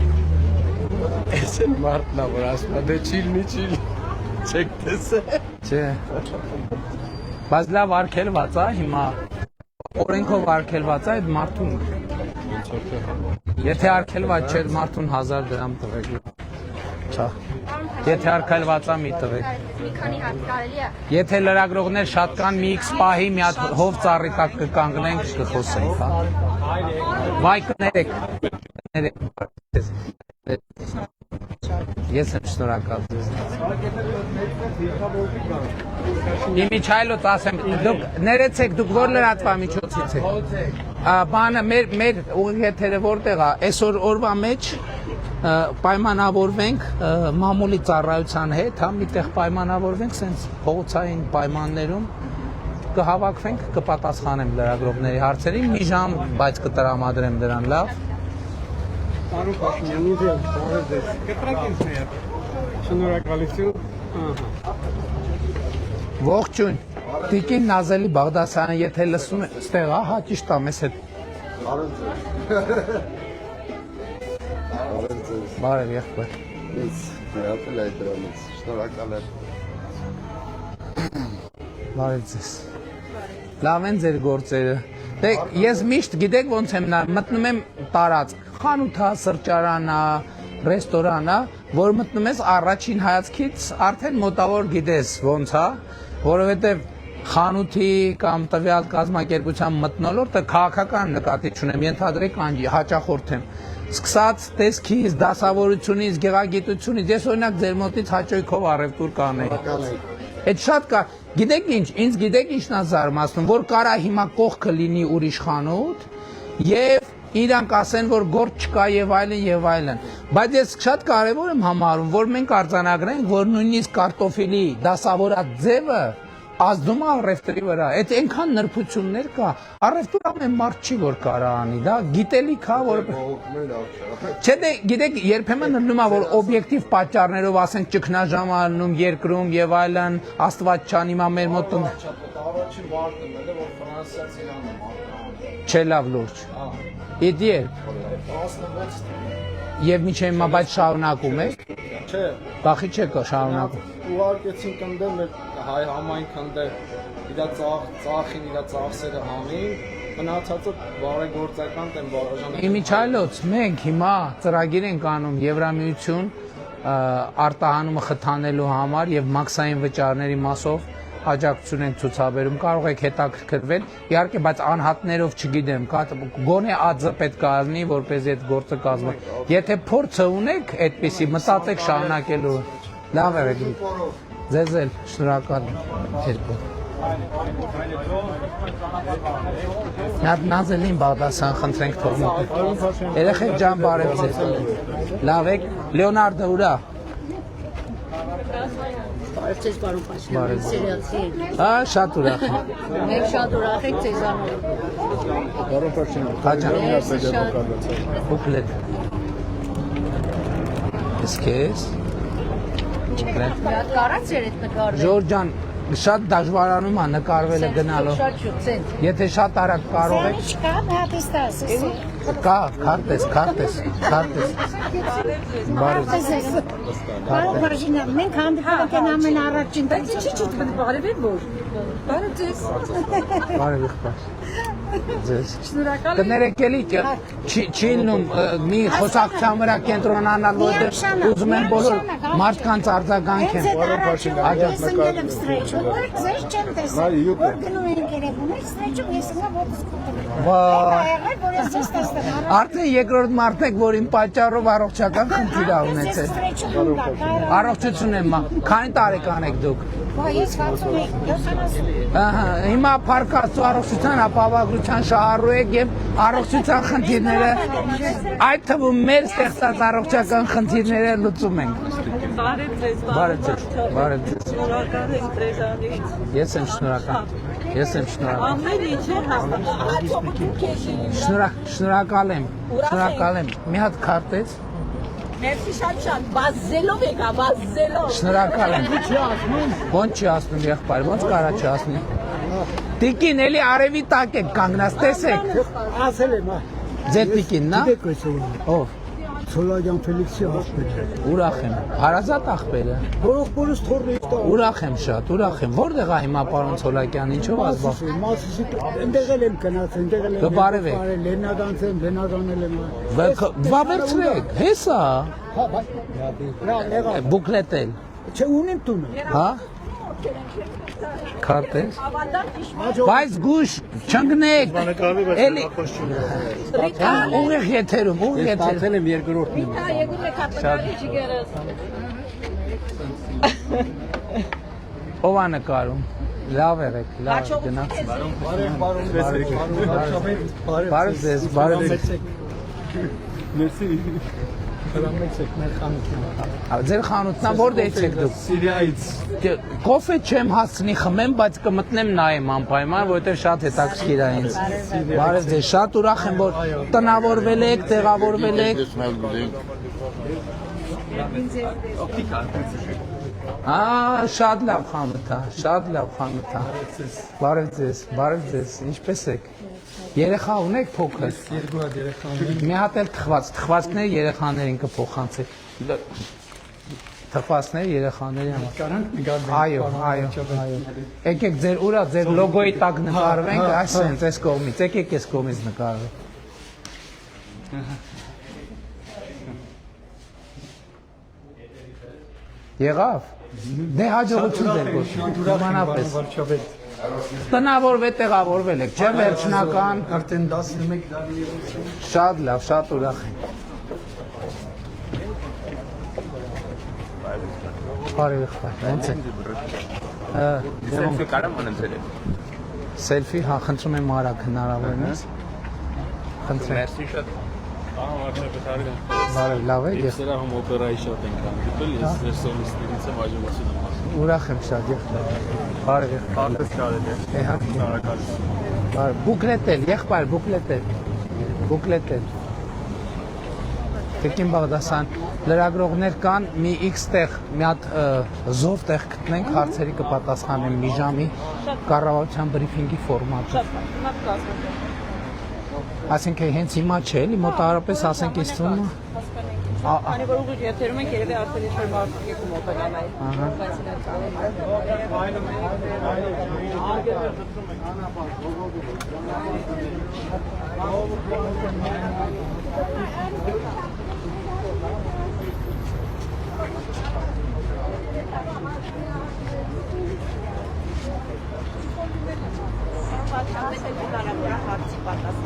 Էս է մարդն է, որ ասում է, դե չիլնի, չեք տեսել։ Չէ։ Բայց լավ արգելված է հիմա։ Օրենքով արգելված է այդ մարդուն։ Եթե արգելված չէ, մարդուն 1000 դրամ տվեք։ Չա։ Եթե արգելված է մի տվեք։ Մի քանի հատ կարելի է։ Եթե լրագրողներ շատ կան, մի X պահի մի հատ հով ծառի տակ կկանգնենք, կխոսենք, հա։ Վայ կներեք։ Ես եմ շնորհակալ ձեզ։ Իմիջայլոց ասեմ, դուք ներեցեք, դուք որ լրատվամիջոցից եք։ Բանը մեր ուղիղեթերը որտեղ է, այսօր օրվա մեջ պայմանավորվենք մամուլի ծառայության հետ, հա, միտեղ պայմանավորվենք սենց փողոցային պայմաններում կհավաքվենք, կպատասխանեմ լրագրողների հարցերին, մի ժամ, բայց կտրամադրեմ դրան, լավ։ Պարոն Փաշինյան, ուզում բարև ձեզ։ Կտրեք ինձ մի հատ։ Շնորհակալություն։ Ողջույն։ Տիկին Նազելի Բաղդասարյան, եթե լսում եք, ստեղ, հա, ճիշտ է, մեզ հետ։ Բարև եղբայր։ Ես հրապել այդ դրանից, շնորհակալ եմ։ Բարև ձեզ։ Լավ են ձեր գործերը։ Դե ես միշտ գիտեք ոնց եմ մտնում եմ տարածք, խանութա, սրճարանա, ռեստորանա, որ մտնում ես առաջին հայացքից արդեն մոտավոր գիտես ոնց է, որովհետև խանութի կամ տվյալ կազմակերպության մթնոլորտը քաղաքական նկատի չունեմ, ենթադրեք հաճախորդ եմ։ սկսած տեսքից, դասավորությունից, գեղագիտությունից, ես օրինակ ձեր մոտից հաճույքով առևտուր կանեի։ Այդ շատ կա, գիտեք ինչ, ինձ գիտեք ինչն է զարմացնում, որ կարա հիմա կողքը լինի ուրիշ խանութ եւ իրանք ասեն, որ գործ չկա եւ այլն, բայց ես շատ կարեւոր եմ համարում, որ մենք արձանագրենք, որ նույնիսկ կարտոֆիլի դասավորած ձևը ազդում է առևտրի վրա, այդ այնքան նրբություններ կա, առևտուր ամեն մարդ չի, որ կարա անի, դա գիտելիք է, որ չէ, դե գիտեք, երբեմն լինում է, որ օբյեկտիվ պատճառներով ասենք ճգնաժամ ալնում երկրում եւ այլն, Աստված չան հիմա մեր մոտ Առաջին վարտը մել է, որ ֆրանսիացի Իրանը մարտը չէ լավ լուրջ։ Իդ երբ։ 16 Եվ միջև հիմա բայց շարունակում եք։ Չէ։ Բախի չեք շարունակում։ Ուղարկեցին կնդել մեր հայ համայնքն դե իր ծախին, իր ծախսերը հանին, մնացածը բարեգործական տեն բարաժան։ Իմիջայլոց մենք հիմա ծրագիր ենք անում Եվրամիություն արտահանումը խթանելու համար եւ մաքսային վճարների մասով աջակցություն են ցուցաբերում, կարող եք հետաքրքրվել, իհարկե, բայց անհատներով չգիտեմ, գոնե ԱԾ պետք է լինի, որպեսզի այդ գործը կազմի։ Եթե փորձը ունեք, այդպեսի մտածեք շարունակելու։ Լավ է, ձեզ էլ շնորհակալ եմ։ Նад նազելին Բաղդասարյան խնդրենք թողնենք։ Երեխեք ջան, բարև ձեզ։ Լավ եք, Լեոնարդը ուրա։ Ձեզ բարում Պաշտպան, սերիալցի եք։ Շատ ուրախ եմ։ Մենք շատ ուրախ ենք ձեզանով։ Բարում Պաշտպան, Հաջան։ Բուկլետ։ Իսկես։ Շատ կարած էր այդ նկարը։ Ժորժ ջան, շատ դժվարանում է նկարվելը գնալով։ Եթե շատ արագ կարող եք։ Չկա, մի հատ էստա ասես։ Կա, քարտես։ Բարով Վարժինա, մենք հանդիպում ենք այն ամեն առաջին տեղ։ Չի բարև եք որ։ Բարև ձեզ։ Բարև եղբայր։ Ձեզ։ Շնորհակալ եմ։ Կներեք էլի չի լինում մի խոսակցության վրա կենտրոնանալ, որտեղ ուզում են բոլոր մարդկանց արձագանք են։ Ես ընկել եմ ստրեչում, որ ձեզ չեմ տեսել։ Որ գնում ենք երևում, ստրեչում ես ընկա ոտս կուտում։ Արդեն երկրորդ մարդն եք, որ իմ պատճառով առողջական խնդիր ա ունեցել։ Առողջություն եմ, քանի տարեկան եք դուք։ Ես 60 Ահա, հիմա փառքաստու առողջության ապահովագրության շահառու եք եւ առողջության խնդիրները, այդ թվում մեր ստեղծած առողջական խնդիրները լուծում ենք։ Բարև ձեզ, Բարև ձեզ։ շնորհակալ ենք ձեզանից։ Ես եմ շնորհակալ։ Ամեն ինչ է Շնորհակալ եմ։ Մի հատ քարտեզ։ Մերսի շատ, բազելով եկա, բազելով։ Շնորհակալ եմ։ Ոնց չի ասնում եղբայր, ոնց կարա չասնի։ Տիկին էլի արևի տակ եք կանգնած, տեսեք։ Ասել եմ, Ձեր տիկինն, նա։ գիտեք այս Ով։ Ցոլագյան Ֆելիքսի աղբերը։ Ուրախ եմ։ Հարազատ աղբերը։ Որոշ թորնի տա։ Ուրախ եմ շատ, ուրախ եմ։ Որտեղ է հիմա պարոն Ցոլակյան, ինչով ազբաղ։ Մասիսի, այնտեղ եմ գնացել, այնտեղ եմ։ Կբարևեք։ Լենադանցեմ, լենադանել եմ։ Վավերցրեք, հեսա։ Հա, բայց։ Բուկլետել։ Չէ, ունեմ տունը։ Հա։ Քարտեզ։ Բայց գուշ չընկնեք։ Էլի։ Ուղիղ եթերում, ուղիղ եթերում։ Ստացել եմ երկրորդն եմ։ Հա, եկում եք հատկարի ջիգերս։ Ով է նկարում։ Լավ եղեք, լավ գնաց։ Բարև ձեզ, բարև ձեզ։ Մերսի։ Հրամեցեք մեր խանութին։ Ձեր խանութն է որտեղից եք դուք։ Սիրիայից։ Կոֆե չեմ հասցնի խմեմ, բայց կմտնեմ նայեմ անպայման, որովհետև շատ հետաքրքիր է ինձ։ Բարև ձեզ, շատ ուրախ եմ, որ տնավորվել եք, տեղավորվել եք։ Շատ լավ խանութ է, շատ լավ խանութ է։ Բարև ձեզ, ինչպես եք։ Երեխա ունեք փոքր։ Երկու հատ երեխա ունեմ։ Մի հատ էլ թխվածքներ երեխաներին կփոխանցեք։ Թխվածքներ երեխաների համար։ Կարանք նկարվենք։ Այո։ Եկեք ձեր ուրա, ձեր լոգոյի տակ նկարվենք, այսպես այս կողմից, եկեք այս կողմից նկարվենք։ Եղավ։ Դե հաջողություն ձեր գործում։ Իմանապես։ Տնավորվել, տեղավորվել եք, չէ՞ վերջնական։ Արդեն 11 տարի։ Շատ լավ, շատ ուրախ եմ։ Բարի եղբայր, ո՞նց է։ Սելֆի կարամ անեմ ձեր հետ։ Սելֆի, հա, խնդրում եմ արագ հնարավորինս։ Խնդրեմ։ Մերսի շատ։ Ահա վարչապետ Արգան։ Բարի, լավ եք։ Ես դրա հում օպերայի շատ ենք հանդիպել, ես ձեր սոլիստներից եմ այժմացուն եմ ասում։ Ուրախ եմ շատ եղբայր։ Բարի եղբայր։ Հանդես կարելի է։ Բարի, բուկլետել, եղբայր, բուկլետել։ Բուկլետել։ Տիկին Բաղդասյան, լրագրողներ կան, մի X տեղ, մի հատ զով տեղ գտնենք, հարցերի կպատասխանեմ մի ժամի կառավարության բրիֆինգի ֆորմատով։ Այսինքն հենց հիմա չէ, էլի մոտավորապես ասենք ինձ թվում է։ Քանի որ ուղիղ եթերում ենք, երևի արդեն ինչ-որ մարդիկ եկում օպերանայի։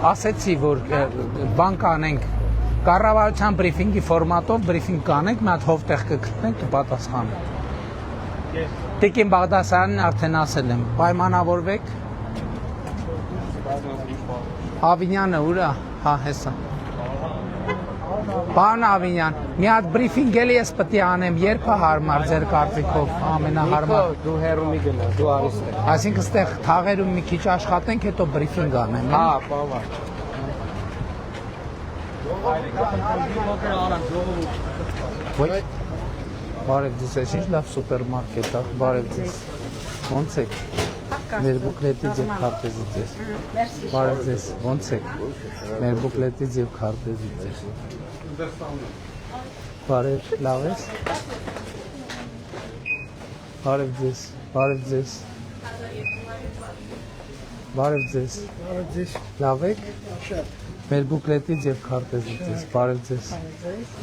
Ասեցի, որ բան կանենք, կառավարության բրիֆինգի ֆորմատով բրիֆինգ կանենք, մի հատ հով տեղ կգտնենք, կպատասխանենք։ Տիկին Բաղդասյանին արդեն ասել եմ, պայմանավորվեք։ Ավինյանը ուր է, հա, հեսա։ Պարոն Ավինյան, մի հատ բրիֆինգ էլի ես պետք է անեմ, երբ է հարմար ձեր կարծիքով, ամենահարմար։ Դու հեռու մի գնա, դու արիստեղ։ Այսինքն ստեղ թաղերում մի քիչ աշխատենք, հետո բրիֆինգ անեմ։ Հա, բավար։ Ոյ։ Բարև ձեզ, այս ինչ լավ սուպերմարկետ է, բարև ձեզ։ Ոնց եք։ Մեր բուկլետից եւ քարտեզից ձեզ։ Բարև ձեզ, ոնց եք։ Մեր բուկլետից եւ քարտեզից ձեզ։ Բարև, լավ ես։ Բարև ձեզ, բարև ձեզ։ Բարև ձեզ։ Բարև ձեզ։ Լավ եք։ Շատ։ Մեր բուկլետից եւ քարտեզից ձեզ, բարև ձեզ։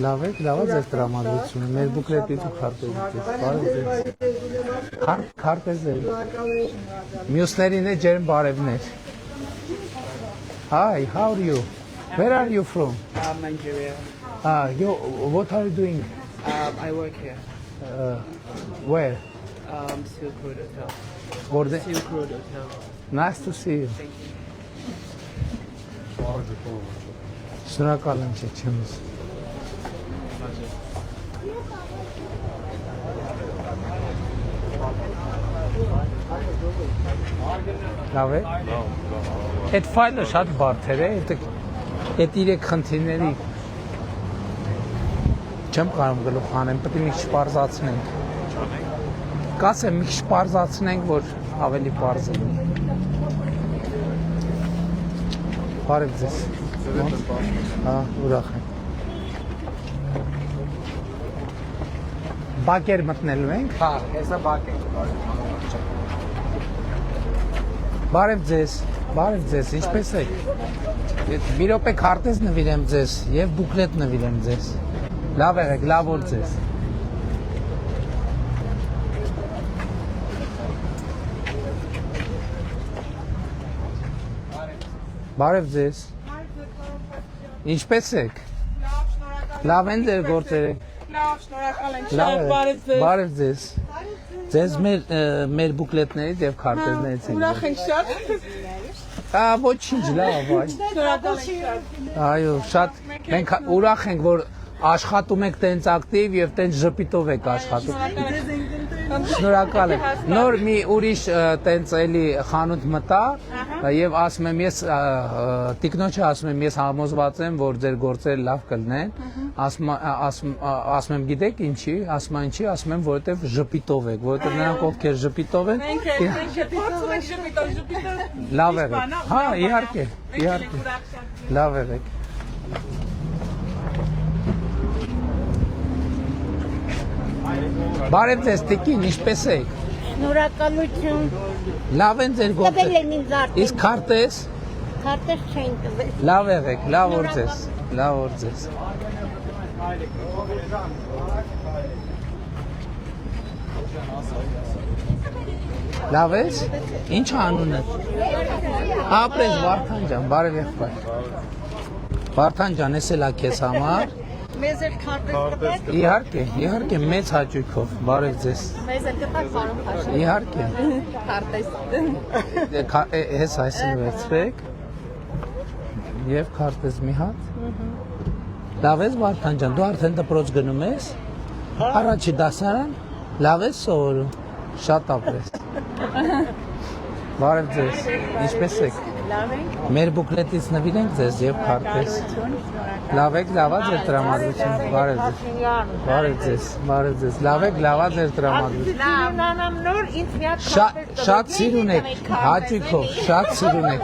Լավ եք, լավ է ձեր տրամադրությունը, մեր բուկլետից ու քարտեզից ձեզ, բարև ձեզ։ Քարտեզել։ Մյուսներին է ջերմ բարևներ։ Hi, how are you? Where are you from? Nigeria. What are you doing? I work here. Where? Silk Road Hotel. What the? Silk Road Hotel. Nice to see you. Thank you. Շնորհակալ եմ չեմ։ Լավ է։ Այդ ֆայլը շատ բարդ է, այդ 3 խնդիրների չեմ կարող գլուխ անեմ, պետք է մի քիչ պարզացնենք։ Կասեմ մի քիչ պարզացնենք, որ ավելի պարզ լինի։ Բարև ձեզ։ Հա, ուրախ եմ։ Բակեր մտնելու ենք։ Հա, հեսա բակ ենք։ Բարև ձեզ, ինչպես եք։ Մի րոպե քարտեզ նվիրեմ ձեզ եւ բուկլետ նվիրեմ ձեզ։ Լավ եղեք, լավ օր ձեզ։ Բարև ձեզ։ Ինչպես եք։ Լավ են ձեր գործերը։ Լավ, շնորհակալ ենք, շատ բարև ձեզ։ Բարև ձեզ։ Ձեզ մեր բուկլետներից եւ քարտեզներից ենք։ Ուրախ ենք շատ։ Ոչինչ, լավ, այ։ Շնորհակալ ենք շատ։ Այո, շատ մենք ուրախ ենք, որ աշխատում եք տենց ակտիվ եւ տենց ժպիտով եք աշխատում։ Շնորհակալ եմ։ Նոր մի ուրիշ տենց էլի խանութ մտա եւ ասում եմ ես տիկնոջը ասում եմ ես համոզված եմ, որ ձեր գործերը լավ կլինեն։ Ասում եմ գիտեք ինչի, ասում եմ ինչի, ասում եմ որովհետեւ ժպիտով եք, որովհետեւ նրանք ովքեր ժպիտով են։ Մենք ժպիտով։ Լավ եղեք։ Հա, իհարկե, իհարկե։ Լավ եղեք։ Բարև ձեզ, տիկին, ինչպես եք։ Շնորհակալություն։ Լավ են ձեր գործերը։ Տվել եմ ինձ արդեն։ Իսկ քարտեզ։ Քարտեզ չեն տվել։ Լավ եղեք, լավ օր ձեզ։ Լավ օր ձեզ։ Լավ ես։ Ինչ անունը։ Ապրես Վարդան ջան, բարև եղբայր։ Վարդան ջան, էս էլա քեզ համար։ Մեզ էլ քարտեզ Իհարկե, իհարկե մեծ հաճույքով, բարև ձեզ։ Մեզ էլ կտակ պարոն Փաշինյան։ Իհարկե։ Քարտեզ։ Հես այսինքն վերցրեք եւ քարտեզ մի հատ։ Լավ ես Վարդան ջան, դու արդեն դպրոց գնում ես։ Առաջի դասարան, լավ ես սովորում, շատ ապրես։ Բարև ձեզ, ինչպես եք։ Լավ ենք։ Մեր բուկլետից նվիրենք ձեզ եւ քարտեզ։ Լավ եք, լավա ձեր տրամադրություն, բարև ձեզ։ Բարև ձեզ, բարև ձեզ։ Լավ եք, լավա ձեր տրամադրություն։ Նանամ նոր ինձ մի հատ Շատ սիրուն եք, հաճույքով, շատ սիրուն եք։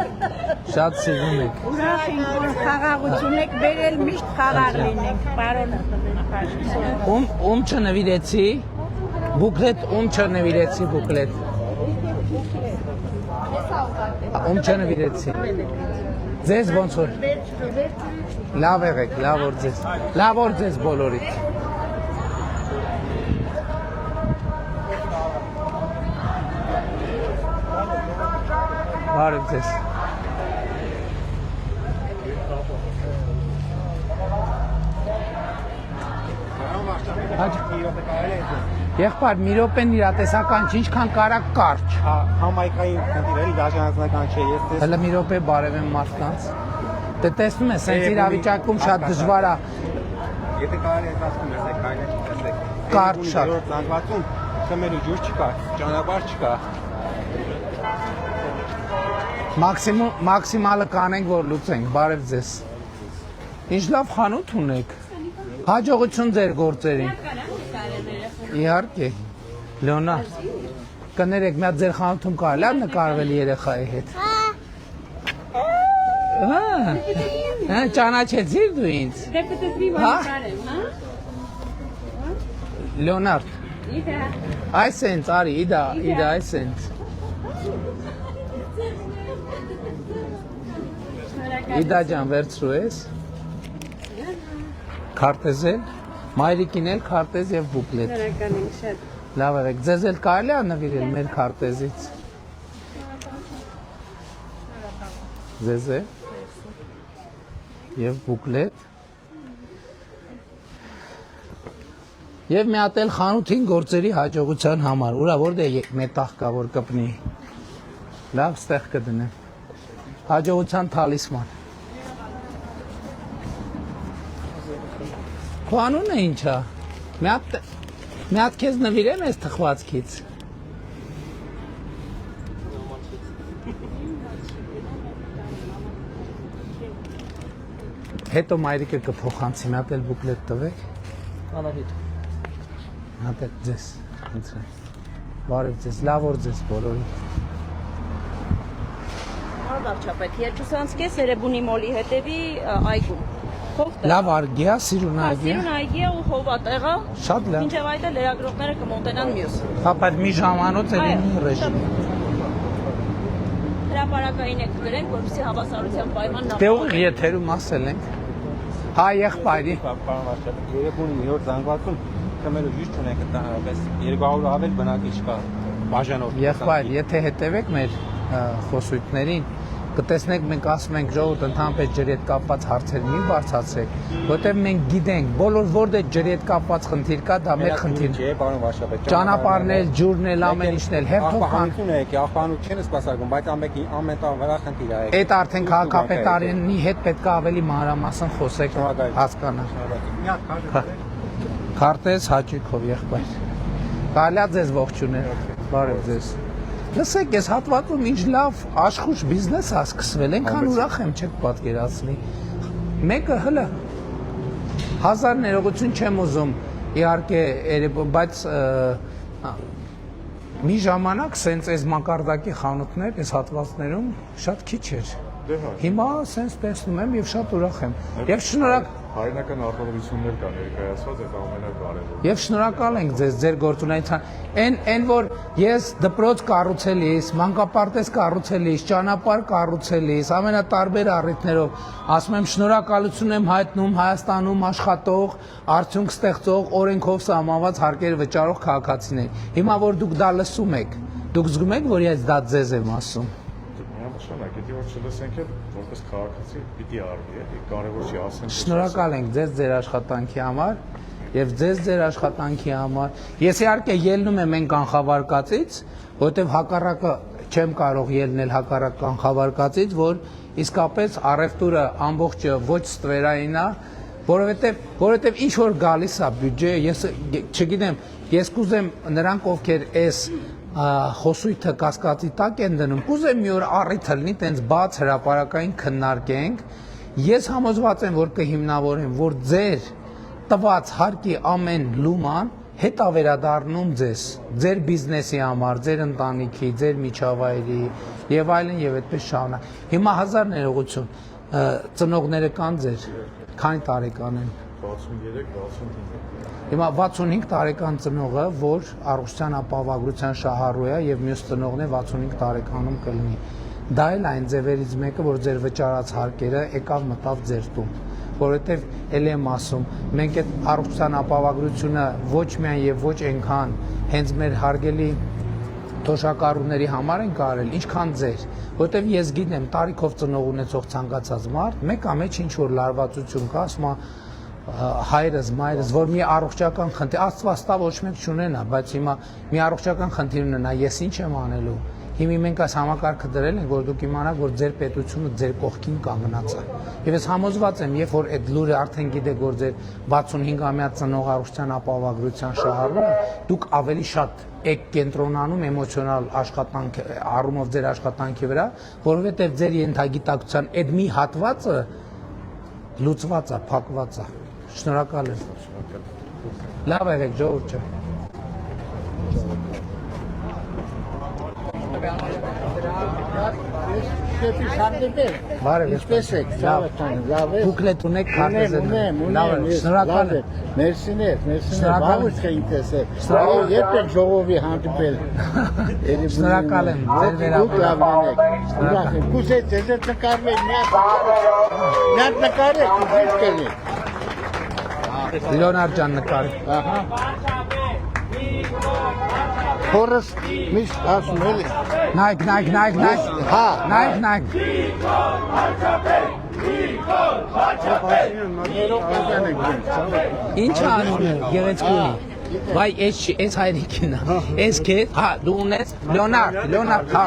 Շատ սիրուն եք։ Ուրախ ենք, որ խաղաղություն եք բերել, միշտ խաղաղ լինենք, պարոն Փաշինյան։ Ում չնվիրեցի։ Բուկլետ, ում չնվիրեցի բուկլետ։ Ում չնվիրեցի։ Ձեզ ոնց որ։ Լավ եղեք, լավ որ ձեզ բոլորիդ։ Բարև ձեզ։ Եղբայր, մի րոպեն իրատեսական չի, ինչքան կարակ կարճ։ Համայնքային խնդիրների դաշնացնական չէ, ես Հələ մի րոպե բարևեմ մարդկանց։ Դե տեսնում ես, հենց իրավիճակում շատ դժվար է։ Եթե կարելի է ասում ես, կարելի է տեսեք։ Կարճ շատ։ Զանգվածում խմելու ջուր չկա, ճանապարհ չկա։ Մաքսիմալը կանենք, որ լուծենք, բարև ձեզ։ Ինչ լավ խանութ ունեք։ Հաջողություն ձեր գործերին։ Իհարկե, Լեոնարդ, կներեք, մի հատ ձեր խանութում կարելի է նկարվել երեխայի հետ։ Ճանաչեցիր դու ինձ։ Դե պետք է վարարեմ, հա։ Լեոնարդ։ Իդա։ Այսենց, արի, իդա, այսենց։ Իդա ջան, վերցրու ես։ Քարտեզ էլ, մայրիկին էլ քարտեզ եւ բուկլետ։ Շնորհակալ ենք շատ։ Լավ եղեք, ձեզ էլ կարելի է նվիրել մեր քարտեզից։ Ձեզ է եւ բուկլետ։ Եվ մի հատ էլ խանութին գործերի հաջողության համար, ուրա որտե մետաղ կա որ կպնի։ Լավ ստեղ կդնեմ։ Հաջողության թալիսման։ Քո անունը ինչ է։ Մի հատ քեզ նվիրեմ այս թխվածքից։ Հետո մայրիկը կփոխանցի, մի հատ էլ բուկլետ տվեք։ Անահիտ։ Հատ էլ ձեզ, բարև ձեզ, լավ որ ձեզ բոլորին։ Արդարչապետ, երկուսանց Սերեբունի մոլի հետևի այգում։ Լավ արգիա, սիրուն այգիա։ Սիրուն այգիա ու հովատեղա։ Շատ լավ։ Մինչև այդ էլ լրագրողները կմոտենան մյուս։ Հա, բայց մի ժամանոց էլ ինի ռեժիմ։ Հրապարակային եք գրենք, որպեսզի հավասարության պայման Դե ուղիղ եթերում ասել ենք։ Հա, եղբայրի։ Պարոն Վարչապետ, երեկոյի մի օր զանգվածում խմելու ջուր չունենք, այդպես 200 ավել բնակիչ կա բաժանով։ Եղբայր, եթե հետևեք մեր խոսույթներին, կտեսնեք մենք ասում ենք ժողովուրդ ընդհանրապես ջրի հետ կապված հարցեր մի բարձրացրեք, որտեղ մենք գիտենք բոլոր որտեղ ջրի հետ կապված խնդիր կա, դա մեր խնդիրն է։ Պարոն Վարչապետ, ճանապարհն էլ, ջուրն էլ, ամեն ինչն էլ, հերթով ախպանություն եք, ախպանություն չեն սպասարկում, բայց ամեն տան վրա խնդիր է։ Այդ արդեն քաղաքապետարանի հետ պետք է ավելի մանրամասն խոսեք, հասկանալ։ Քարտեզ հաճույքով եղբայր։ Կարելի է ձեզ ողջունել։ Բարև ձեզ։ Լսեք, ես հատվածում ինչ լավ աշխուժ բիզնես է սկսվել, այնքան ուրախ եմ, չեք պատկերացնի։ Մեկը հլը 1000 ներողություն չեմ ուզում, իհարկե, բայց մի ժամանակ սենց այս մակարդակի խանութներ, այս հատվածներում շատ քիչ էր։ Հիմա սենց տեսնում եմ եւ շատ ուրախ եմ։ Եվ շնորհակալ հայրենական արտադրություններ կա ներկայացված, այդ ամենակարևորը։ Եվ շնորհակալ ենք ձեզ ձեր գործունեության։ Այն որ ես դպրոց կառուցելիս, մանկապարտեզ կառուցելիս, ճանապարհ կառուցելիս, ամենատարբեր առիթներով ասում եմ շնորհակալություն եմ հայտնում Հայաստանում աշխատող, արդյունք ստեղծող, օրենքով սահմանված հարկեր վճարող քաղաքացիներին։ Հիմա որ դուք դա լսում եք, դուք զգում եք, որ ես դա ձեզ եմ ասում։ նշանակի, որ չլսենք էլ որպես քաղաքացի պիտի արվի, էլի, կարևոր չի ասենք։ Շնորհակալ ենք ձեզ ձեր աշխատանքի համար եւ ձեզ ձեր աշխատանքի համար։ Ես իհարկե ելնում եմ այն կանխավարկածից, որովհետեւ հակառակը չեմ կարող ելնել հակառակ կանխավարկածից, որ իսկապես առևտուրը ամբողջը ոչ ստվերային է, որովհետեւ ինչ որ գալիս է բյուջե, ես չգիտեմ, ես կուզեմ նրանք ովքեր այս խոսույթը կասկածի տակ են դնում, կուզեմ մի օր առիթ լինի, տենց բաց հրապարակային քննարկենք։ Ես համոզված եմ, որ կհիմնավորեմ, որ ձեր տված հարկի ամեն լուման հետ ավերադառնում ձեզ, ձեր բիզնեսի համար, ձեր ընտանիքի, ձեր միջավայրի եւ այլն եւ այդպես շարունակ։ Հիմա հազար ներողություն, ծնողները կան ձեր, քանի տարեկան են։ 63-65։ Հիմա 65 տարեկան ծնողը, որ առողջության ապահովագրության շահառու է եւ մյուս ծնողն է 65 տարեկանում կլինի։ Դա էլ այն ձևերից մեկը, որ ձեր վճարած հարկերը եկավ մտավ ձեր տուն, որովհետեւ ել եմ ասում, մենք այդ առողջության ապահովագրությունը ոչ միայն եւ ոչ այնքան հենց մեր հարգելի թոշակառուների համար են կարել, ինչքան ձեր, որովհետեւ ես գիտեմ տարիքով ծնող ունեցող ցանկացած մարդ, մեկ ամեջ ինչ որ լարվածություն կա, ասում հայրս, մայրս, որ մի առողջական խնդիր, Աստված տա ոչ մեկ չունենա, բայց հիմա մի առողջական խնդիր ունենա, ես ինչ եմ անելու։ Հիմա մենք այս համակարգը դրել ենք, որ դուք իմանաք, որ ձեր պետությունը ձեր կողքին կանգնած է։ Եվ ես համոզված եմ, երբ որ այդ լուրը արդեն գիտեք, որ ձեր 65-ամյա ծնող առողջության ապահովագրության շահառուն է, դուք ավելի շատ եք կենտրոնանում էմոցիոնալ աշխատանք առումով ձեր աշխատանքի վրա, որովհետև ձեր ենթագիտակցության այդ մի հատվածը լուծված է, փակված է։ Շնորհակալ եմ։ Լավ եղեք, ժողովուրդ։ Շեփի շարժել։ Բարև։ Ինչպես եք։ Լավ է։ Բուկլետ ունեք, քարտեզ ունեք։ Լավ է։ Շնորհակալ եմ։ Մերսիներ, բավուց կինտես է։ Երբ եք ժողովի հանդիպել։ Շնորհակալ եմ ձեր վերաբերյալ։ Ուրախ եմ։ Կուզեք ձեզ նկարվել մի հատ նկարեք, ուզեք կենի։ Լեոնարդ ջան նկար։ Ահա։ Խորս միշտ ասում էլի։ Նայք։ Հա, նայք։ Ինչ անում եք, գեղեցկունի։ Վայ, այս հայրիկին է։ Այս քեզ, հա, դու ունես Լեոնարդ, հա։